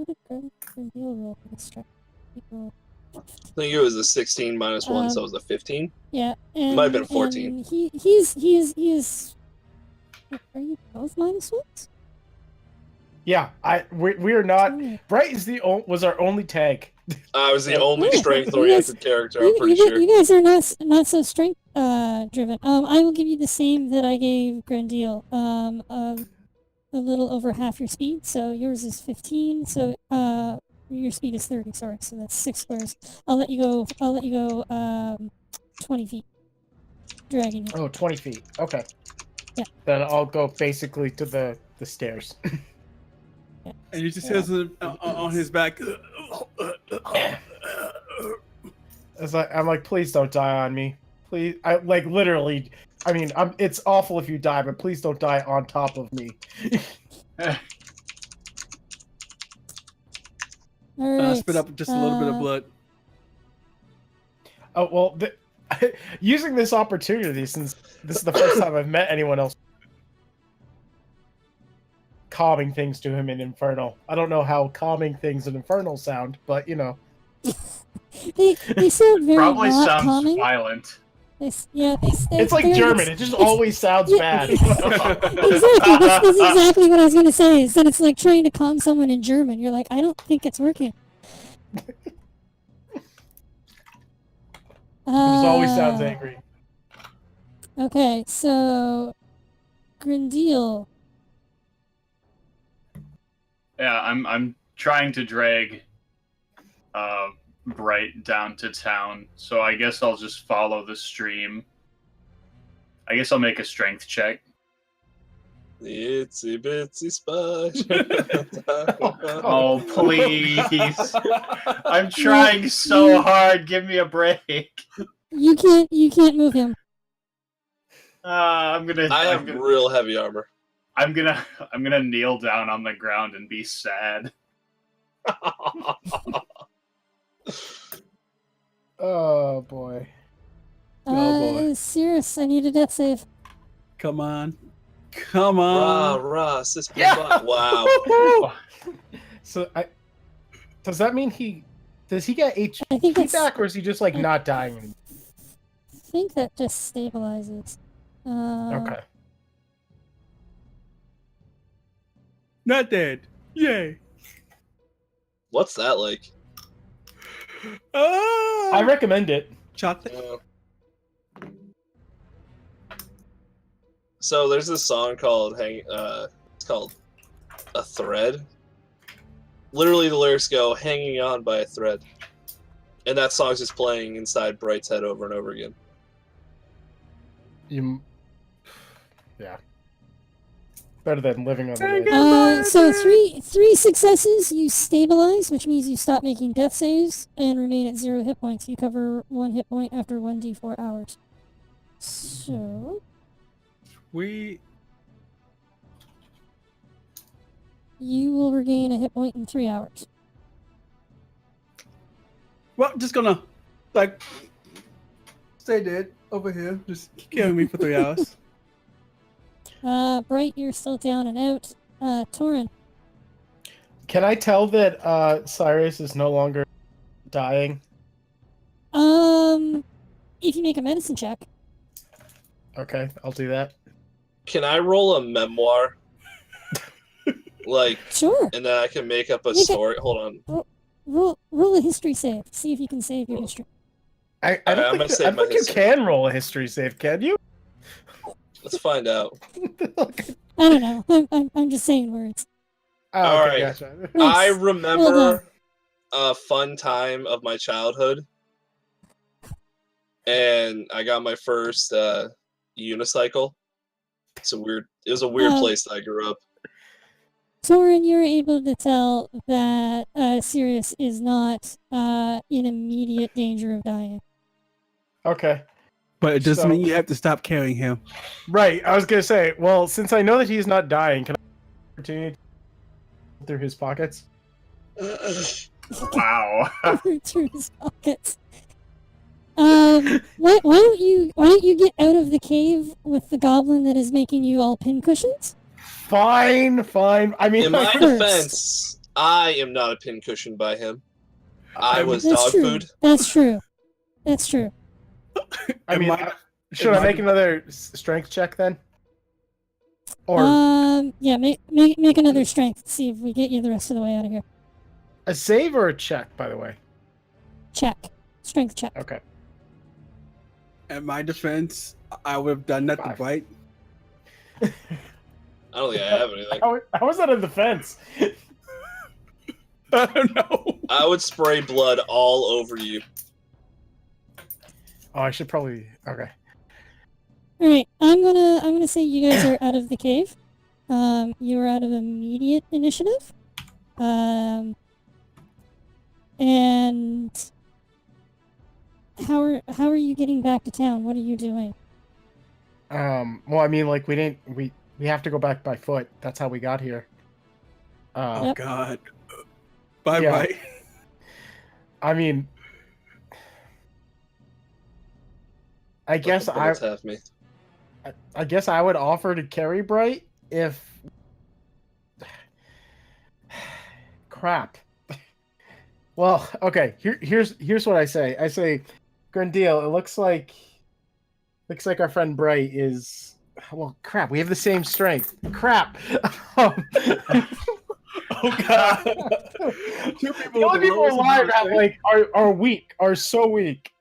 did Grenville roll for this strike? He rolled I think it was a 16 minus 1, so it was a 15. Yeah, and might have been 14. and he is. Are you both minus ones? Yeah, we are not. Oh. Bright is was our only tag. I was the only Oh, strength-oriented character, I'm You, pretty you, sure. you guys are not so strength driven. I will give you the same that I gave Grandil. A little over half your speed. So yours is 15. So your speed is 30. Sorry. So that's 6 squares. I'll let you go. 20 feet. Dragging you. Oh, 20 feet. Okay. Yeah. Then I'll go basically to the stairs. And you just hear something on his back. I'm like, please don't die on me. Please, I like literally. I mean, it's awful if you die, but please don't die on top of me. All right. Spit up just a little bit of blood. Oh well, using this opportunity, since this is the first time I've met anyone else, calming things to him in Infernal. I don't know how calming things in Infernal sound, but you know. They sound very Probably not sounds calming. violent. It's like German. It just always sounds bad. Exactly. That's exactly what I was gonna say. Is that it's like trying to calm someone in German. You're like, I don't think it's working. It just always sounds angry. Okay, so Grindeel. Yeah, I'm trying to drag Bright down to town, so I guess I'll just follow the stream. I guess I'll make a strength check. Itsy bitsy splash. Oh, please. I'm trying so hard. Give me a break. You can't move him. I have real heavy armor. I'm gonna kneel down on the ground and be sad. Oh boy. Oh boy. Sirius, I need a death save. Come on. Come Rah, on. rah, sis, Yeah! wow. So does that mean does he get HP I think it's, back, or is he just like not dying anymore? I think that just stabilizes. Okay. Not dead. Yay. What's that like? Oh! I recommend it. Chocolate. So there's this song called it's called A Thread. Literally the lyrics go, hanging on by a thread. And that song's just playing inside Bright's head over and over again. Yeah. Better than living on the edge. So three successes, you stabilize, which means you stop making death saves and remain at 0 hit points. You cover 1 hit point after 1d4 hours. So you will regain a hit point in 3 hours. Well, just gonna stay dead over here. Just keep carrying me for 3 hours. Bright, you're still down and out. Torin. Can I tell that Cyrus is no longer dying? If you make a medicine check. Okay, I'll do that. Can I roll a memoir? Sure. And then I can make up a story. Hold on. Roll a history save. See if you can save your history. I don't think you can roll a history save, can you? Let's find out. I don't know. I'm just saying words. Oh, All okay, right. gotcha. I remember a fun time of my childhood. And I got my first unicycle. It was a weird place that I grew up. Torin, you're able to tell that Sirius is not in immediate danger of dying. Okay. But it doesn't mean you have to stop carrying him. Right, I was gonna say, well, since I know that he's not dying, can I opportunity through his pockets? Wow. Through his pockets. Why don't you get out of the cave with the goblin that is making you all pincushions? Fine. I mean, in my defense, I am not a pincushion by him. I was dog food. That's true. I mean, should I make another strength check then? Or yeah, make another strength. See if we get you the rest of the way out of here. a save or a check, by the way? Check. Strength check. Okay. In my defense, I would have done that to 5. Bright. I don't think I have anything. How was that a defense? I don't know. I would spray blood all over you. Oh, I should probably. Okay. All right, I'm gonna say you guys are out of the cave. You are out of immediate initiative. And how are you getting back to town? What are you doing? Well, I mean, like we have to go back by foot. That's how we got here. Oh God. Bye Yeah. bye. I mean, I guess I would offer to carry Bright if. Crap. Well, okay. Here's what I say. I say, Grandil, it looks like our friend Bright is. Well, crap. We have the same strength. Crap. Oh God. The only people alive have are weak, are so weak.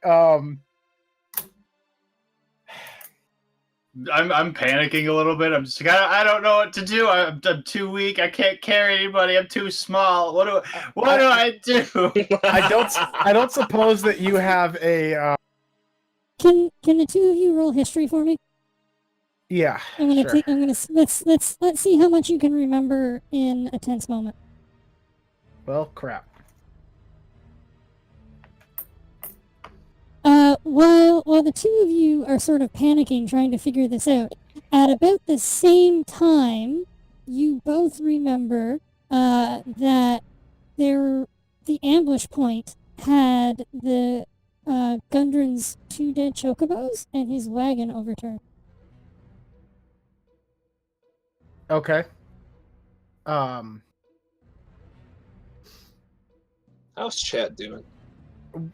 I'm panicking a little bit. I'm just like, I don't know what to do. I'm too weak. I can't carry anybody. I'm too small. What do I do? I don't suppose that you have a. Can the two of you roll history for me? Yeah. I'm gonna Sure. let's see how much you can remember in a tense moment. Well, crap. While the two of you are sort of panicking, trying to figure this out, at about the same time, you both remember that the ambush point had the Gundren's 2 dead chocobos and his wagon overturned. Okay. How's chat doing?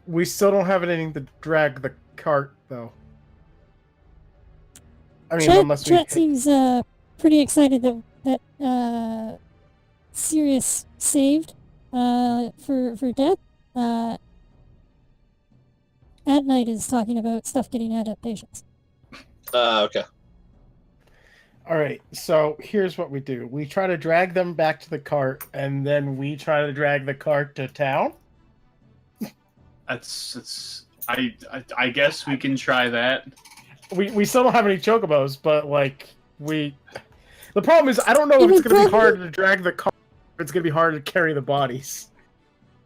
We still don't have anything to drag the cart, though. I mean, unless we. Chet seems pretty excited that Sirius saved for death. At Night is talking about stuff getting adaptations. Okay. All right, so here's what we do. We try to drag them back to the cart, and then we try to drag the cart to town. I guess we can try that. We still don't have any chocobos, but like the problem is I don't know if it's going to be hard to drag the cart. If it's going to be hard to carry the bodies.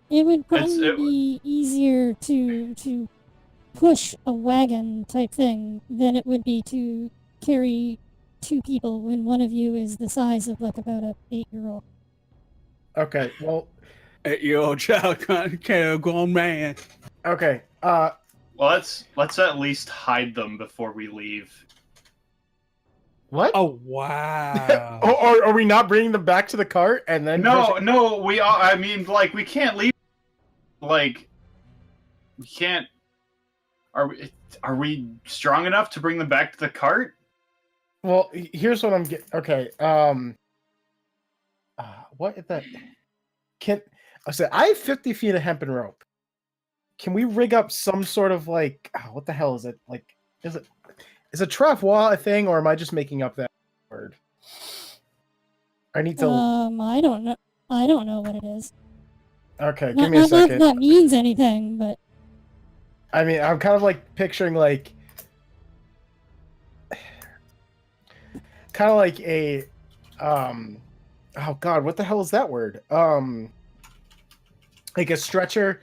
It would probably be easier to push a wagon type thing than it would be to carry 2 people when one of you is the size of like about a 8-year-old. Okay, well, 8-year-old child can't carry a grown man. Okay. Well, let's at least hide them before we leave. What? Oh wow! Or are we not bringing them back to the cart and then? No. We all. I mean, like, we can't leave. Like, we can't. Are we strong enough to bring them back to the cart? Well, here's what I'm getting. Okay. What is that? I have 50 feet of hempen rope. Can we rig up some sort of like? What the hell is it? Like, is a travois a thing, or am I just making up that word? I need to. I don't know. I don't know what it is. Okay, give me a second. Not that means anything, but. I mean, I'm kind of like picturing like. Kind of like a. Oh God, what the hell is that word? Like a stretcher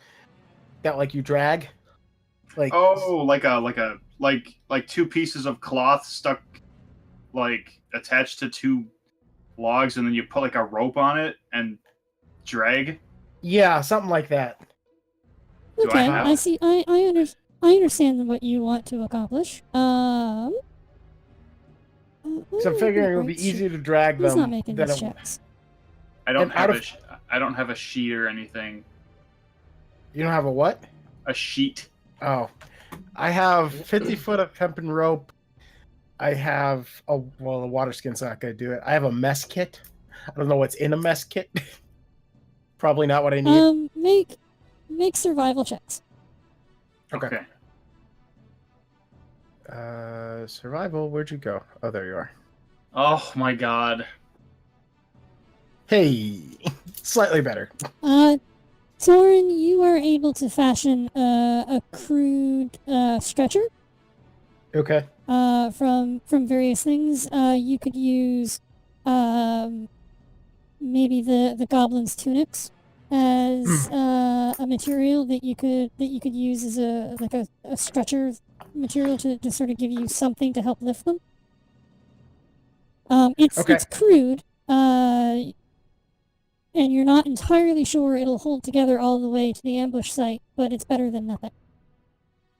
that like you drag. Like. Oh, like 2 pieces of cloth stuck, like attached to 2 logs, and then you put like a rope on it and drag. Yeah, something like that. Okay, I see. I understand what you want to accomplish. So I'm figuring it would be easier to drag them. He's not making these checks. I don't have a sheet or anything. You don't have a what? A sheet. Oh. I have 50 foot of hempen rope. I have a water skin's not gonna do it. I have a mess kit. I don't know what's in a mess kit. Probably not what I need. Make survival checks. Okay. Survival, where'd you go? Oh, there you are. Oh my God. Hey, slightly better. Soren, you are able to fashion a crude stretcher. Okay. From various things. You could use maybe the goblin's tunics as a material that you could use as a stretcher material to sort of give you something to help lift them. It's crude, and you're not entirely sure it'll hold together all the way to the ambush site, but it's better than nothing.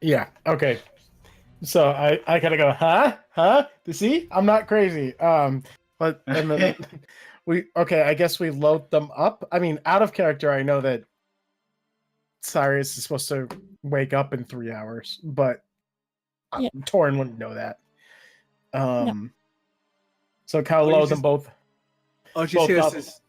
Yeah. Okay. So I kind of go, huh? You see, I'm not crazy. But and then I guess we load them up. I mean, out of character, I know that Cyrus is supposed to wake up in 3 hours, but Torin wouldn't know that. No. So kind of load them both. Oh, you see this?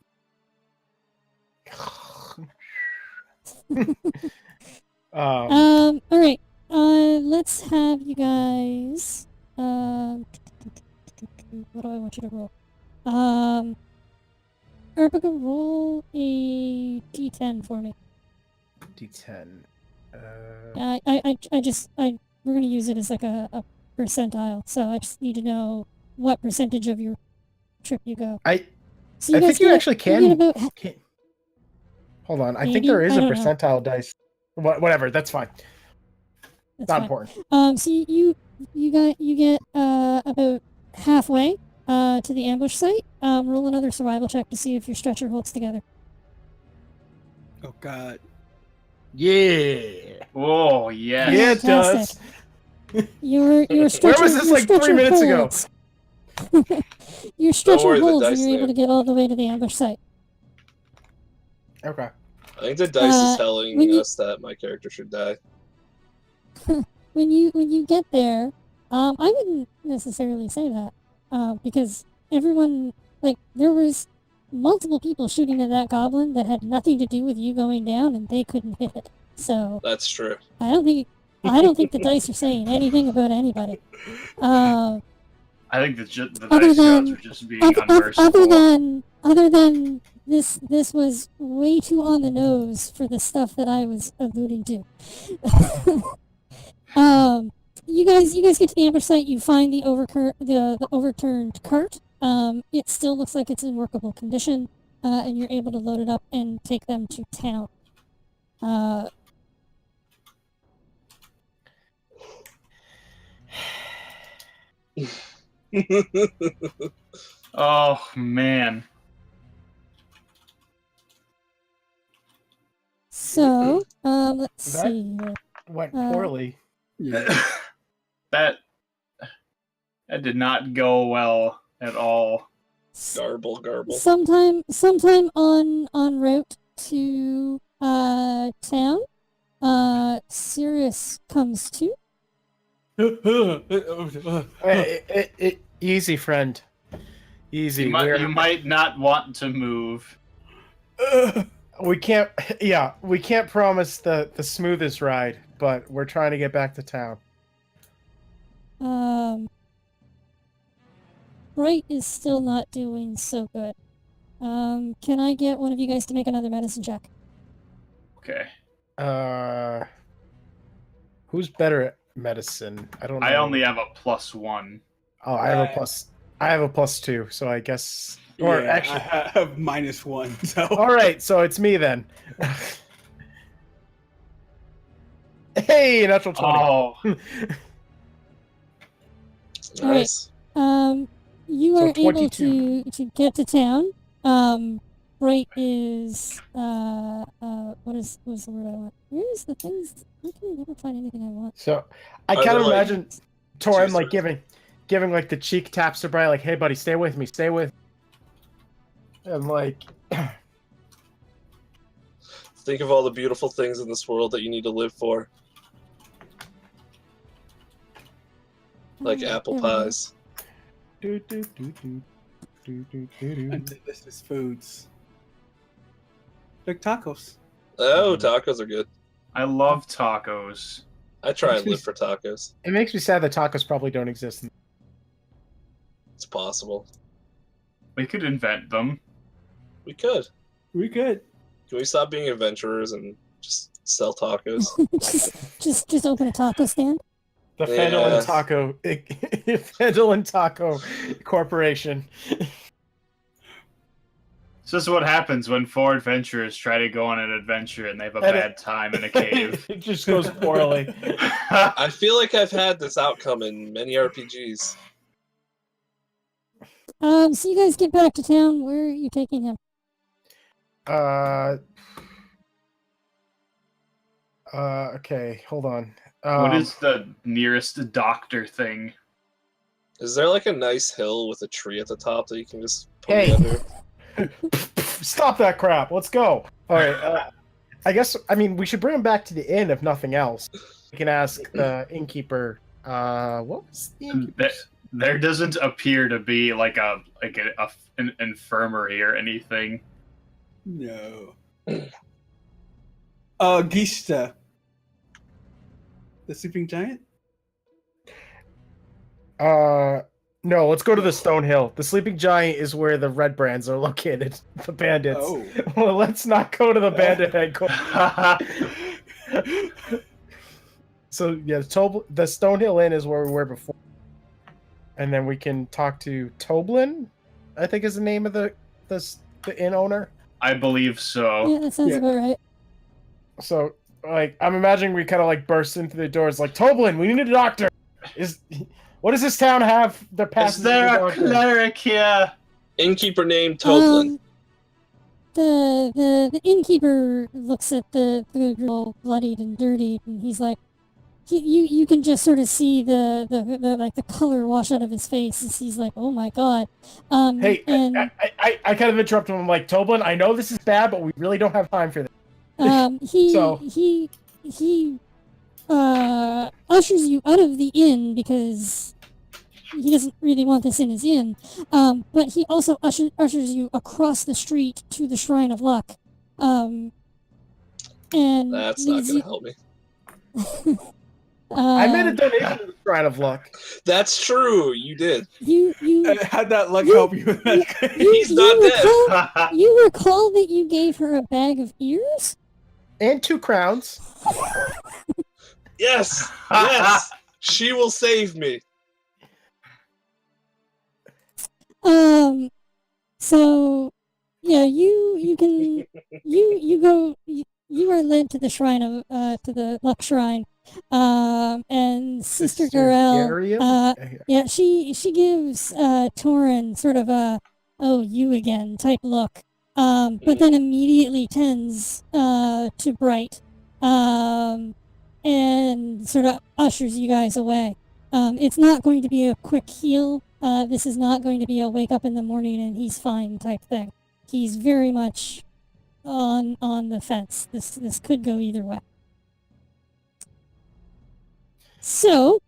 All right. Let's have you guys. What do I want you to roll? Arpica, roll a d10 for me. D10. We're gonna use it as like a percentile, so I just need to know what percentage of your trip you go. So I think you actually can. Hold on, I think there is a percentile dice. Whatever, that's fine. That's Not fine. important. So you get about halfway to the ambush site. Roll another survival check to see if your stretcher holds together. Oh God. Yeah. Oh yes. Yeah, it does. Your stretcher. Where was this like 3 minutes ago? Your stretcher worry, the holds, and dice you're able there. to get all the way to the ambush site. Okay. I think the dice is telling when you- us that my character should die. When you get there, I wouldn't necessarily say that, because everyone, like, there was multiple people shooting at that goblin that had nothing to do with you going down, and they couldn't hit it. So That's true. I don't think the dice are saying anything about anybody. I think the Other dice than- gods are just being unmerciful. Other than this was way too on the nose for the stuff that I was alluding to. You guys get to the ambush site. You find the overturned cart. It still looks like it's in workable condition, and you're able to load it up and take them to town. Oh man. So, let's see here. Went poorly. Yeah. that did not go well at all. Garble. Sometime en route to town, Sirius comes to. Easy, friend. Easy. You might not want to move. We can't. Yeah, we can't promise the smoothest ride, but we're trying to get back to town. Bright is still not doing so good. Can I get one of you guys to make another medicine check? Okay. Who's better at medicine? I don't know. I only have a +1. Oh, I have a plus. I have a +2, so I guess. Or Yeah, actually, I have -1. So all right. So it's me then. Hey, natural 20. Oh, Nice. You So are able 22. to get to town. Bright is what is the word I want? Where is the things? Why can I never find anything I want? So I Are kind of there, like, imagine Torin like juices? giving like the cheek taps to Brian, like, "Hey, buddy, stay with me, stay with." And like, Think of all the beautiful things in this world that you need to live for, like apple There we go. pies. and delicious foods. Like tacos. Oh, tacos are good. I love tacos. I try and live for tacos. it makes me sad that tacos probably don't exist. It's possible. We could invent them. We could. We good. Can we stop being adventurers and just sell tacos? just open a taco stand. The Yeah. Fandolin Taco, Fandolin Taco Corporation. This is what happens when 4 adventurers try to go on an adventure and they have a And bad time in a cave. It just goes poorly. I feel like I've had this outcome in many RPGs. So you guys get back to town. Where are you taking him? Okay, hold on. What is the nearest doctor thing? Is there like a nice hill with a tree at the top that you can just put Hey. me under? Stop that crap. Let's go. All right. I mean, we should bring him back to the inn if nothing else. We can ask the innkeeper. What was the innkeeper's? There doesn't appear to be like an infirmary or anything. No. Gista. The sleeping giant? No, let's go to the Stone Hill. The Sleeping Giant is where the Red Brands are located. The bandits. Oh. Well, let's not go to the bandit headquarters. So yeah, the Stonehill Inn is where we were before, and then we can talk to Toblin, I think is the name of the inn owner. I believe so. Yeah, that sounds about right. So like I'm imagining we kind of like burst into the doors like Toblin, we need a doctor. What does this town have? Is there a cleric here? Innkeeper named Toblin. The innkeeper looks at the girl bloodied and dirty, and he's like, you can just sort of see the color wash out of his face. He's like, oh my god. Hey, and I kind of interrupt him. I'm like, Toblin, I know this is bad, but we really don't have time for this. he ushers you out of the inn because he doesn't really want this in his inn. But he also ushers you across the street to the Shrine of Luck. And That's not going to help me. I made a donation to the Shrine of Luck. That's true. You did. You How'd that luck help you? He's not dead. You recall that you gave her a bag of ears? And 2 crowns. Yes. Yes. She will save me. So yeah, you can you are led to the shrine of to the Luck Shrine. And Sister Garel, yeah, she gives Torin sort of a "oh, you again" type look, but then immediately tends to Bright, and sort of ushers you guys away. It's not going to be a quick heal. This is not going to be a wake up in the morning and he's fine type thing. He's very much on the fence. This could go either way. So,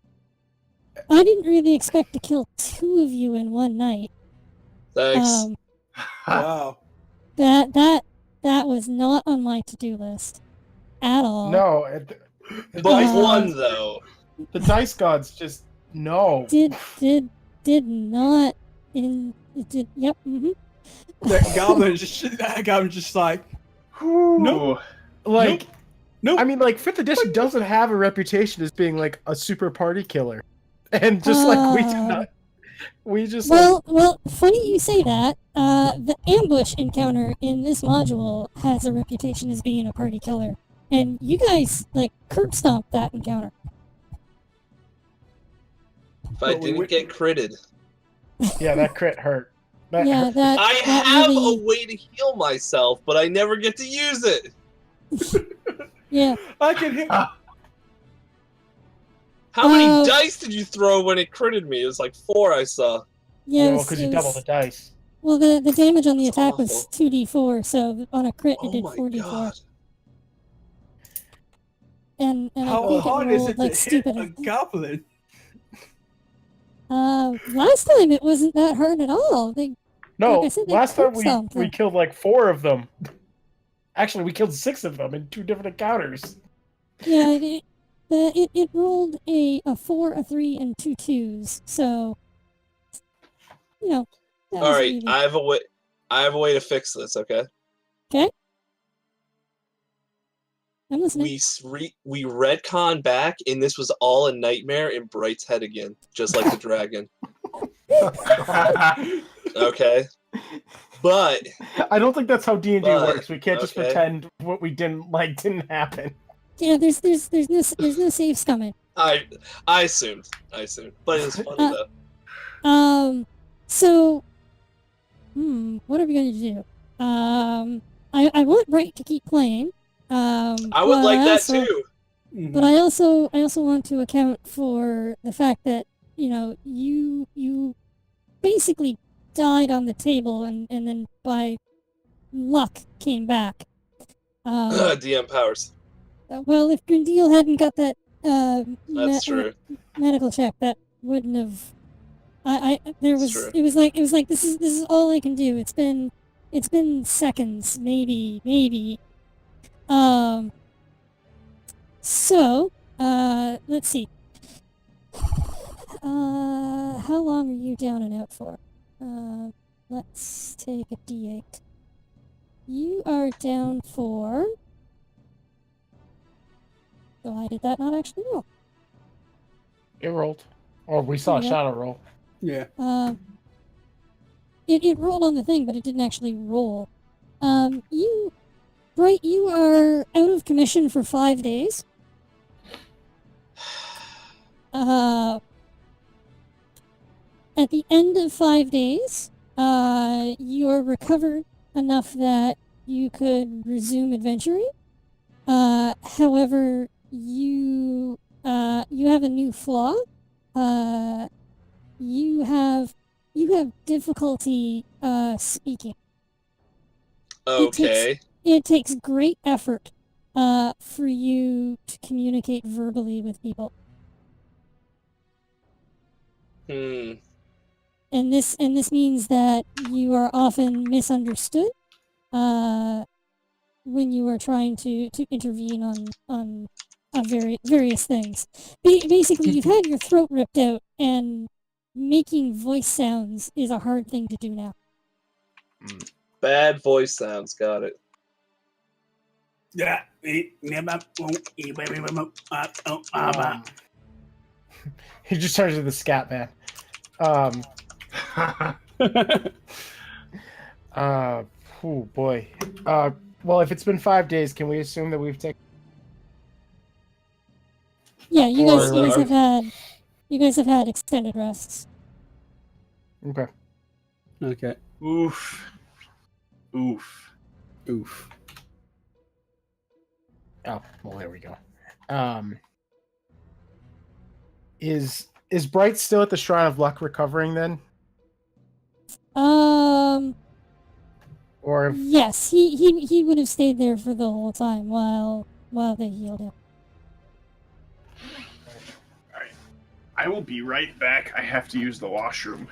I didn't really expect to kill 2 of you in one night. Thanks. Wow. That was not on my to-do list at all. No, But one though. The dice gods just no. Did not in it did yep. Mm-hmm. That goblin's just like, No. Like. Nope. I mean, like, 5th edition doesn't have a reputation as being, like, a super party killer. And just, like, we do not... We just, Well, funny you say that. The ambush encounter in this module has a reputation as being a party killer. And you guys, like, curb stomped that encounter. If I didn't get critted. Yeah, that crit hurt. That hurt. I have a way to heal myself, but I never get to use it. Yeah. I can hit. How many dice did you throw when it critted me? It was like 4 I saw. Yeah, because you double the dice. Well, the damage on the attack was 2d4, so on a crit it did 4d4. God. And I How think hard it is rolled it like to stupid. hit a goblin? Last time it wasn't that hard at all. No, like I said, last time stomped we them. killed, like, 4 of them. Actually, we killed 6 of them in 2 different encounters. Yeah, it rolled a 4, a 3, and 2 2s. So, you know. All right, easy. I have a way to fix this. Okay. Okay. I'm listening. We retcon back, and this was all a nightmare in Bright's head again, just like the dragon. Okay. But I don't think that's how D&D But, works. We can't just okay. pretend what we didn't happen. Yeah, there's no saves coming. I assumed, but it was funny though. So, what are we gonna do? I want Bright to keep playing. I would like that too. But I also want to account for the fact that, you know, you basically died on the table and then by luck came back. DM powers. Well, if Grindeel hadn't got that That's true. medical check, that wouldn't have. It's true. It was like this is all I can do. It's been seconds, maybe. So, let's see. How long are you down and out for? Let's take a d8. You are down for... Why did that not actually roll? It rolled. Or we saw a Yeah. shadow roll. Yeah. It rolled on the thing, but it didn't actually roll. You are out of commission for 5 days. At the end of 5 days, you are recovered enough that you could resume adventuring. However, you have a new flaw. You have difficulty speaking. Okay. It takes great effort for you to communicate verbally with people. Hmm. And this means that you are often misunderstood when you are trying to intervene on various things. Basically, you've had your throat ripped out, and making voice sounds is a hard thing to do now. Bad voice sounds. Got it. Yeah. He just turns to the scat man. Oh boy. Well, if it's been 5 days, can we assume that we've taken? Yeah, you Or- guys have had extended rests. Okay. Okay. Oof. Oof. Oof. Oh, well, there we go. Is Bright still at the Shrine of Luck recovering then? Or if, Yes, he would have stayed there for the whole time while they healed him. Alright. I will be right back. I have to use the washroom.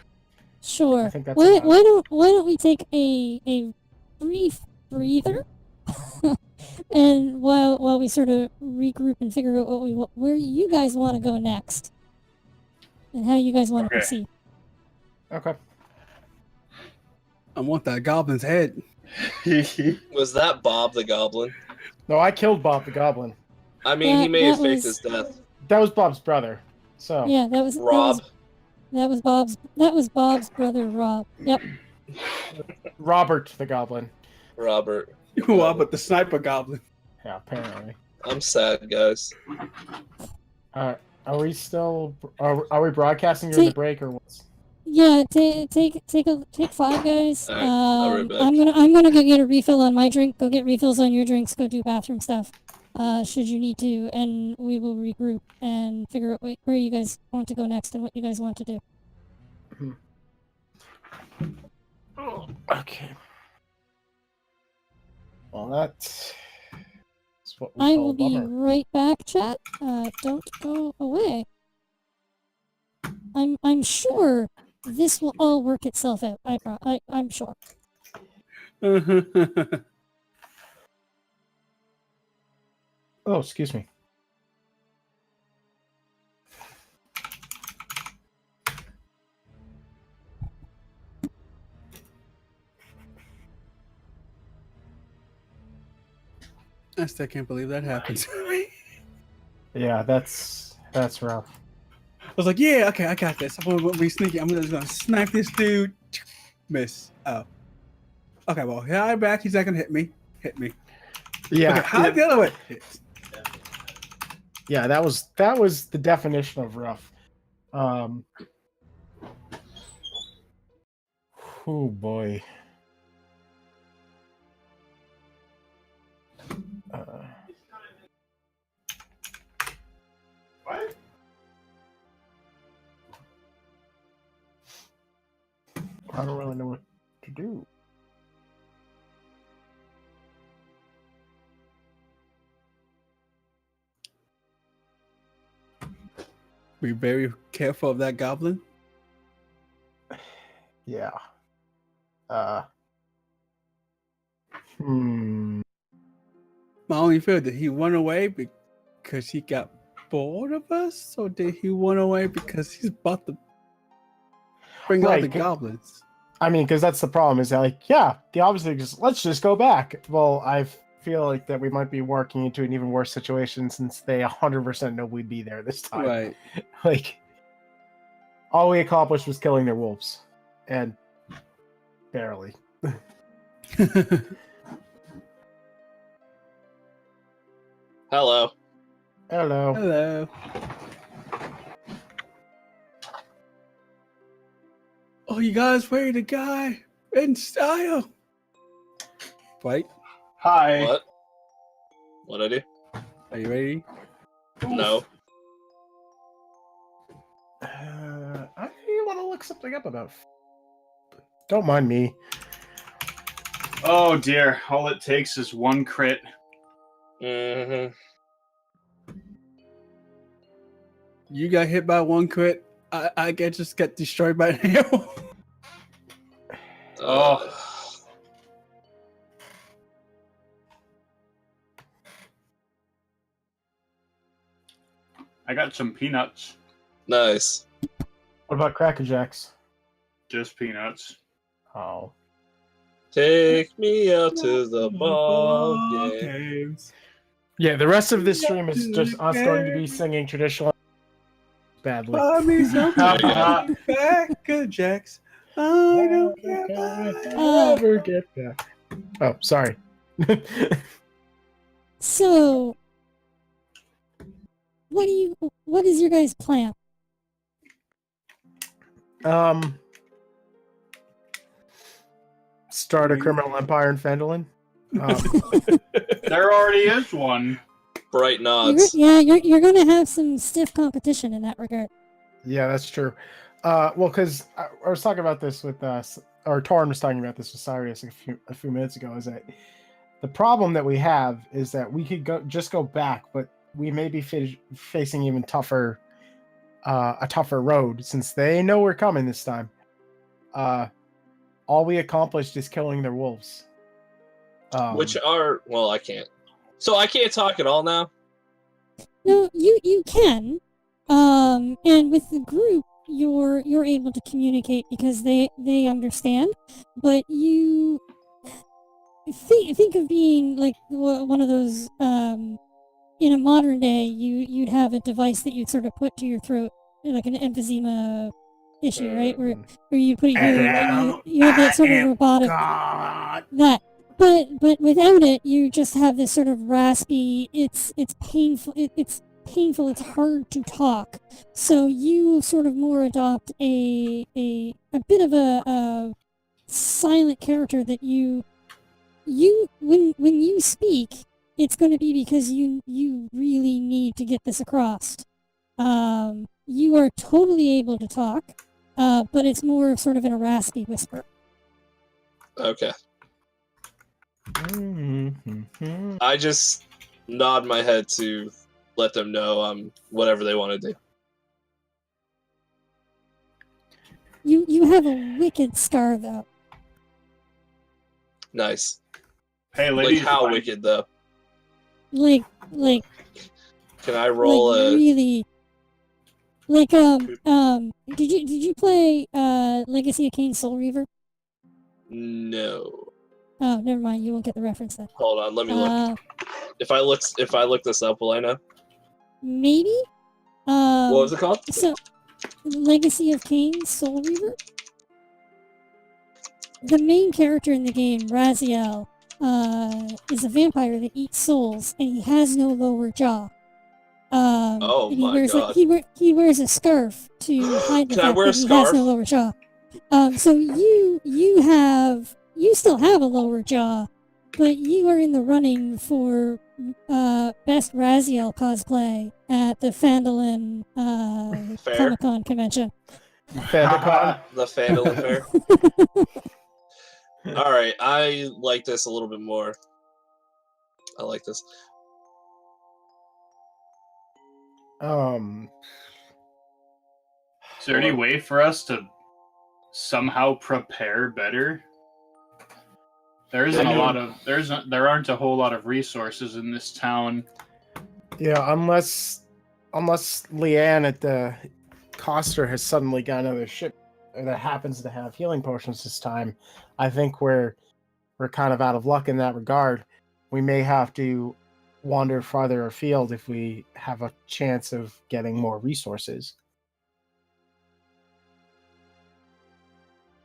Sure. I think that's Why about don't we take a brief breather, and while we sort of regroup and figure out where you guys want to go next, and how you guys want to Okay. proceed. okay. I want that goblin's head. Was that Bob the Goblin? No, I killed Bob the Goblin. I mean, he may have That faked was- his death. That was Bob's brother. So Yeah, that was Rob. That was Bob's brother, Rob. Yep. Robert the Goblin. Robert. Well, but the sniper goblin. Yeah, apparently. I'm sad, guys. Are we still? Are we broadcasting during the break or what's? Yeah, take 5, guys. Alright, I'll be right back. I'm gonna go get a refill on my drink. Go get refills on your drinks. Go do bathroom stuff. Should you need to, and we will regroup and figure out where you guys want to go next and what you guys want to do. Okay. Well, that's what we I call will a be bummer. right back, chat. Don't go away. I'm sure this will all work itself out. I'm sure. Oh, excuse me. I still can't believe that happened to me. Yeah, that's rough. I was like, yeah, okay, I got this. I'm gonna be sneaky. I'm just gonna snipe this dude. Miss. Oh. Okay, well, here I'm back. He's not gonna hit me. Hit me. Yeah, Okay, how the other way? Hits. yeah, that was the definition of rough. Oh boy. What? I don't really know what to do. Be very careful of that goblin. Yeah. Hmm. My only fear that he went away because he got bored of us, or did he run away because he's about to bring out Right, the c- goblins? I mean, because that's the problem. Is that like, yeah, the obviously just let's just go back. Well, I feel like that we might be working into an even worse situation since they 100% know we'd be there this time. Right. Like, all we accomplished was killing their wolves, and barely. Hello. Hello. Hello. Oh, you guys ready to guy in style? Right? Hi. What? What'd I do? Are you ready? No. I want to look something up about. Don't mind me. Oh dear. All it takes is one crit. Mm-hmm. You got hit by one crit. I get just get destroyed by an arrow. Oh. I got some peanuts. Nice. What about Cracker Jacks? Just peanuts. Oh. Take me out to the ball game. Games. Yeah, the rest of this stream is just us going to be singing traditional badly. Buy me some There you go. Cracker Jacks. I don't care about Never get back. Oh, sorry. So, what is your guys' plan? Start a criminal empire in Fendlin. There already is one. Bright nods. You're gonna have some stiff competition in that regard. Yeah, that's true. Well, because I was talking about this with or Torrin was talking about this with Cyrus a few minutes ago. Is that the problem that we have is that we could go back, but we may be facing even tougher, a tougher road since they know we're coming this time. All we accomplished is killing their wolves. Which are, well, I can't. So I can't talk at all now? No, you can, and with the group, you're able to communicate because they understand. But you think of being like one of those. In a modern day, you'd have a device that you'd sort of put to your throat, like an emphysema issue, right? Where you put it here, and you have that sort of robotic that. But without it, you just have this sort of raspy. It's painful. It's painful. It's hard to talk. So you sort of more adopt a bit of a silent character that you when you speak, it's going to be because you really need to get this across. You are totally able to talk, but it's more sort of in a raspy whisper. Okay. I just nod my head to let them know I'm whatever they want to do. You have a wicked scar, though. Nice. Hey, Like ladies. how wicked though? Like Can I roll like a? really like did you play Legacy of Kain Soul Reaver? No. Oh, never mind. You won't get the reference then. Hold on. Let me look. If I look this up, will I know? Maybe. What was it called? So, Legacy of Kain Soul Reaver. The main character in the game, Raziel, is a vampire that eats souls, and he has no lower jaw. Oh and he my wears god. he wears a scarf to hide the Can I fact wear a that he has scarf? no lower jaw. So you still have a lower jaw, but you are in the running for best Raziel cosplay at the Fandolin Fair? Comic-Con convention. Fandicon. The Fandolin Fair. All right, I like this a little bit more. I like this. Is there any way for us to somehow prepare better? There aren't a whole lot of resources in this town. Yeah, unless unless Leanne at the Coster has suddenly got another ship that happens to have healing potions this time, I think we're kind of out of luck in that regard. We may have to wander farther afield if we have a chance of getting more resources.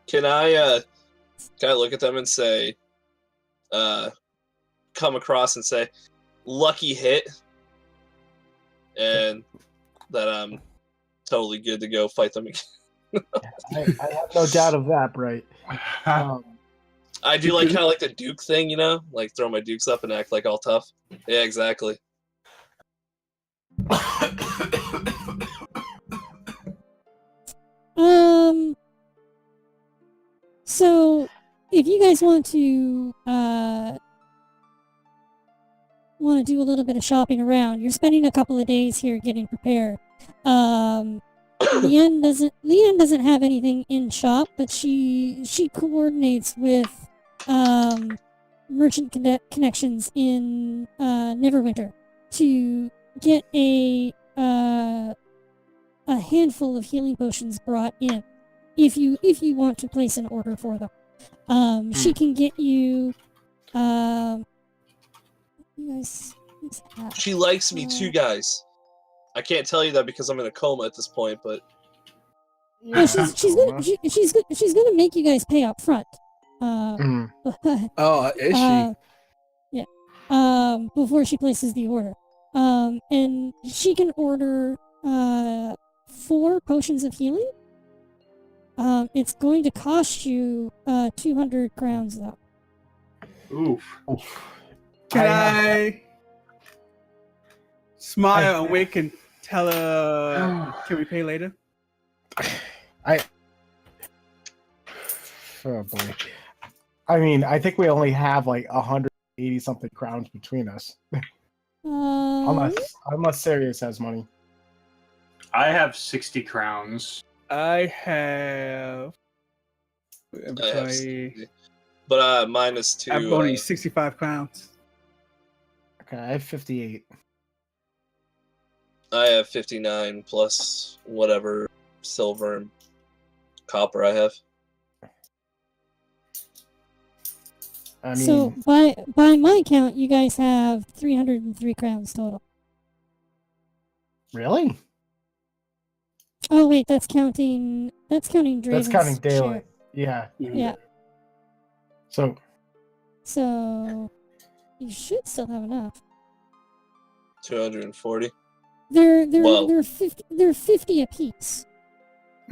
Can I look at them and say, come across and say, lucky hit, and that I'm totally good to go fight them again. I have no doubt of that, Bright. I do kind of like the Duke thing, like throw my Dukes up and act like all tough. Yeah, exactly. So if you guys want to do a little bit of shopping around, you're spending a couple of days here getting prepared. Leanne doesn't have anything in shop, but she coordinates with merchant connections in Neverwinter to get a handful of healing potions brought in. If you want to place an order for them, she can get you. She likes me too, guys. I can't tell you that because I'm in a coma at this point, but no, she's gonna make you guys pay up front. Is she? Yeah. Before she places the order. And she can order 4 potions of healing. It's going to cost you 200 crowns though. Oof. Can I smile and wink and tell her, can we pay later? Oh boy. I mean, I think we only have like 180 something crowns between us. Unless Sirius has money. I have 60 crowns. I have. but minus 2. I'm only 65 crowns. Okay, I have 58. I have 59 plus whatever silver and copper I have. I mean, so by my count, you guys have 303 crowns total. really? Oh wait, that's counting Draven's That's counting daylight. share. Yeah. Yeah. So So you should still have enough. 240. They're 50 apiece.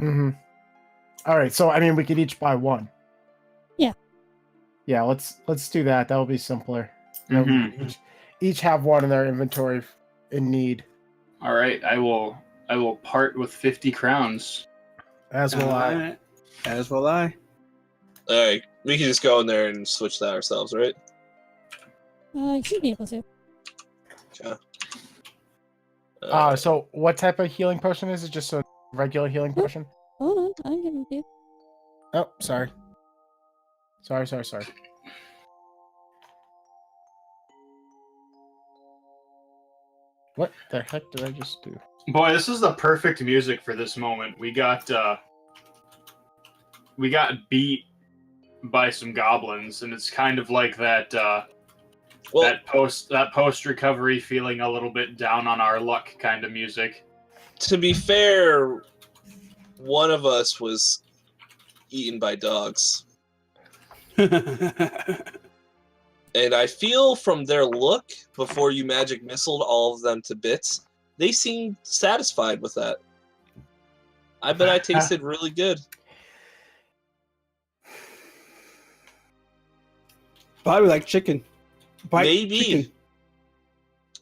all right, so I mean we could each buy one. Yeah. Yeah, let's do that. That'll be simpler. Mhm. Each have one in their inventory in need. All right, I will part with 50 crowns. As will I. Alright. As will I. Alright, we can just go in there and switch that ourselves, right? You should be able to. Okay. So what type of healing potion is it? Just a regular healing potion? Hold on, I'm giving it to you. Oh, sorry. Sorry. What the heck did I just do? Boy, this is the perfect music for this moment. We got beat by some goblins, and it's kind of like that that post recovery feeling a little bit down on our luck kind of music. To be fair, one of us was eaten by dogs. And I feel from their look, before you magic missiled all of them to bits, they seemed satisfied with that. I bet I tasted really good. Probably like chicken. Maybe.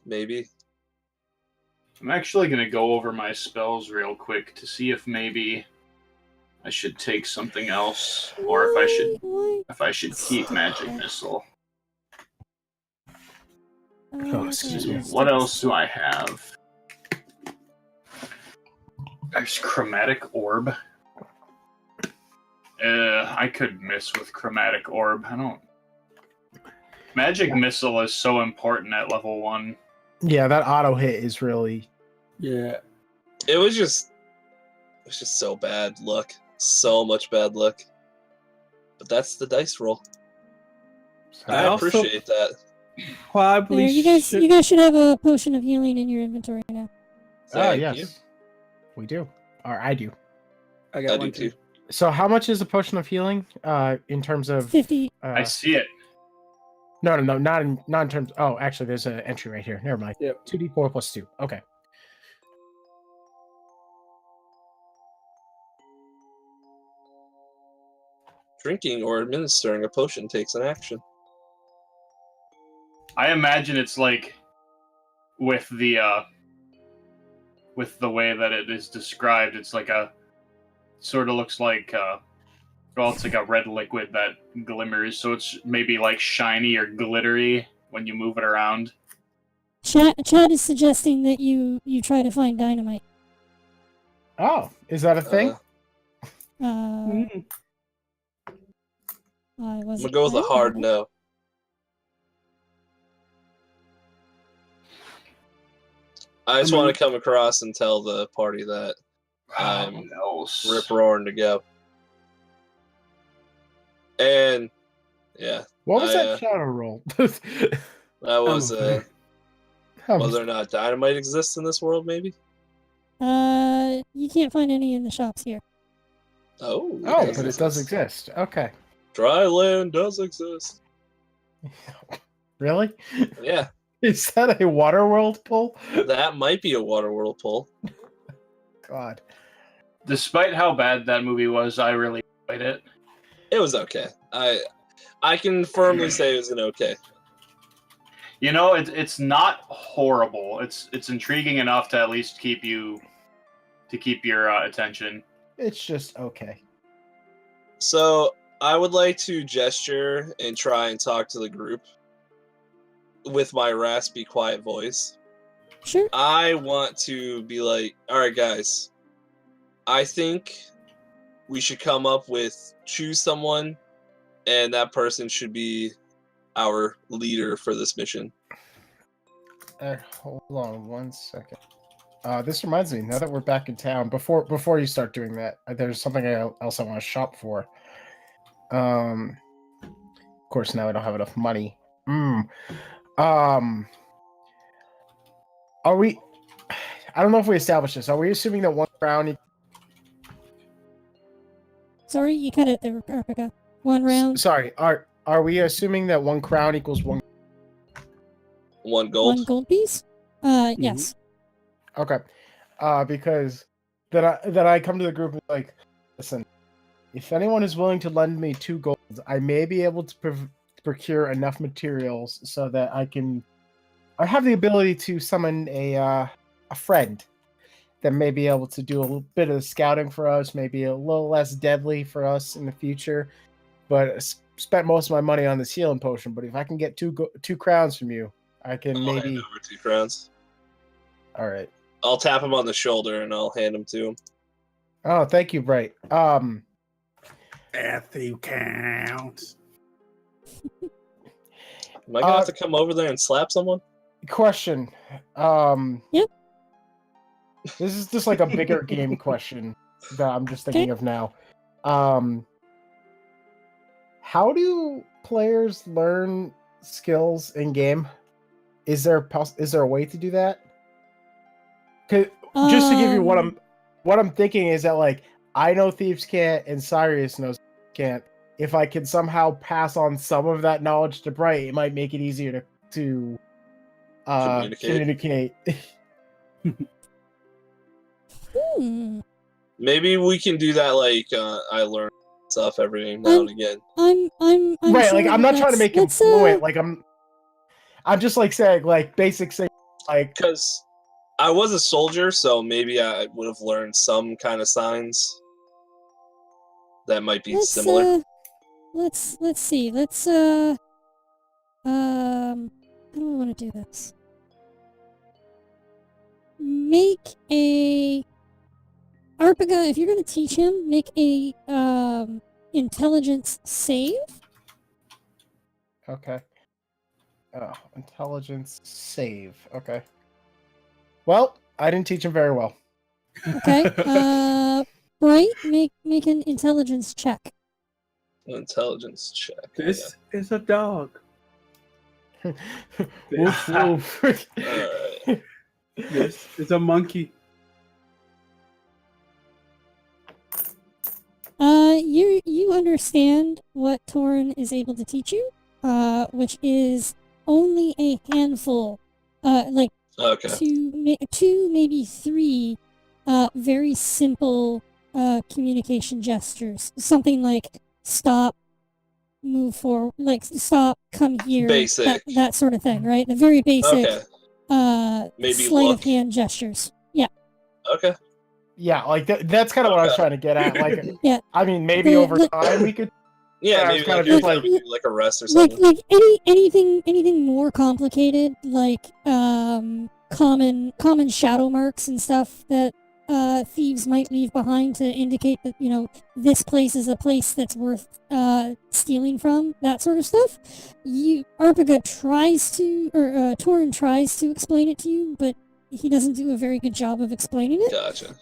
Chicken. I'm actually going to go over my spells real quick to see if maybe I should take something else, or if I should keep magic missile. Oh, excuse me. What else do I have? There's chromatic orb. I could miss with chromatic orb. Magic missile is so important at level 1. Yeah, that auto hit is really Yeah. It was just so bad luck. So much bad luck. But that's the dice roll. I I also appreciate that. probably There, should. you guys should have a potion of healing in your inventory now. Thank yes, you. we do, or I do. I got I one do too. too. So, how much is a potion of healing? In terms of 50. I see it. No, not in terms. Oh, actually, there's an entry right here. Never mind. Yep. 2d4 plus 2. Okay. Drinking or administering a potion takes an action. I imagine it's like with the way that it is described, it's like a sort of looks like well, it's like a red liquid that glimmers, so it's maybe like shiny or glittery when you move it around. Chad is suggesting that you try to find dynamite. Oh, is that a thing? Mm. I I'm was. gonna go with a hard no. I just want to come across and tell the party that I'm rip roaring to go. And yeah, What was that shadow roll? that was okay. whether or not dynamite exists in this world, maybe. You can't find any in the shops here. Oh, but it does exist. Okay. Dry land does exist. Really? Yeah, Is that a water world pull? that might be a water world pull. God. Despite how bad that movie was, I really enjoyed it. It was okay. I can firmly say it was an okay. You know, it's not horrible. It's intriguing enough to at least keep your attention. It's just okay. So I would like to gesture and try and talk to the group with my raspy, quiet voice. Sure. I want to be like, all right, guys, I think we should come up with, choose someone, and that person should be our leader for this mission. Hold on 1 second. This reminds me, now that we're back in town, before you start doing that, there's something else I want to shop for. Of course, now I don't have enough money. Are we... I don't know if we established this. Are we assuming that 1 crown... Sorry, you cut it there, Arpica. 1 round. Sorry, are we assuming that 1 crown equals 1... 1 gold? 1 gold piece? Yes. Okay. Because then I come to the group and like, listen, if anyone is willing to lend me 2 gold, I may be able to procure enough materials so that I have the ability to summon a friend that may be able to do a little bit of the scouting for us, maybe a little less deadly for us in the future. But spent most of my money on this healing potion. But if I can get 2 crowns from you, I can I'll maybe... hand over 2 crowns. All right. I'll tap him on the shoulder and I'll hand him to him. Oh, thank you, Bright. Matthew counts. Am I gonna have to come over there and slap someone? Question. Yep. This is just like a bigger game question that I'm just thinking of now. How do players learn skills in game? Is there a way to do that? Just to give you what I'm thinking is that like I know thieves can't and Sirius knows can't. If I can somehow pass on some of that knowledge to Bright, it might make it easier to communicate. Maybe we can do that. Like I learn stuff every now and again. I'm right. sure like I'm not trying to make him fluent. Like I'm just like saying like basic things. Like because I was a soldier, so maybe I would have learned some kind of signs that might be similar. Let's see. How do I want to do this? Make a Arpiga, if you're going to teach him, make a intelligence save. Okay. Intelligence save. Okay. Well, I didn't teach him very well. Okay. Bright, make an intelligence check. Intelligence check. This is a dog. Woof, woof. Alright. This is a monkey. You understand what Torin is able to teach you, which is only a handful, like Okay. two, maybe three, very simple communication gestures. Something like stop, move forward, like stop, come here, Basic. that sort of thing, right? The very basic, Maybe sleight look. of hand gestures. Yeah. Okay. Yeah, like that's kind of what I was trying to get at. Like, Yeah. I mean, maybe over time we could. Yeah, I was maybe kind like, of just every like- time we do like a rest or Like something. anything more complicated, like common shadow marks and stuff that thieves might leave behind to indicate that this place is a place that's worth stealing from, that sort of stuff. Arpiga tries to, or Torin tries to explain it to you, but he doesn't do a very good job of explaining it. Gotcha.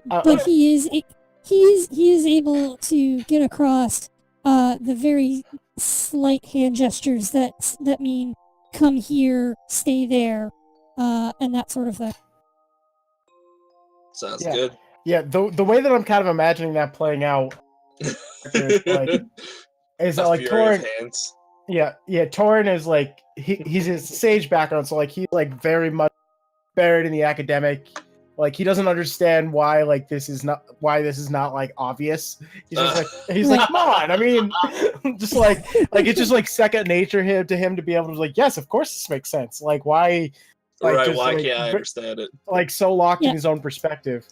But he is able to get across the very slight hand gestures that mean come here, stay there, and that sort of thing. Sounds Yeah. good. Yeah, the way that I'm kind of imagining that playing out like, is A like fury of Torin. hands. Yeah, Torin is like he's his sage background, so like he's like very much buried in the academic. Like he doesn't understand why this is not like obvious. He's just he's like, come on. I mean, just like it's just like second nature to him to be able to like, yes, of course this makes sense. Like why? Like, Right, just, why like, can't I understand it? Like so locked Yeah. in his own perspective.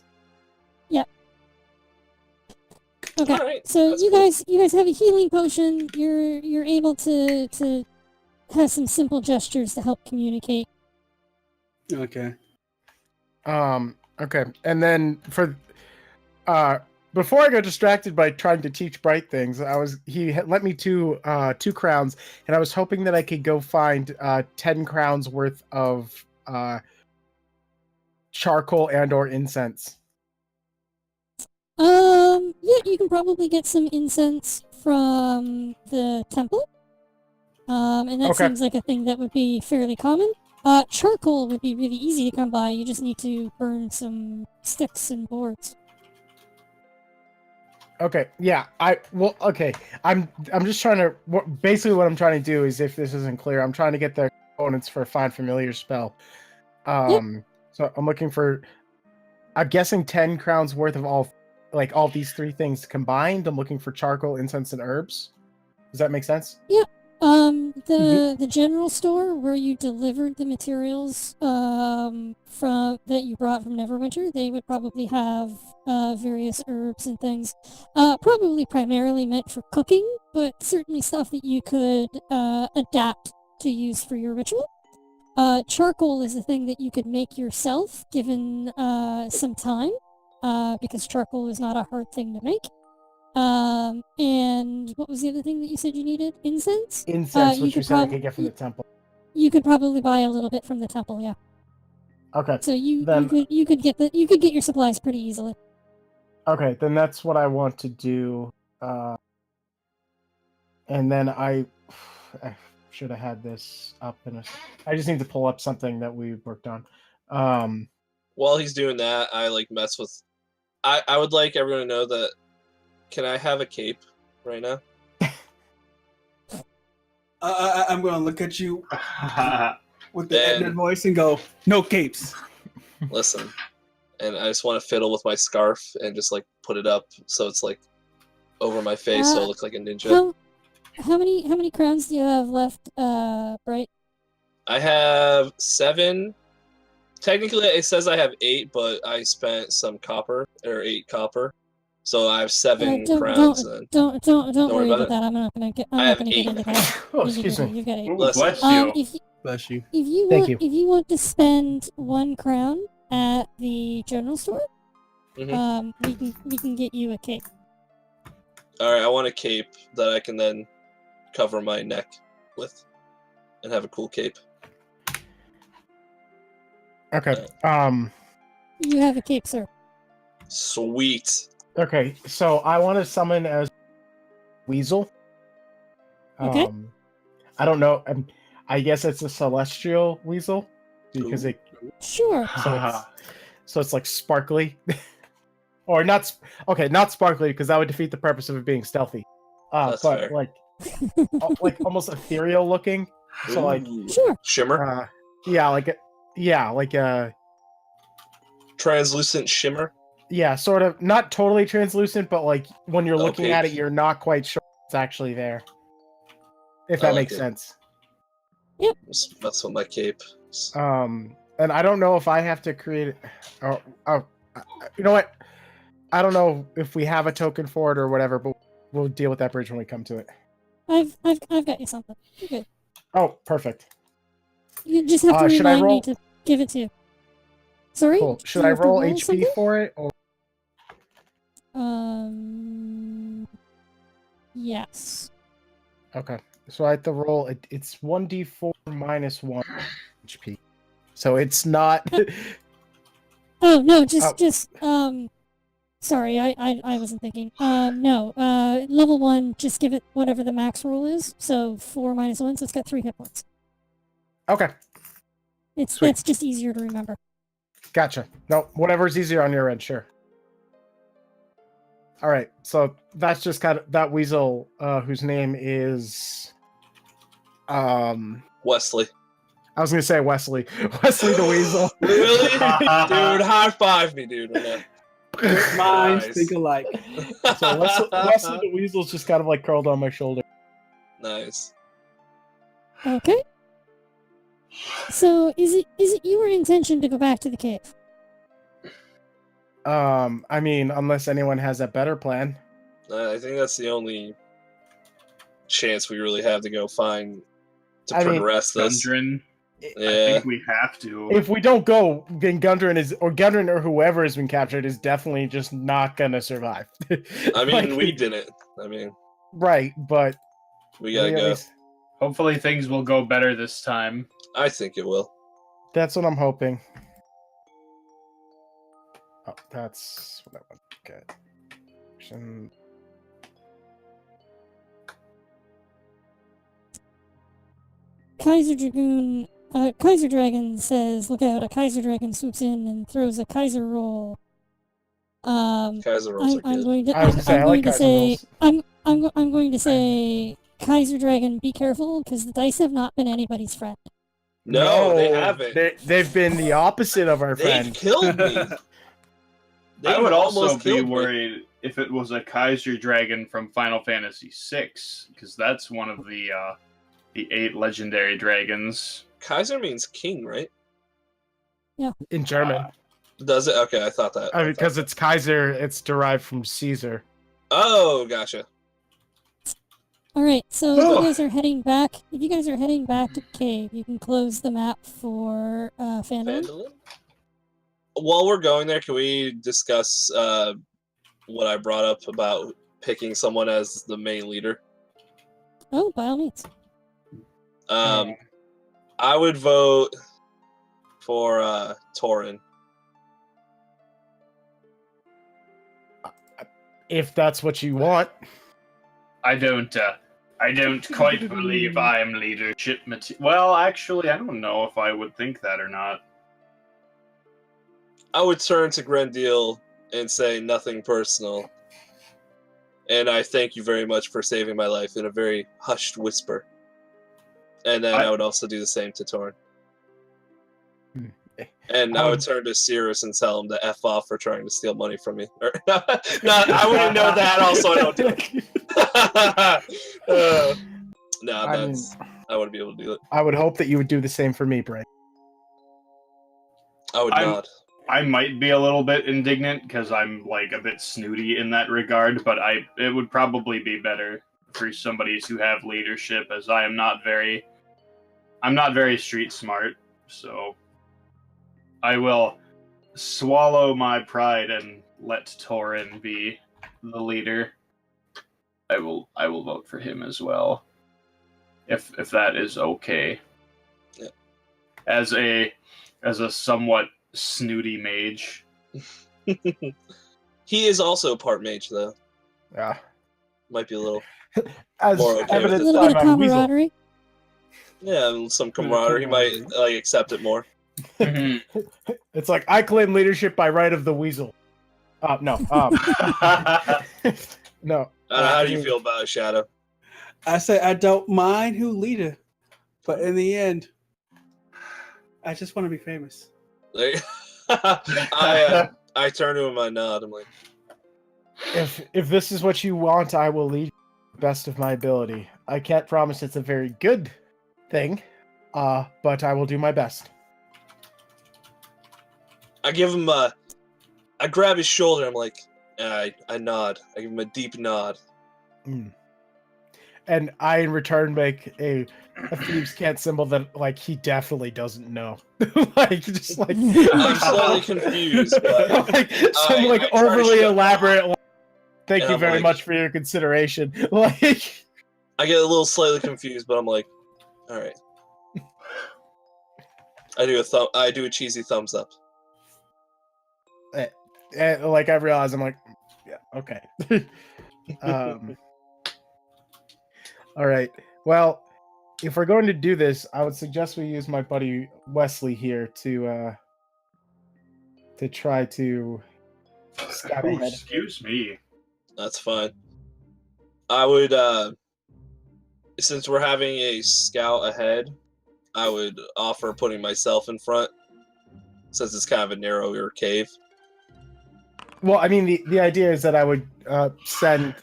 Okay, Alright, so that's you cool. guys have a healing potion. You're able to have some simple gestures to help communicate. Okay. Okay, and then for before I got distracted by trying to teach Bright things, he had lent me two crowns, and I was hoping that I could go find 10 crowns worth of charcoal and or incense. Yeah, you can probably get some incense from the temple. And that Okay. seems like a thing that would be fairly common. Charcoal would be really easy to come by. You just need to burn some sticks and boards. Okay, yeah, okay. I'm just trying to basically what I'm trying to do is, if this isn't clear, I'm trying to get the components for a Find Familiar spell. So I'm looking for, I'm guessing 10 crowns worth of all these three things combined. I'm looking for charcoal, incense, and herbs. Does that make sense? Yeah. The general store where you delivered the materials from that you brought from Neverwinter, they would probably have various herbs and things. Probably primarily meant for cooking, but certainly stuff that you could adapt to use for your ritual. Charcoal is a thing that you could make yourself, given some time, because charcoal is not a hard thing to make. And what was the other thing that you said you needed? Incense? Incense, you which could you said I could get from the temple. You could probably buy a little bit from the temple, yeah. Okay. So you Then- you could get your supplies pretty easily. Okay, then that's what I want to do. And then I should have had this up I just need to pull up something that we worked on. While he's doing that, I mess with. I would like everyone to know that. Can I have a cape right now? I'm gonna look at you with the Then- Edna voice and go, "No capes." Listen, and I just want to fiddle with my scarf and just put it up so it's over my face, so I look like a ninja. How many crowns do you have left, Bright? I have 7. Technically, it says I have 8, but I spent some copper, or 8 copper, so I have 7 crowns. Then Don't worry about about it. that. I'm not gonna get into that. Oh, excuse me. You get it. Ooh, Listen. bless you. Bless you. Thank you. If you want to spend 1 crown at the general store, Mhm. we can get you a cape. All right, I want a cape that I can then cover my neck with, and have a cool cape. Okay. You have a cape, sir. Sweet. Okay, so I want to summon as Weasel. Okay. I don't know. I guess it's a celestial weasel because Ooh. it. Sure. So it's like sparkly, or not? Okay, not sparkly because that would defeat the purpose of it being stealthy. That's But fair. like almost ethereal looking. So like, Ooh. Sure. Shimmer. like a Translucent shimmer. yeah, sort of not totally translucent, but like when you're looking at it, Opaque. you're not quite sure it's actually there. If I that like makes it. sense. That's what my cape. And I don't know if I have to create it. You know what? I don't know if we have a token for it or whatever, but we'll deal with that bridge when we come to it. I've got you something. You're good. Oh, perfect. You just have to Should I remind me roll- to give it to you. Sorry? Cool. Do Should you I have to roll HP something? for it? Or... Yes. Okay. So I have to roll. It's 1d4 minus 1 HP. So it's not. Oh no, just sorry, I wasn't thinking. No, level 1, just give it whatever the max roll is. So 4 minus 1, so it's got 3 hit points. Okay. Sweet. It's just easier to remember. Gotcha. No, whatever's easier on your end, sure. All right. So that's just kind of that weasel whose name is. Wesley. I was gonna say Wesley. Wesley the Weasel. Really? Dude, high five me, dude. Great minds Nice. think alike. So Wesley the Weasel's just kind of like curled on my shoulder. Nice. Okay. So is it your intention to go back to the cave? I mean, unless anyone has a better plan. I think that's the only chance we really have to go find to I mean, progress this. Gundren. I Yeah. think we have to. If we don't go, then Gundren or whoever has been captured is definitely just not gonna survive. I mean, Like, we didn't. I mean, right, but we gotta at go. least- Hopefully things will go better this time. I think it will. that's what I'm hoping. Oh, that's what I want to get. Action. Kaiser Dragon says, "Look out! A Kaiser Dragon swoops in and throws a Kaiser roll." Kaiser rolls are I'm good. going to. I was gonna say, I like Kaiser rolls. I'm going to say, Kaiser Dragon, be careful, because the dice have not been anybody's friend. No, they haven't. They've been the opposite of our They've friend. killed me. They I would also almost be killed me. worried if it was a Kaiser Dragon from Final Fantasy VI, because that's one of the 8 legendary dragons. Kaiser means king, right? In German. Does it? Okay, I thought that. I mean, because it's Kaiser, it's derived from Caesar. Oh, gotcha. All right, so if Oh. you guys are heading back, to the cave, you can close the map for Phandalin. Phandalin? While we're going there, can we discuss what I brought up about picking someone as the main leader? Oh, by all means. I would vote for Torin. If that's what you want. I don't quite believe I am leadership material. Well, actually, I don't know if I would think that or not. I would turn to Grendel and say nothing personal. And I thank you very much for saving my life in a very hushed whisper. And then I would also do the same to Torin. And I would turn to Cirrus and tell him to F off for trying to steal money from me. Or, no, I wouldn't know that, also I don't do it. I wouldn't be able to do it. I would hope that you would do the same for me, Bray. I would not. I might be a little bit indignant because I'm like a bit snooty in that regard, but it would probably be better for somebody who have leadership, as I'm not very street smart, so I will swallow my pride and let Torin be the leader. I will vote for him as well, if that is okay. Yeah. As a somewhat snooty mage, He is also part mage, though. Yeah. Might be a little As more okay with A evidence it. little bit by of my weasel. camaraderie. Yeah, and some camaraderie. He might like accept it more. It's like I claim leadership by right of the weasel. No. No. How do you feel about it, Shadow? I say I don't mind who leader, but in the end, I just want to be famous. Like, I turn to him, I nod. I'm like, If this is what you want, I will lead you to the best of my ability. I can't promise it's a very good thing, but I will do my best. I give him I grab his shoulder. I'm like, I nod. I give him a deep nod. Mm. And I, in return, make a thieves' can't symbol that, like, he definitely doesn't know. like, just like I'm slightly confused, but like some I like try to overly shut elaborate. Like, thank And you I'm very like- much for your consideration. Like, I get a little slightly confused, but I'm like, all right. I do a cheesy thumbs up. like I realize I'm like, yeah, okay. All right. Well, if we're going to do this, I would suggest we use my buddy Wesley here to try to scout Ooh, ahead. excuse me. That's fine. I would since we're having a scout ahead, I would offer putting myself in front, since it's kind of a narrower cave. Well, I mean, the idea is that I would send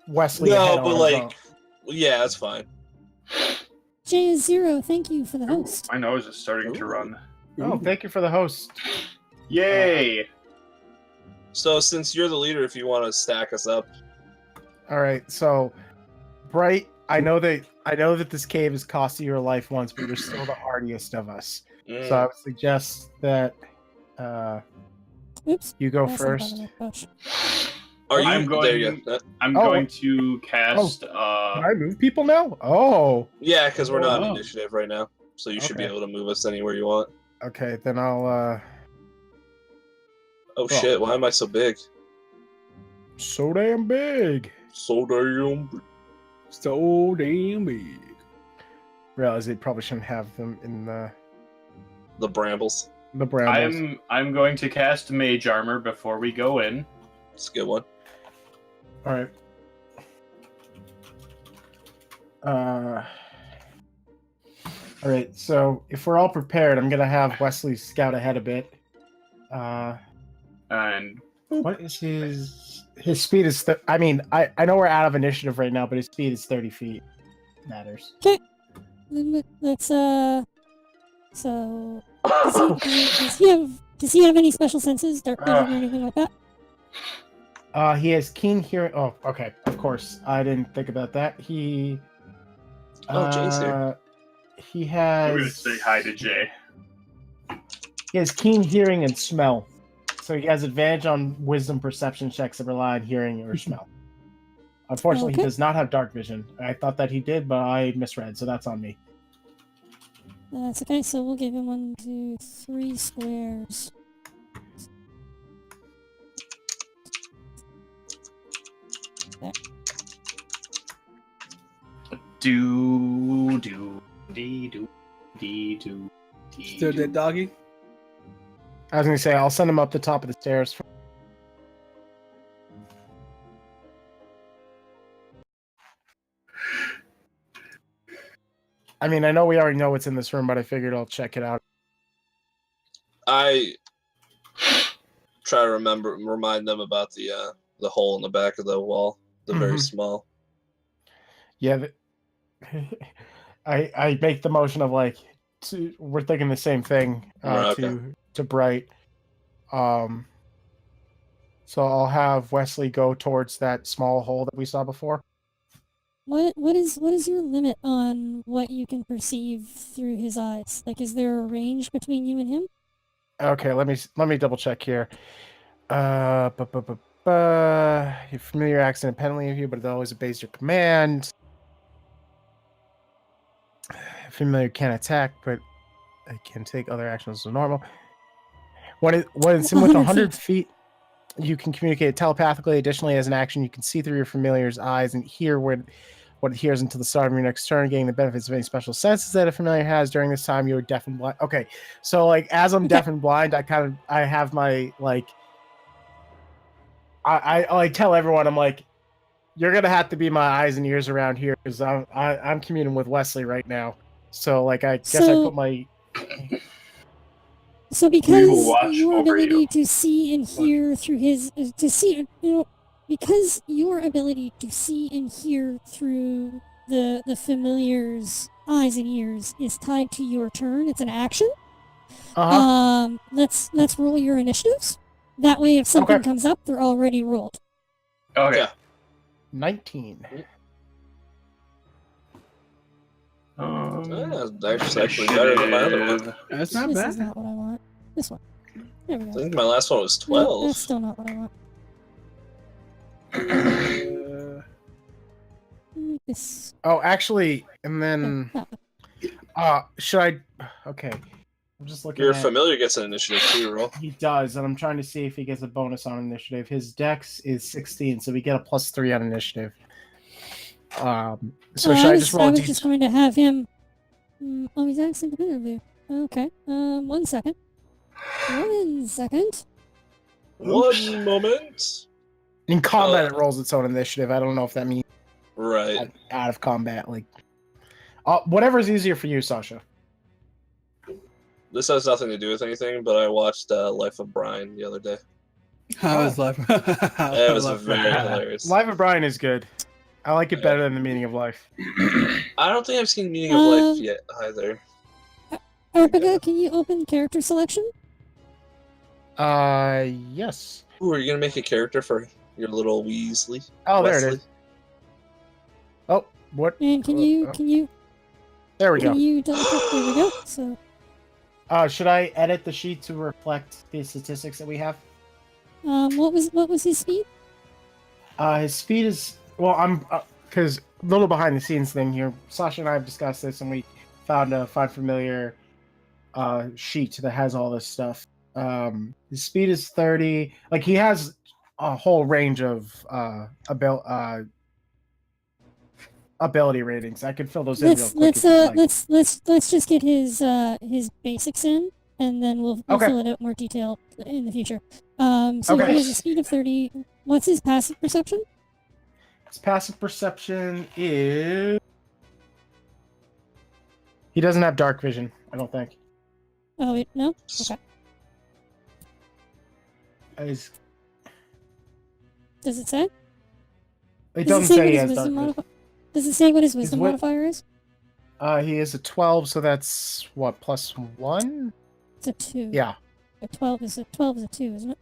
Wesley ahead No, but on his like, own. yeah, that's fine. J0, thank you for the Ooh, host. my nose is starting to Ooh. run. Oh, thank you for the host. Yay! So since you're the leader, if you want to stack us up, All right, so Bright, I know that this cave has cost you your life once, but you're still the hardiest of us. So I would suggest that Oops. you go That's not first. button, push. are you? I'm going- There you go. I'm Oh. going to cast. Can I move people now? Oh, Yeah, because we're not Oh. in initiative right now, so you should be Okay. able to move us anywhere you want. okay. Then I'll. Oh shit! Why am I so big? So damn big. So damn. So damn big. Realize they probably shouldn't have them in The brambles. the brambles. I'm going to cast Mage Armor before we go in. It's a good one. All right. All right. So if we're all prepared, I'm gonna have Wesley scout ahead a bit. And What is his speed? Is I mean, I know we're out of initiative right now, but his speed is 30 feet. Matters. Let's so does he have any special senses, dark vision or anything like that? He has keen hearing. Oh, okay. Of course, I didn't think about that. He. Oh, Jay's here. He I'm has. going to say hi to Jay. He has keen hearing and smell, so he has advantage on wisdom perception checks that rely on hearing or smell. Unfortunately, Okay. he does not have dark vision. I thought that he did, but I misread, so that's on me. That's okay, so we'll give him 1, 2, 3 squares. Do do dee do dee do dee. Still dead doggy? I was gonna say I'll send him up the top of the stairs. I mean, I know we already know what's in this room, but I figured I'll check it out. I try to remind them about the hole in the back of the wall, the very Mhm. small. Yeah, I make the motion of like we're thinking the same thing Okay. to Bright. So I'll have Wesley go towards that small hole that we saw before. What is your limit on what you can perceive through his eyes? Like, is there a range between you and him? Okay, let me double check here. Your familiar acts independently of you, but it always obeys your command. Familiar can't attack, but it can take other actions as normal. When it's within 100 feet, you can communicate telepathically. Additionally, as an action, you can see through your familiar's eyes and hear what it hears until the start of your next turn, getting the benefits of any special senses that a familiar has. During this time, you're deaf and blind. Okay, so like as I'm deaf and blind, I have my like I like tell everyone, I'm like, you're gonna have to be my eyes and ears around here because I'm communing with Wesley right now. So like I guess I put my So We will because watch your over ability you. to see and hear through his because your ability to see and hear through the familiar's eyes and ears is tied to your turn. It's an action. Let's roll your initiatives. That way, if something comes up, they're already rolled. Okay. 19. That's actually better than my other one. That's not This bad. is not what I want. This one. There we I go. think my last one was No, 12. that's still not what I want. This. Oh, actually, and then should I? Okay, I'm just looking. Your at... familiar gets an initiative too, roll. He does, and I'm trying to see if he gets a bonus on initiative. His dex is 16, so we get a +3 on initiative. So should I just roll? I was just going to have him. Oh, he's actually independently. Okay. 1 second. 1 second. One moment. In combat, it rolls its own initiative. I don't know if that means Right. out of combat, like whatever's easier for you, Sasha. This has nothing to do with anything, but I watched Life of Brian the other day. How is life? It was very hilarious. Life of Brian is good. I like it better than the Meaning of Life. I don't think I've seen Meaning of Life yet either. Arpiga, can you open character selection? Yes. Ooh, are you gonna make a character for your little Weasley? Oh, there it Wesley? is. Oh, what? And can you There we go. double click? There we go. So Should I edit the sheet to reflect the statistics that we have? what was his speed? His speed is I'm because a little behind the scenes thing here. Sasha and I have discussed this, and we found a Find Familiar sheet that has all this stuff. His speed is 30. Like he has a whole range of ability ratings. I could fill those in real quick. Let's just get his basics in, and then we'll fill it out more detail in the future. So he has a speed of 30. What's his passive perception? His passive perception is he doesn't have dark vision, I don't think. Oh wait, no. Okay. Does it say? It doesn't say he has dark wisdom vision. Does it say what his wisdom modifier is? He is a 12, so that's what, +1? It's a 2. Yeah. A 12 is a 2, isn't it?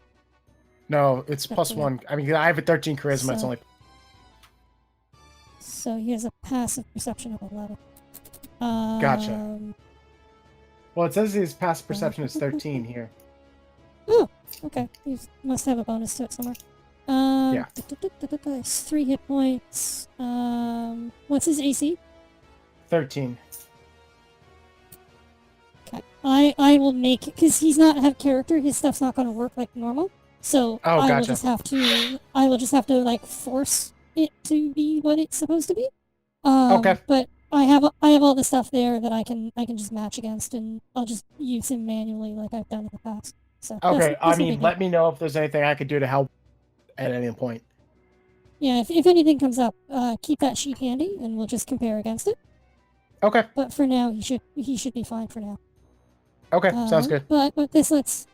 No, it's That's +1. I mean, I have a 13 charisma. It's So- only. So he has a passive perception of 11. Gotcha. Well, it says his passive perception is 13 here. Oh, okay. He must have a bonus to it somewhere. Yeah. It's 3 hit points. What's his AC? 13. Okay. I will make it because he's not have character. His stuff's not going to work like normal. So I will gotcha. just have to like force it to be what it's supposed to be. Okay. But I have all the stuff there that I can just match against, and I'll just use him manually like I've done in the past. So Okay, that's no big deal. let me know if there's anything I could do to help at any point. Yeah, if anything comes up, keep that sheet handy, and we'll just compare against it. Okay. But for now, he should be fine for now. Okay, sounds good. But what this lets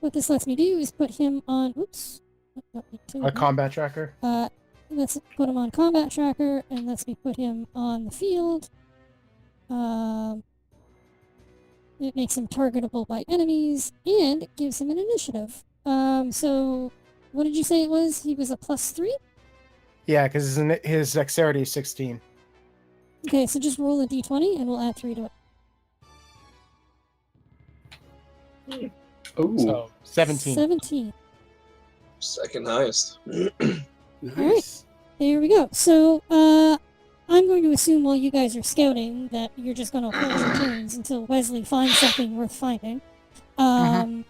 me do is put him on. Oops. A combat tracker. Let's put him on combat tracker, and lets me put him on the field. It makes him targetable by enemies, and it gives him an initiative. So what did you say it was? He was a +3? Yeah, because his dexterity is 16. Okay, so just roll a d20, and we'll add 3 to it. Ooh. So 17. 17. Second highest. Nice. There we go. So, I'm going to assume while you guys are scouting that you're just going to hold your turns until Wesley finds something worth finding.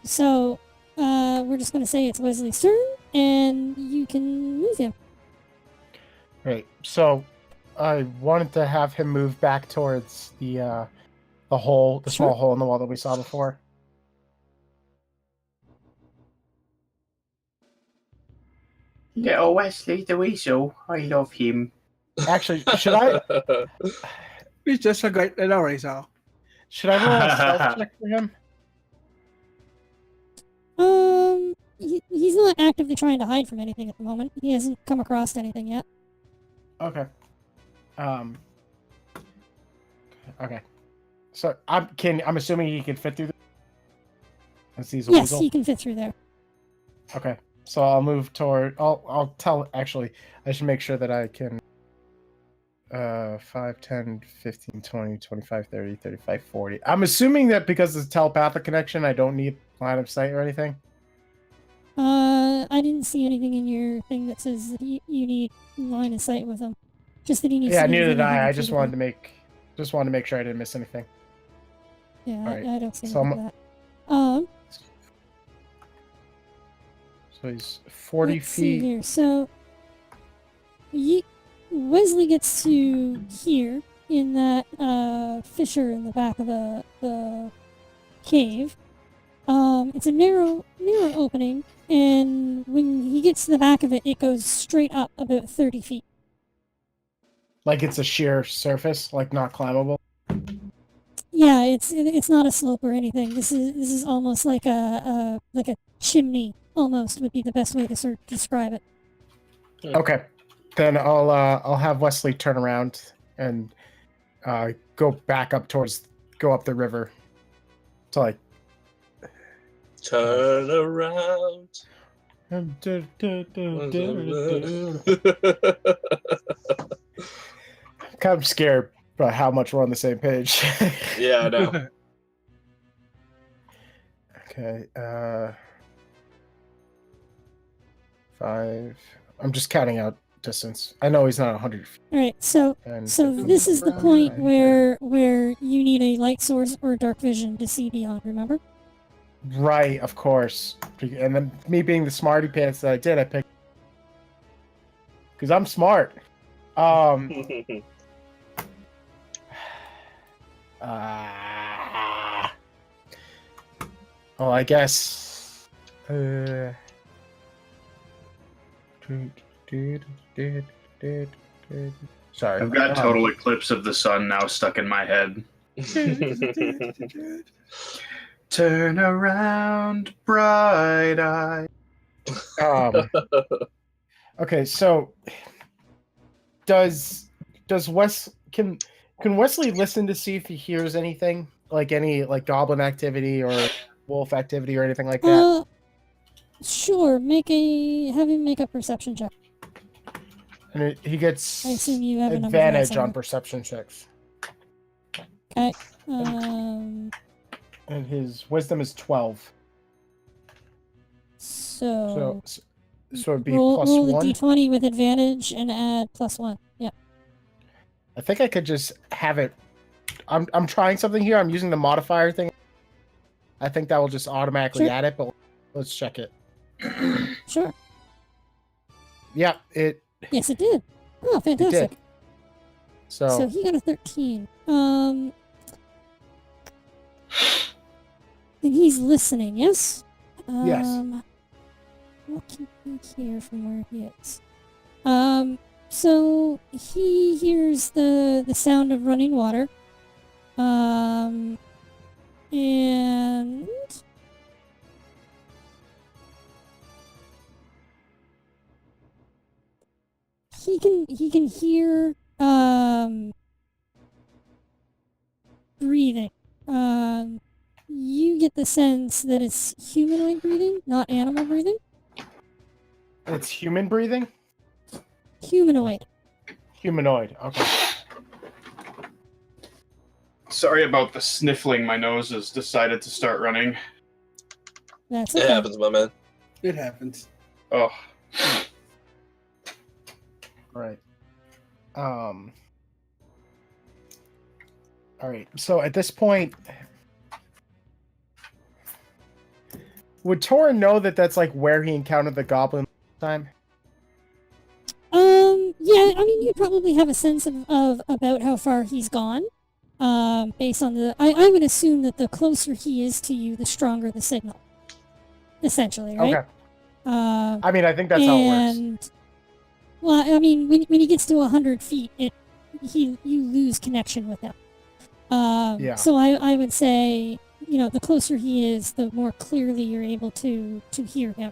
So, we're just going to say it's Wesley's turn, and you can move him. Right. So, I wanted to have him move back towards the hole, the small Sure. hole in the wall that we saw before. Little Wesley the Weasel. I love him. Actually, should I He's just a great little razor. should I roll a stealth check for him? He's not actively trying to hide from anything at the moment. He hasn't come across anything yet. Okay. Okay. So I'm assuming he can fit through. Since he's a Yes, weasel. he can fit through there. Okay. So I'll move toward. I'll tell. Actually, I should make sure that I can. 5, 10, 15, 20, 25, 30, 35, 40. I'm assuming that because it's a telepathic connection, I don't need line of sight or anything. I didn't see anything in your thing that says that you need line of sight with him. Just that he needs. Yeah, to be neither did within I. 100 I feet just of wanted him. to make sure I didn't miss anything. Yeah, Alright, I don't see so anything like that. So he's 40 Let's see feet. here. So, Wesley gets to here in that fissure in the back of the cave. It's a narrow opening, and when he gets to the back of it, it goes straight up about 30 feet. Like it's a sheer surface, like not climbable. Yeah, it's not a slope or anything. This is almost like a chimney. Almost would be the best way to sort of describe it. Okay, then I'll have Wesley turn around and go up the river. So like Turn around. I'm kind of scared about how much we're on the same page. Yeah, I know. Okay, 5. I'm just counting out distance. I know he's not 100 feet. All right, so And this is the point where you need a light source or dark vision to see beyond. Remember? Right, of course. And then me being the smarty pants that I did, I picked because I'm smart. Well, I guess. Sorry. I've got Total Eclipse of the Sun now stuck in my head. Turn around, bright eye. Okay, so does can Wesley listen to see if he hears anything, like any like goblin activity or wolf activity or anything like that? Sure. Have him make a perception check. And he gets I assume you have a number for that advantage on somewhere. perception checks. Okay. And his wisdom is 12. So So it'd be roll the +1. d20 with advantage and add +1. Yeah. I think I could just have it. I'm trying something here. I'm using the modifier thing. I think that will just automatically Sure. add it, but let's check it. Sure. Yeah, it Yes, it did. Oh, fantastic. did. So So he got a 13. And he's listening, yes? Yes. What can he hear from where he is? So he hears the sound of running water. And he can hear breathing. You get the sense that it's humanoid breathing, not animal breathing. it's human breathing? Humanoid. Humanoid. Okay. Sorry about the sniffling. My nose has decided to start running. That's It okay. happens, my man. It happens. Oh, Right. All right. So at this point, would Torin know that that's like where he encountered the goblin last time? Yeah, I mean, you probably have a sense of about how far he's gone. Based on I would assume that the closer he is to you, the stronger the signal. Essentially, right? Okay. I mean, I think that's how it works. Well, I mean, when he gets to 100 feet, you lose connection with him. Yeah. So I would say, the closer he is, the more clearly you're able to hear him.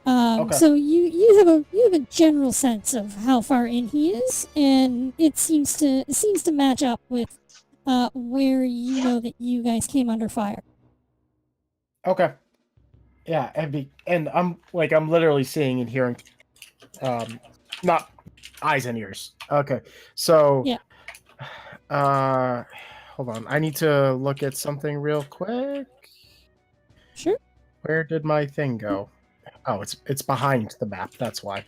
Okay. So you have a general sense of how far in he is, and it seems to match up with where you know that you guys came under fire. Okay. Yeah, and I'm literally seeing and hearing, not eyes and ears. Okay, so Yeah. Hold on. I need to look at something real quick. Sure. Where did my thing go? Oh, it's behind the map. That's why.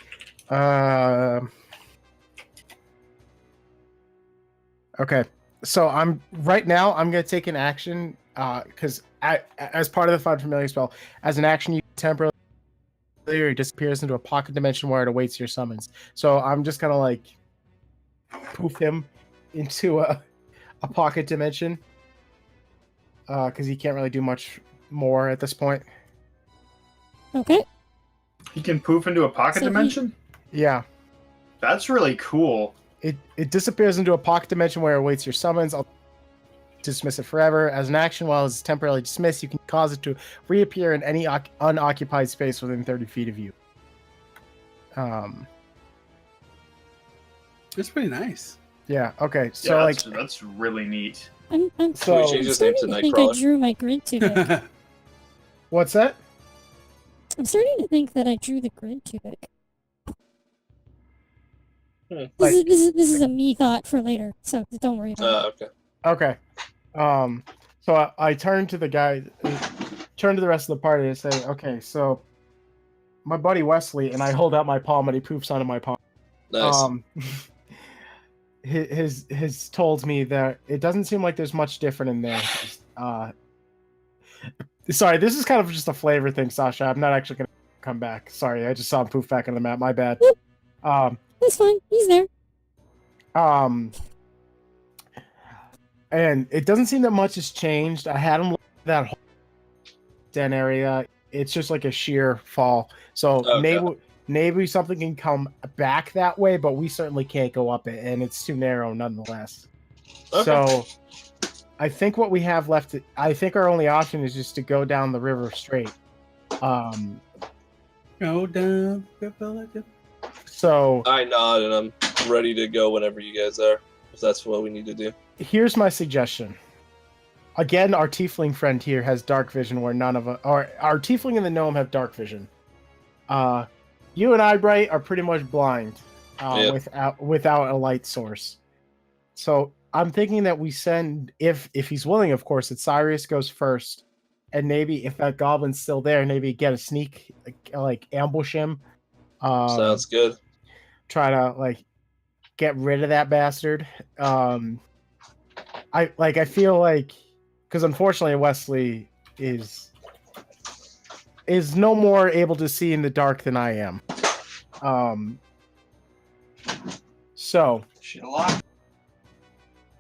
Okay. So I'm gonna take an action because as part of the Find Familiar spell, as an action you temporarily disappears into a pocket dimension where it awaits your summons. So I'm just gonna like poof him into a pocket dimension because he can't really do much more at this point. Okay. He can poof into a pocket dimension? Yeah. That's really cool. It disappears into a pocket dimension where it awaits your summons. I'll dismiss it forever. As an action, while it's temporarily dismissed, you can cause it to reappear in any unoccupied space within 30 feet of you. That's pretty nice. Yeah, okay. So yeah, that's really neat. I'm So change his starting name to to think I Nightcrawler. drew my grid too big. what's that? I'm starting to think that I drew the grid too big. Like- This is a me thought for later, so don't worry about it. Okay. Okay. So I turn to the guy, turn to the rest of the party and say, okay, so my buddy Wesley, and I hold out my palm and he poofs onto my palm. Nice. His told me that it doesn't seem like there's much different in there. Sorry, this is kind of just a flavor thing, Sasha. I'm not actually gonna come back. Sorry, I just saw him poof back on the map. My bad. That's fine. He's there. And it doesn't seem that much has changed. I had him look at that whole den area. It's just like a sheer fall. So Okay. maybe something can come back that way, but we certainly can't go up it, and it's too narrow nonetheless. Okay. So I think what we have left, I think our only option is just to go down the river straight. Go down the river. So I nod and I'm ready to go whenever you guys are, if that's what we need to do. here's my suggestion. Again, our tiefling friend here has dark vision where none of us, or our tiefling and the gnome have dark vision. You and I, Bright, are pretty much blind without a light source. So I'm thinking that we send, if he's willing, of course, that Cyrus goes first, and maybe if that goblin's still there, maybe get a sneak, like ambush him. Sounds good. Try to get rid of that bastard. I feel like, because unfortunately Wesley is no more able to see in the dark than I am. So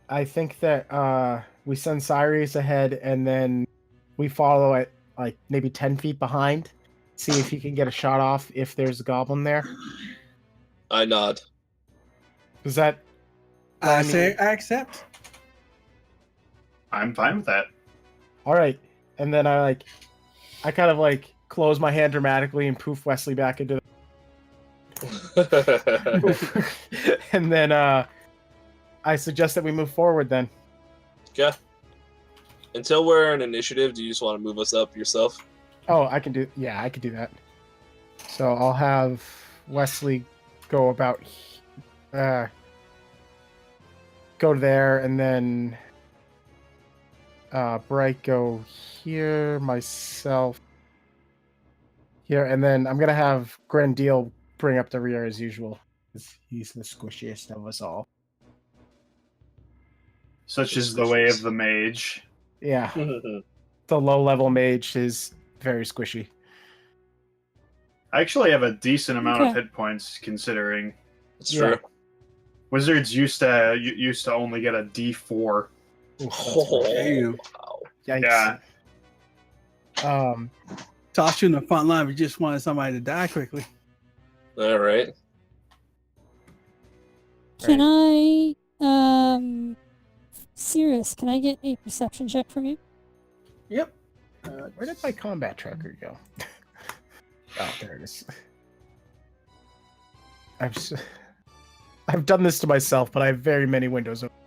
I think that we send Cyrus ahead and then we follow at maybe 10 feet behind, see if he can get a shot off if there's a goblin there. I nod. Is that? I say I accept. I'm fine with that. All right, and then I kind of close my hand dramatically and poof Wesley back into the... and then I suggest that we move forward then. Okay. Until we're in initiative, do you just want to move us up yourself? Oh, I can do that. So I'll have Wesley go about go there, and then Bright go here, myself here, and then I'm gonna have Grendel bring up the rear as usual. He's the squishiest of us all. Such is the way of the mage. Yeah. The low-level mage is very squishy. I actually have a decent amount of Okay. hit points, considering It's Yeah. true. wizards used to only get a D4. Oh, Damn. wow. Yikes. Yeah. Toss you in the front line if you just wanted somebody to die quickly. All right. Can I, Cirrus, can I get a perception check from you? Yep. Where did my combat tracker go? Oh, there it is. I've done this to myself, but I have very many windows open.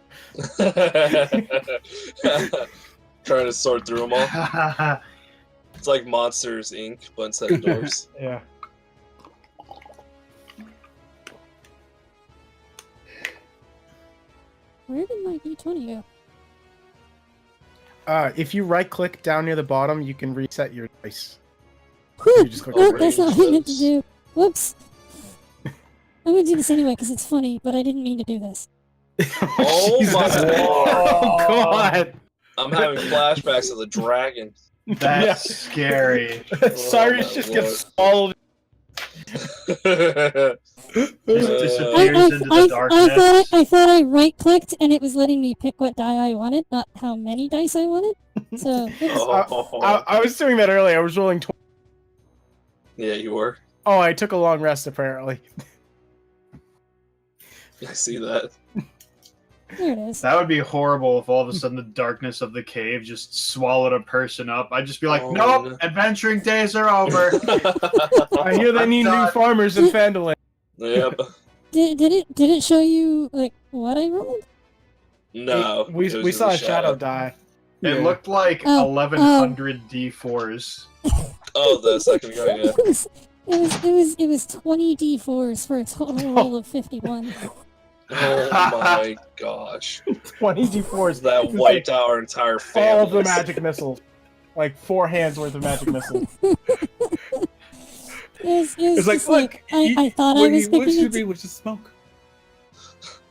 Trying to sort through them all. It's like Monsters Inc., but instead of dwarves. Yeah. Where did my D20 go? If you right click down near the bottom, you can reset your dice. Whew, You just click oh, over that's it. not what I meant to do. Whoops. I'm gonna do this anyway because it's funny, but I didn't mean to do this. Oh Jesus. my Oh god! I'm having flashbacks of the dragon. That's scary. Cyrus my just lord. gets swallowed. Just disappears I, into the darkness. I thought I right clicked and it was letting me pick what die I wanted, not how many dice I wanted. So oops. I was doing that earlier. I was rolling. Yeah, you were. Oh, I took a long rest apparently. I see that. There it is. That would be horrible if all of a sudden the darkness of the cave just swallowed a person up. I'd just be like, Oh, nope, no. adventuring days are over. I hear they need new done. farmers in Fandolin. Yep. Did it show you like what I rolled? No. We it was saw a just shadow die. It looked like Oh, 1,100 D4s. Oh, the second guy, yeah. It was 20 d4s for a total roll of 51. Oh my gosh. 20 d4s. That wiped out our entire family. All of the magic missiles. Like 4 hands worth of magic missiles. It was It's like, just like look, I thought I what was you wish picking to be was just smoke.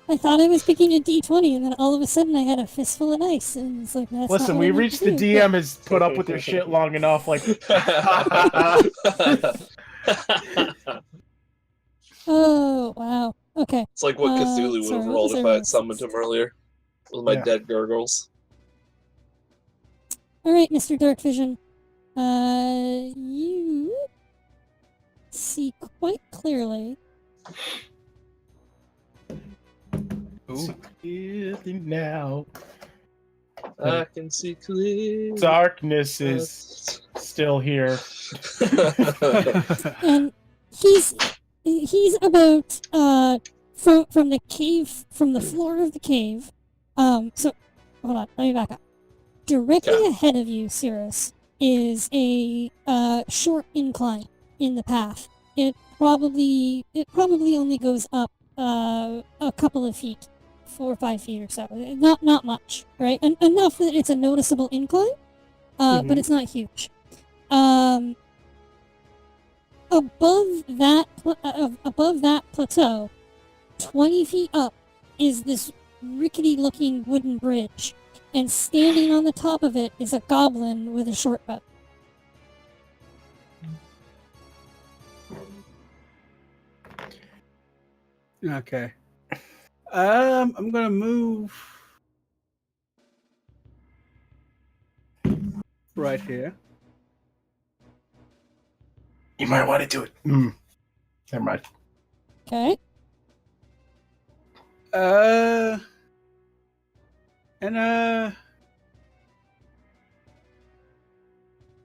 I thought I was picking a d20, and then all of a sudden I had a fistful of dice, and it's like that's not Listen, what we I meant reached to the do. DM has put up with their shit long enough. Like, Oh wow. Okay. It's like what Cthulhu would sorry, have what rolled was if our I had list? summoned him earlier. With my Yeah. dead gargoyles. All right, Mr. Dark Vision. You see quite clearly. clearly now, I can see clear. darkness is still here. And he's about from the cave, from the floor of the cave. So hold on, let me back up. Directly Okay. ahead of you, Cirrus, is a short incline in the path. It probably only goes up a couple of feet, 4 or 5 feet or so. Not much, right? Enough that it's a noticeable incline, but it's not huge. Above that plateau, 20 feet up, is this rickety-looking wooden bridge, and standing on the top of it is a goblin with a short bow. Okay. I'm gonna move right here. You might want to do it. Never mind. Okay. And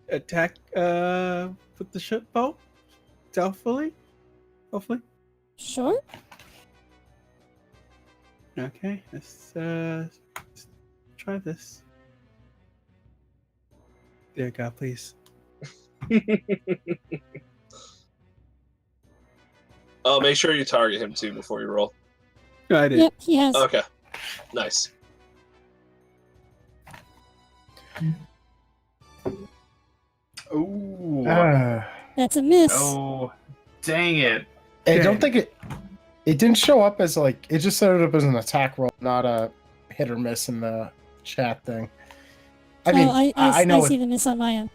attack with the ship bow stealthily, hopefully. Sure. Okay, let's try this. Dear God, please. Oh, make sure you target him too before you roll. No, I did. Yep, he has. Okay. Nice. Ooh. That's a miss. Oh, dang it. I don't think it didn't show up as like, it just showed up as an attack roll, not a hit or miss in the chat thing. I mean, I I know see the miss on my end.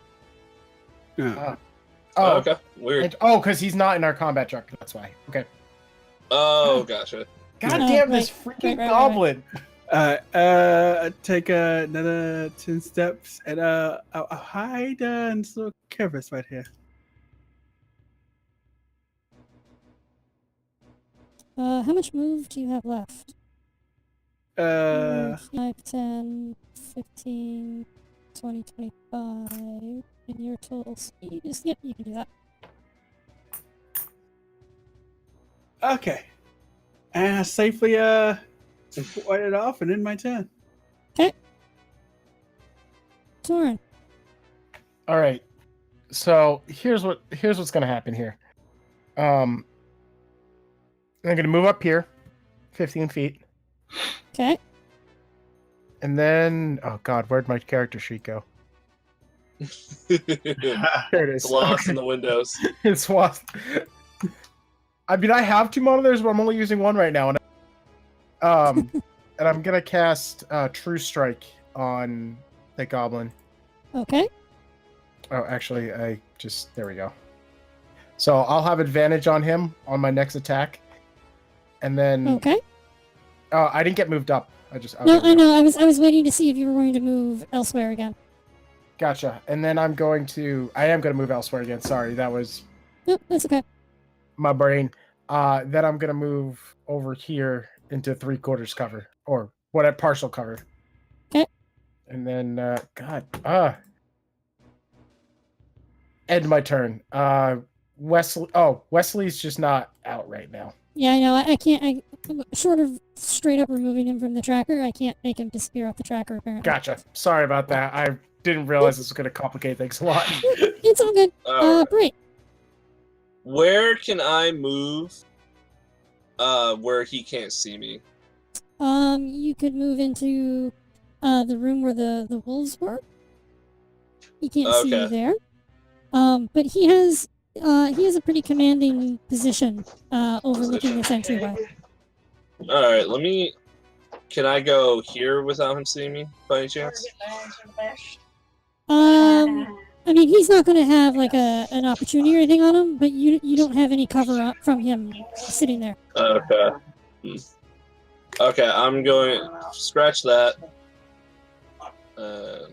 Yeah. Oh, okay. Weird. because he's not in our combat truck. That's why. Okay. Oh, gotcha. God Oh, damn this right, freaking right. goblin! Take another 10 steps and I'll hide in this little crevice right here. How much move do you have left? 5, 10, 15, 20, 25. And your total speed is... Yep, you can do that. Okay. And I safely wipe it off and end my turn. Okay. Torin. All right. So here's what's gonna happen here. I'm gonna move up here, 15 feet, Okay. and then oh god, where'd my character sheet go? There it is. It's lost Okay. in the windows. It's lost. I mean, I have 2 monitors, but I'm only using one right now, and I'm gonna cast True Strike on the goblin. Okay. Oh, actually, there we go. So I'll have advantage on him on my next attack, and then Okay. I didn't get moved up. No, I know. I was waiting to see if you were going to move elsewhere again. Gotcha. And then I am going to move elsewhere again. Sorry, that was Nope, that's okay. my brain. Then I'm gonna move over here into 3/4 cover or what partial cover. Okay. And then end my turn. Wesley's just not out right now. Yeah, I know. I can't. Short of straight up removing him from the tracker, I can't make him disappear off the tracker. Apparently. Gotcha. Sorry about that. I didn't realize this was gonna complicate things a lot. It's all good. Alright. Great. Where can I move? Where he can't see me. You could move into the room where the wolves were. He can't see you there. But he has a pretty commanding position overlooking this entryway. All right, Can I go here without him seeing me by any chance? I mean, he's not going to have like an opportunity or anything on him, but you don't have any cover up from him sitting there. Okay. Okay, I'm going scratch that. Oh.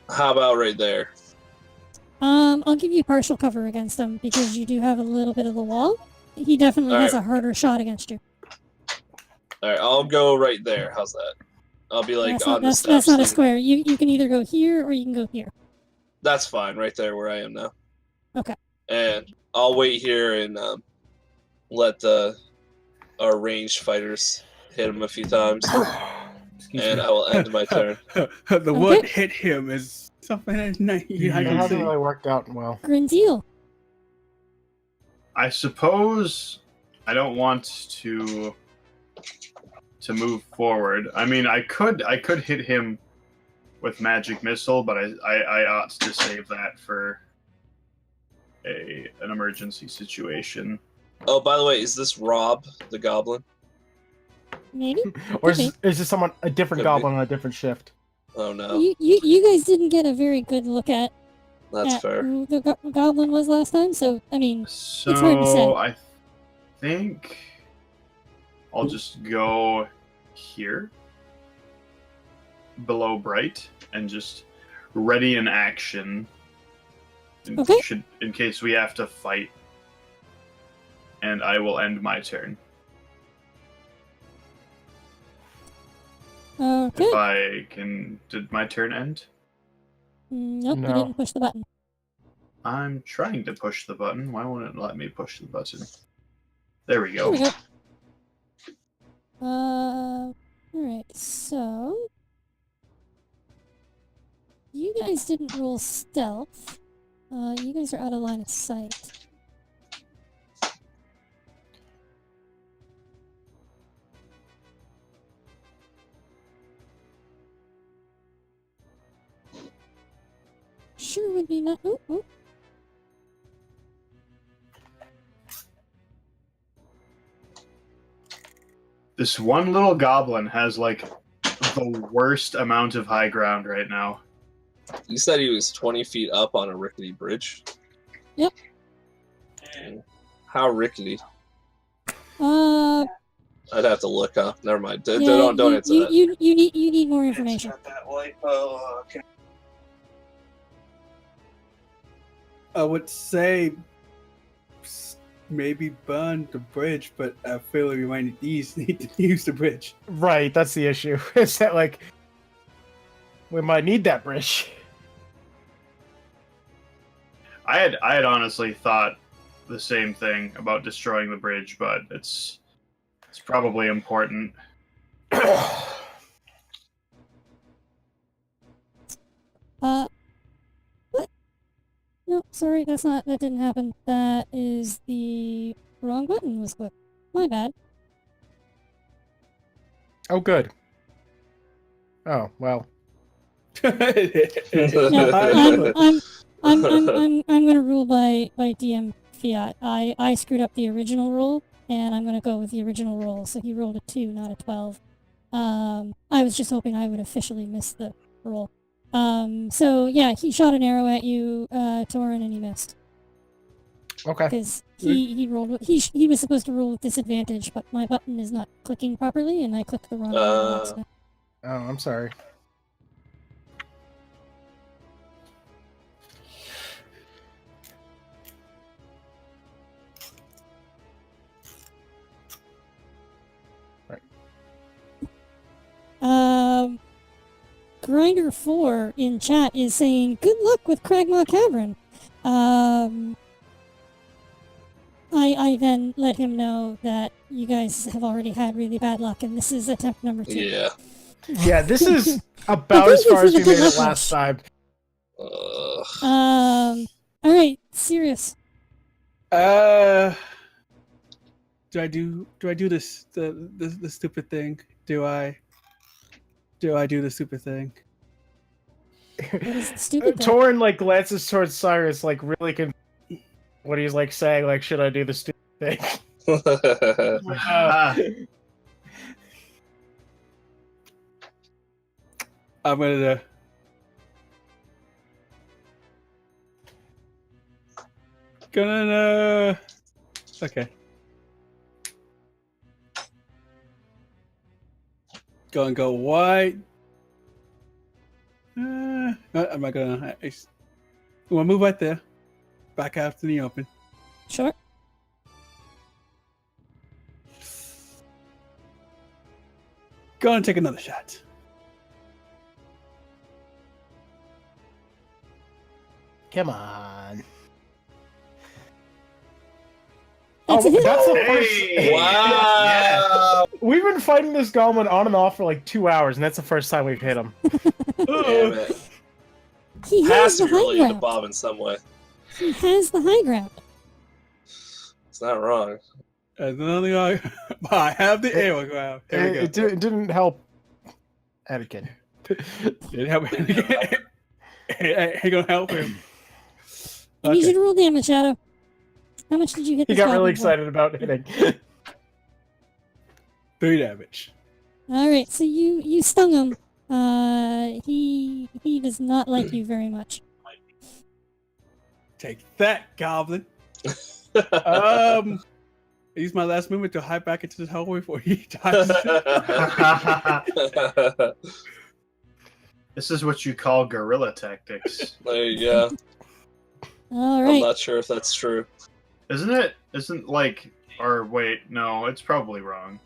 How about right there? I'll give you partial cover against him because you do have a little bit of the wall. He definitely has a harder shot against you. Alright, I'll go right there. How's that? I'll be like on the steps. That's not a square. You can either go here or you can go here. That's fine, right there where I am now. Okay. And I'll wait here and let our ranged fighters hit him a few times. And I will end my turn. The one hit him is something that It hasn't really worked out well. Grindeal. I suppose I don't want to move forward. I mean, I could hit him with magic missile, but I ought to save that for an emergency situation. Oh, by the way, is this Rob the Goblin? Maybe. Or is this a different goblin on a different shift? Oh no. You guys didn't get a very good look at fair. who the goblin was last time, so I mean, it's hard to say. So I think I'll just go here below Bright and just ready in action in case we have to fight, and I will end my turn. Okay. If I can... Did my turn end? Nope, No. you didn't push the button. I'm trying to push the button. Why won't it let me push the button? There we go. There we go. Alright, so... You guys didn't roll stealth. You guys are out of line of sight. Sure would be not... Ooh. This one little goblin has like the worst amount of high ground right now. You said he was 20 feet up on a rickety bridge? Yep. How rickety? Uh, I'd have to look up. Never mind. yeah, Don't answer that. you need more information. I would say maybe burn the bridge, but I feel like we might need to use the bridge. Right, that's the issue. Is that like we might need that bridge? I had honestly thought the same thing about destroying the bridge, but it's probably important. What? No, sorry, that didn't happen. That is the wrong button was clicked. My bad. Oh, good. Oh well. No, I'm gonna rule by DM fiat. I screwed up the original roll, and I'm gonna go with the original roll. So he rolled a 2, not a 12. I was just hoping I would officially miss the roll. So yeah, he shot an arrow at you, Torin, and he missed. Okay. Because he rolled. He was supposed to roll with disadvantage, but my button is not clicking properly, and I clicked the wrong one. on accident. Oh, I'm sorry. Grinder4 in chat is saying, good luck with Cragmaw Cavern. I then let him know that you guys have already had really bad luck, and this is attempt number 2. Yeah. Yeah, this is about as far as we made it last time. Alright, serious. Do I do this the stupid thing? Do I do the stupid thing? What is the stupid thing? Torin like glances towards Cyrus, like really what he's like saying, like, should I do the stupid thing? I'm gonna okay. Go wide. I'm not gonna. We'll move right there. Back out to the open. Sure. Go and take another shot. Come on. That's a hit. That's the Hey! first. Wow. We've been fighting this goblin on and off for like 2 hours, and that's the first time we've hit him. Damn it. He Has has to the be high related to ground. Bob in some way. He has the high ground. It's not wrong. I have the arrow ground. There we It go. didn't help Anakin. Didn't help him. Ain't gonna help him. I need you to roll damage, Shadow. How much did you hit He this got really goblin for? excited about hitting. 3 damage. Alright, so you stung him. He does not like you very much. Take that, goblin. Use my last movement to hide back into this hallway before he dies. This is what you call guerrilla tactics, There you go. I'm Alright. not sure if that's true. isn't it? Isn't like, or wait, no, it's probably wrong.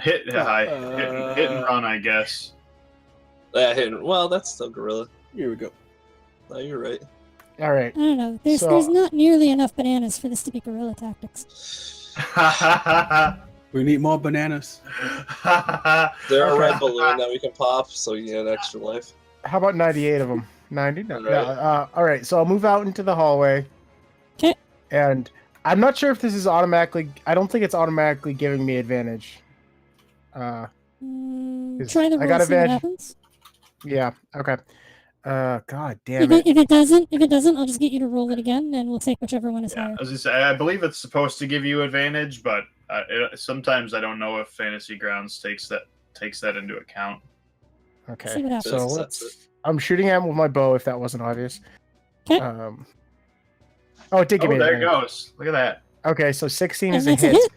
Hit and run, I guess. Yeah, hidden. Well, that's still gorilla. Here we go. No, you're right. All right. I don't know. There's So- not nearly enough bananas for this to be guerrilla tactics. We need more bananas. They're a Okay. red balloon that we can pop, so you get extra life. How about 98 of them? 90? No. All Yeah, right. all right. So I'll move out into the hallway. 'Kay. And I'm not sure if this is automatically. I don't think it's automatically giving me advantage. Try the I roll, got see what advantage. happens. Yeah. Okay. God damn If it. it doesn't, I'll just get you to roll it again, and we'll take whichever one is Yeah, higher. as I say, I believe it's supposed to give you advantage, but sometimes I don't know if Fantasy Grounds takes that takes that into account. See Okay, what so happens. let's. I'm shooting at him with my bow. If that wasn't obvious. 'Kay. Oh, it did give Oh, me there it advantage. goes. Look at that. Okay, so 16 And is a that's a hit, hit.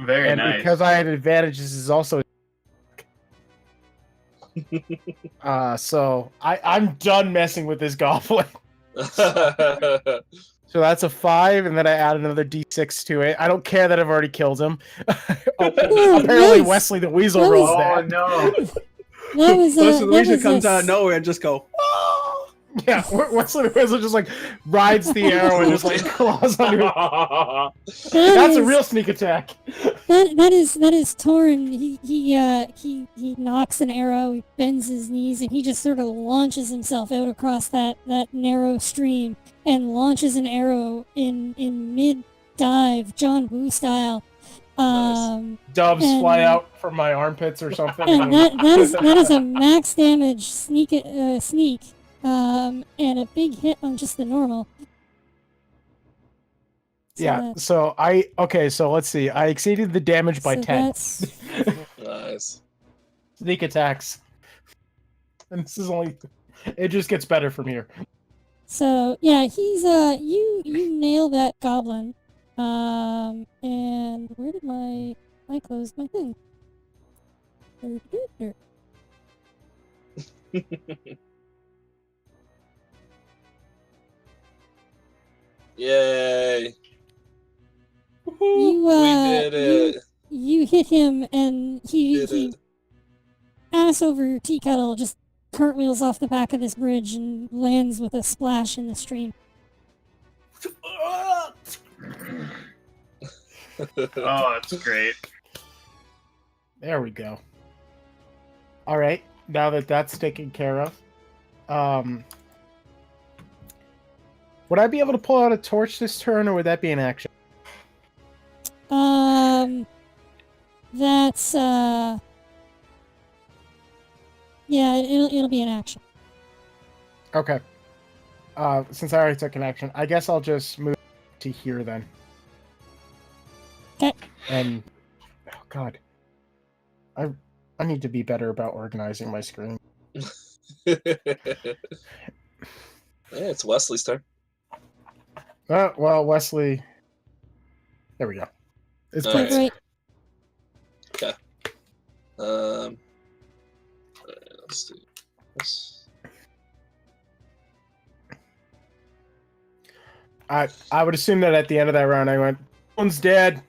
Very and nice. because I had advantage, this is also. So I'm done messing with this goblin. So that's a 5, and then I add another d6 to it. I don't care that I've already killed him. Apparently, nice. Wesley the Weasel That rolls was- that. no. That was Plus, the that Weasel was comes a out of nowhere and just go. "Oh!" Yeah, Wesley the Weasel just like rides the arrow and just like claws under it. That's a real sneak attack. That is Torin. He knocks an arrow, he bends his knees, and he just sort of launches himself out across that narrow stream and launches an arrow in mid dive, John Woo style. Doves And- fly out from my armpits or something. And that is a max damage sneak, and a big hit on just the normal. So Yeah, so let's see. I exceeded the damage by 10. That's, Nice. Sneak attacks. And this is only it just gets better from here. so yeah, he's you nail that goblin. And where did I closed my thing? Yay. You We did it. You hit him, and he Did it. ass over tea kettle just cartwheels off the back of this bridge and lands with a splash in the stream. Oh, that's great. There we go. All right, now that that's taken care of, would I be able to pull out a torch this turn, or would that be an action? That's yeah, it'll be an action. Okay. Since I already took an action, I guess I'll just move to here then. Okay. And oh god, I need to be better about organizing my screen. Yeah, it's Wesley's turn. Well, Wesley. There we go. It's All perfect. right. Great. Alright, let's do this. I would assume that at the end of that round, I went, "One's dead,"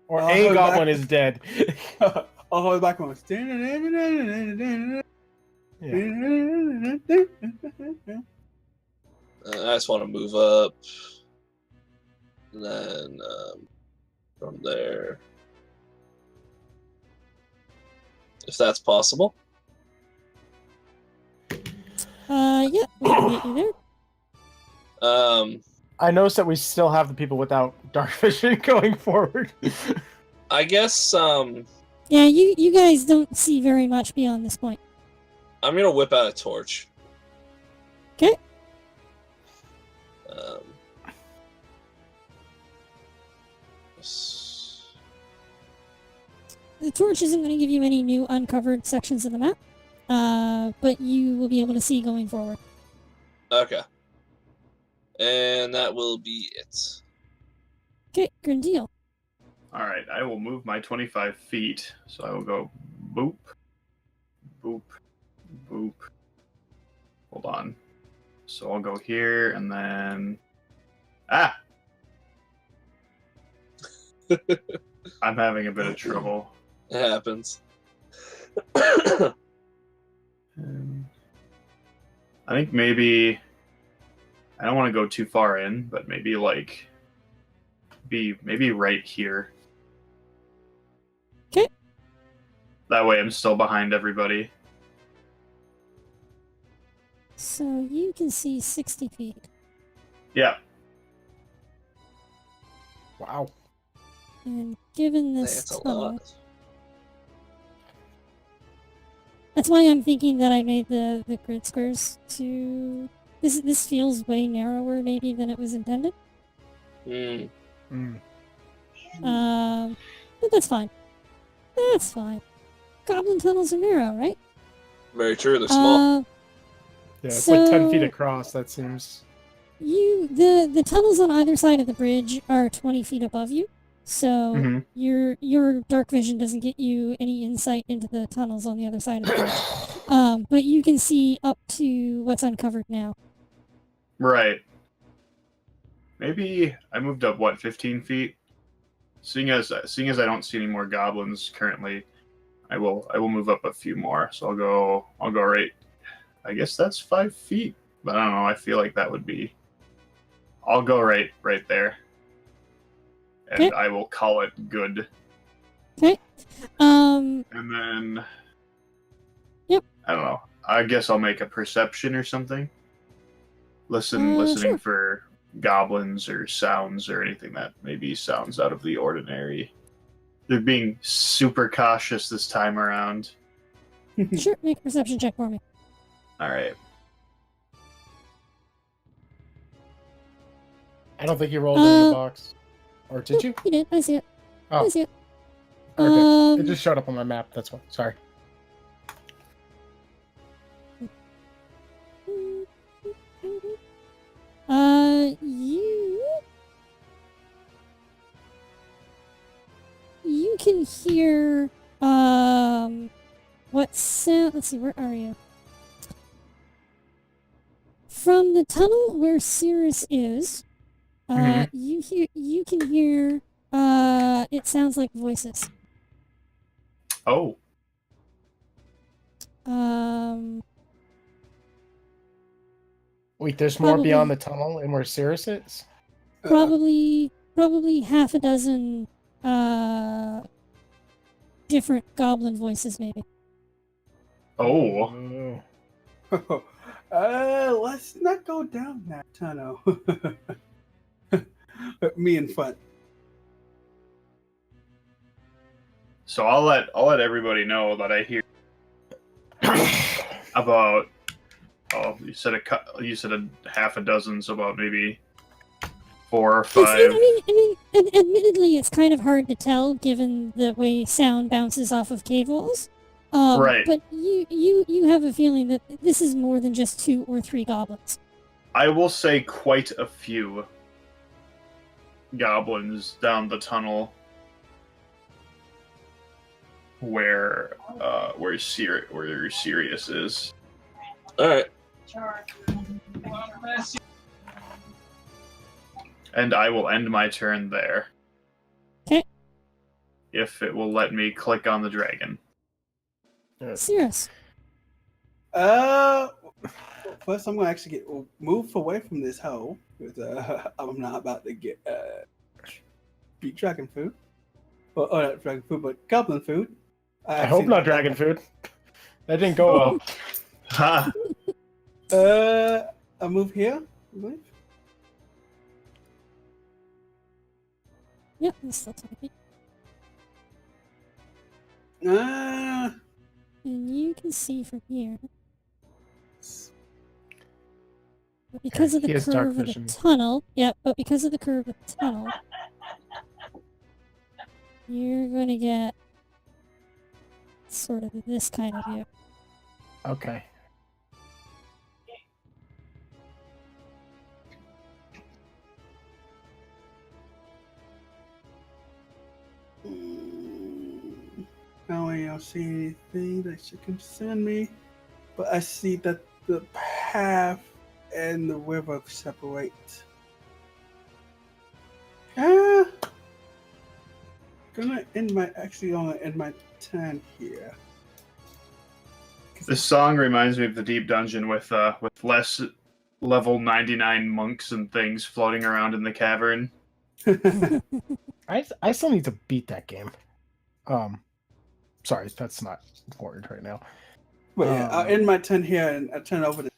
or I'll "A hold goblin back. is dead." I'll hold back one. I just want to move up. And then from there, if that's possible. Yeah, we can get you there. I noticed that we still have the people without dark vision going forward. I guess Yeah, you guys don't see very much beyond this point. I'm gonna whip out a torch. Okay. The torch isn't going to give you any new uncovered sections of the map, but you will be able to see going forward. Okay. And that will be it. Okay, good deal. All right, I will move my 25 feet. So I will go boop, boop, boop. Hold on. So I'll go here and then... Ah! I'm having a bit of trouble. It happens. I think maybe... I don't want to go too far in, but maybe like... maybe right here. Okay. That way I'm still behind everybody. So you can see 60 feet. Yeah. Wow. And given this That's a tunnel, lot. that's why I'm thinking that I made the grid squares to... This feels way narrower maybe than it was intended. Hmm. Mm. But that's fine. That's fine. goblin tunnels are narrow, right? Very true. They're small. Yeah, it's like 10 feet So- across. That seems. The tunnels on either side of the bridge are 20 feet above you, so Mhm. your dark vision doesn't get you any insight into the tunnels on the other side of the bridge. But you can see up to what's uncovered now. Right. Maybe I moved up 15 feet. Seeing as I don't see any more goblins currently, I will move up a few more. So I'll go right. I guess that's 5 feet, but I don't know. I feel like that would be. I'll go right there, and Okay. I will call it good. Okay. And then. Yep. I don't know. I guess I'll make a perception or something. Listening Sure. for goblins or sounds or anything that maybe sounds out of the ordinary. They're being super cautious this time around. Sure, make a perception check for me. All right. I don't think you rolled in the box. Or did you? You did. I see it. Oh, I see it. okay. It just showed up on my map. That's why. Sorry. You can hear, what sound, let's see, where are you? From the tunnel where Cirrus is, you can hear, it sounds like voices. Oh. Wait, there's more beyond the tunnel and where Cirrus is? Probably half a dozen, different goblin voices, maybe. Oh. Let's not go down that tunnel. Me in front. So I'll let everybody know that I hear about. Oh, you said a half a dozen, so about maybe 4 or 5. I mean, admittedly, it's kind of hard to tell given the way sound bounces off of cave walls. Right. But you have a feeling that this is more than just 2 or 3 goblins. I will say quite a few goblins down the tunnel where Sirius is. All right. And I will end my turn there. Okay. If it will let me click on the dragon. Cirrus. First I'm gonna actually move away from this hole because I'm not about to get beat dragon food. Well, not dragon food, but goblin food. I hope not dragon food. That didn't go well. Ha! I move here, I believe. Yep, it's still 20 feet. And you can see from here. But because of He the has dark curve of the vision. tunnel, but because of the curve of the tunnel, you're gonna get sort of this kind of view. Okay. Now I don't see anything that should concern me, but I see that the path and the river separate. Gonna end my turn here. This song reminds me of the deep dungeon with less level 99 monks and things floating around in the cavern. I still need to beat that game. Sorry, that's not important right now. But yeah, I'll end my turn here and I'll turn over to.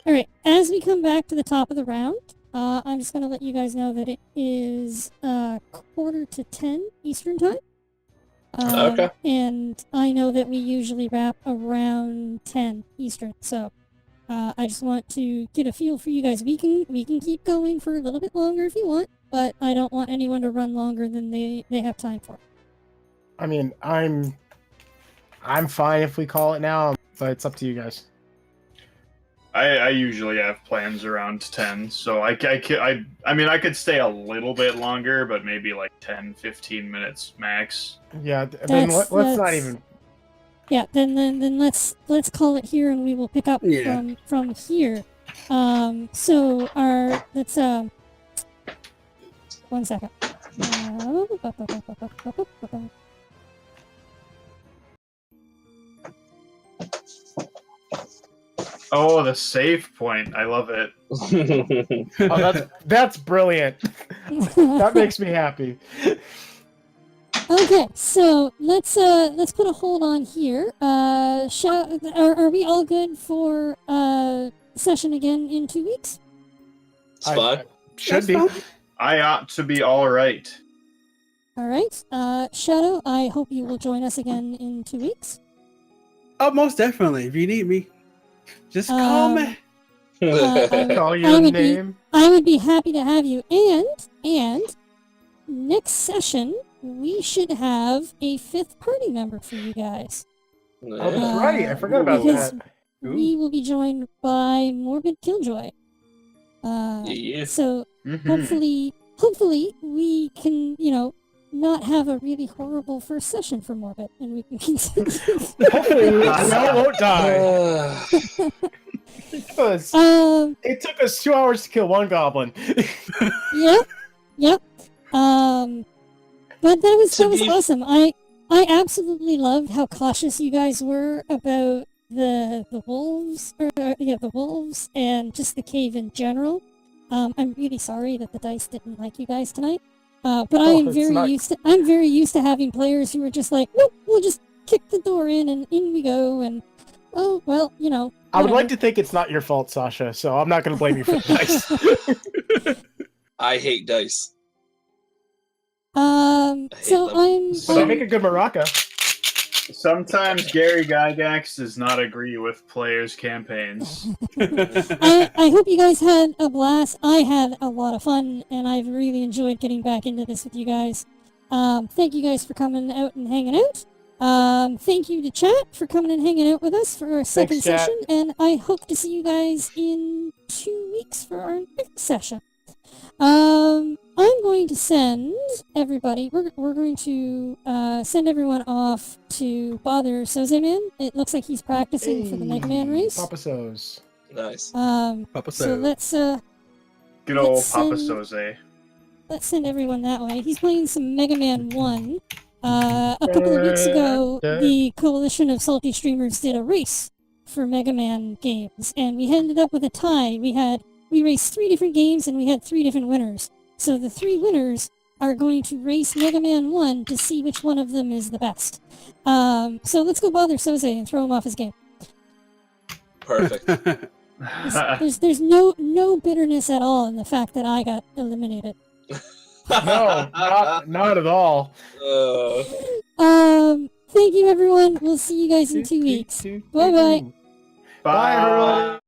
Alright, as we come back to the top of the round, I'm just gonna let you guys know that it is 9:45 Eastern Time. Okay. And I know that we usually wrap around 10 Eastern, so I just want to get a feel for you guys. We can keep going for a little bit longer if you want, but I don't want anyone to run longer than they have time for. I mean, I'm fine if we call it now, but it's up to you guys. I usually have plans around 10, so I mean, I could stay a little bit longer, but maybe like 10, 15 minutes max. Yeah, then let's not even. Yeah, then let's call it here, and we will pick up Yeah. from here. So let's 1 second. Oh, the save point! I love it. Oh, that's brilliant. That makes me happy. Okay, so let's put a hold on here. Are we all good for session again in 2 weeks? It's fine. Should be. That's fine. I ought to be all right. All right. Shadow, I hope you will join us again in 2 weeks. Oh, most definitely. If you need me, just call me. Call I your would name. I would be happy to have you. And next session we should have a 5th party member for you guys. Oh, that's right. I forgot about because that. we will be joined by Morbid Killjoy. Yeah. So Mhm. hopefully we can, not have a really horrible first session for Morbid, and we can continue. Hopefully we all won't die. Because it took us 2 hours to kill one goblin. Yep. But that was be- awesome. I absolutely loved how cautious you guys were about the wolves, the wolves, and just the cave in general. I'm really sorry that the dice didn't like you guys tonight. But I'm very used to having players who are just like, nope, we'll just kick the door in and in we go, and oh well, I would like whatever. to think it's not your fault, Sasha, so I'm not going to blame you for the dice. I hate dice. So them. But they make a good maraca. Sometimes Gary Gygax does not agree with players' campaigns. I hope you guys had a blast. I had a lot of fun, and I've really enjoyed getting back into this with you guys. Thank you guys for coming out and hanging out. Thank you to chat for coming and hanging out with us for our second Thanks, chat. session, and I hope to see you guys in 2 weeks for our next session. I'm going to send everybody. We're going to send everyone off to bother Sozeman. It looks like he's practicing for the Mega Man race. Papa So's. Nice. Papa So Soz. let's Good old Let's Papa send- Soze. let's send everyone that way. He's playing some Mega Man 1. A couple of weeks ago, the Coalition of Salty Streamers did a race for Mega Man games, and we ended up with a tie. We raced 3 different games, and we had 3 different winners. So the 3 winners are going to race Mega Man 1 to see which one of them is the best. So let's go bother Soze and throw him off his game. Perfect. There's no bitterness at all in the fact that I got eliminated. No, not at all. Thank you everyone. We'll see you guys in 2 weeks. Bye-bye. Bye, everyone.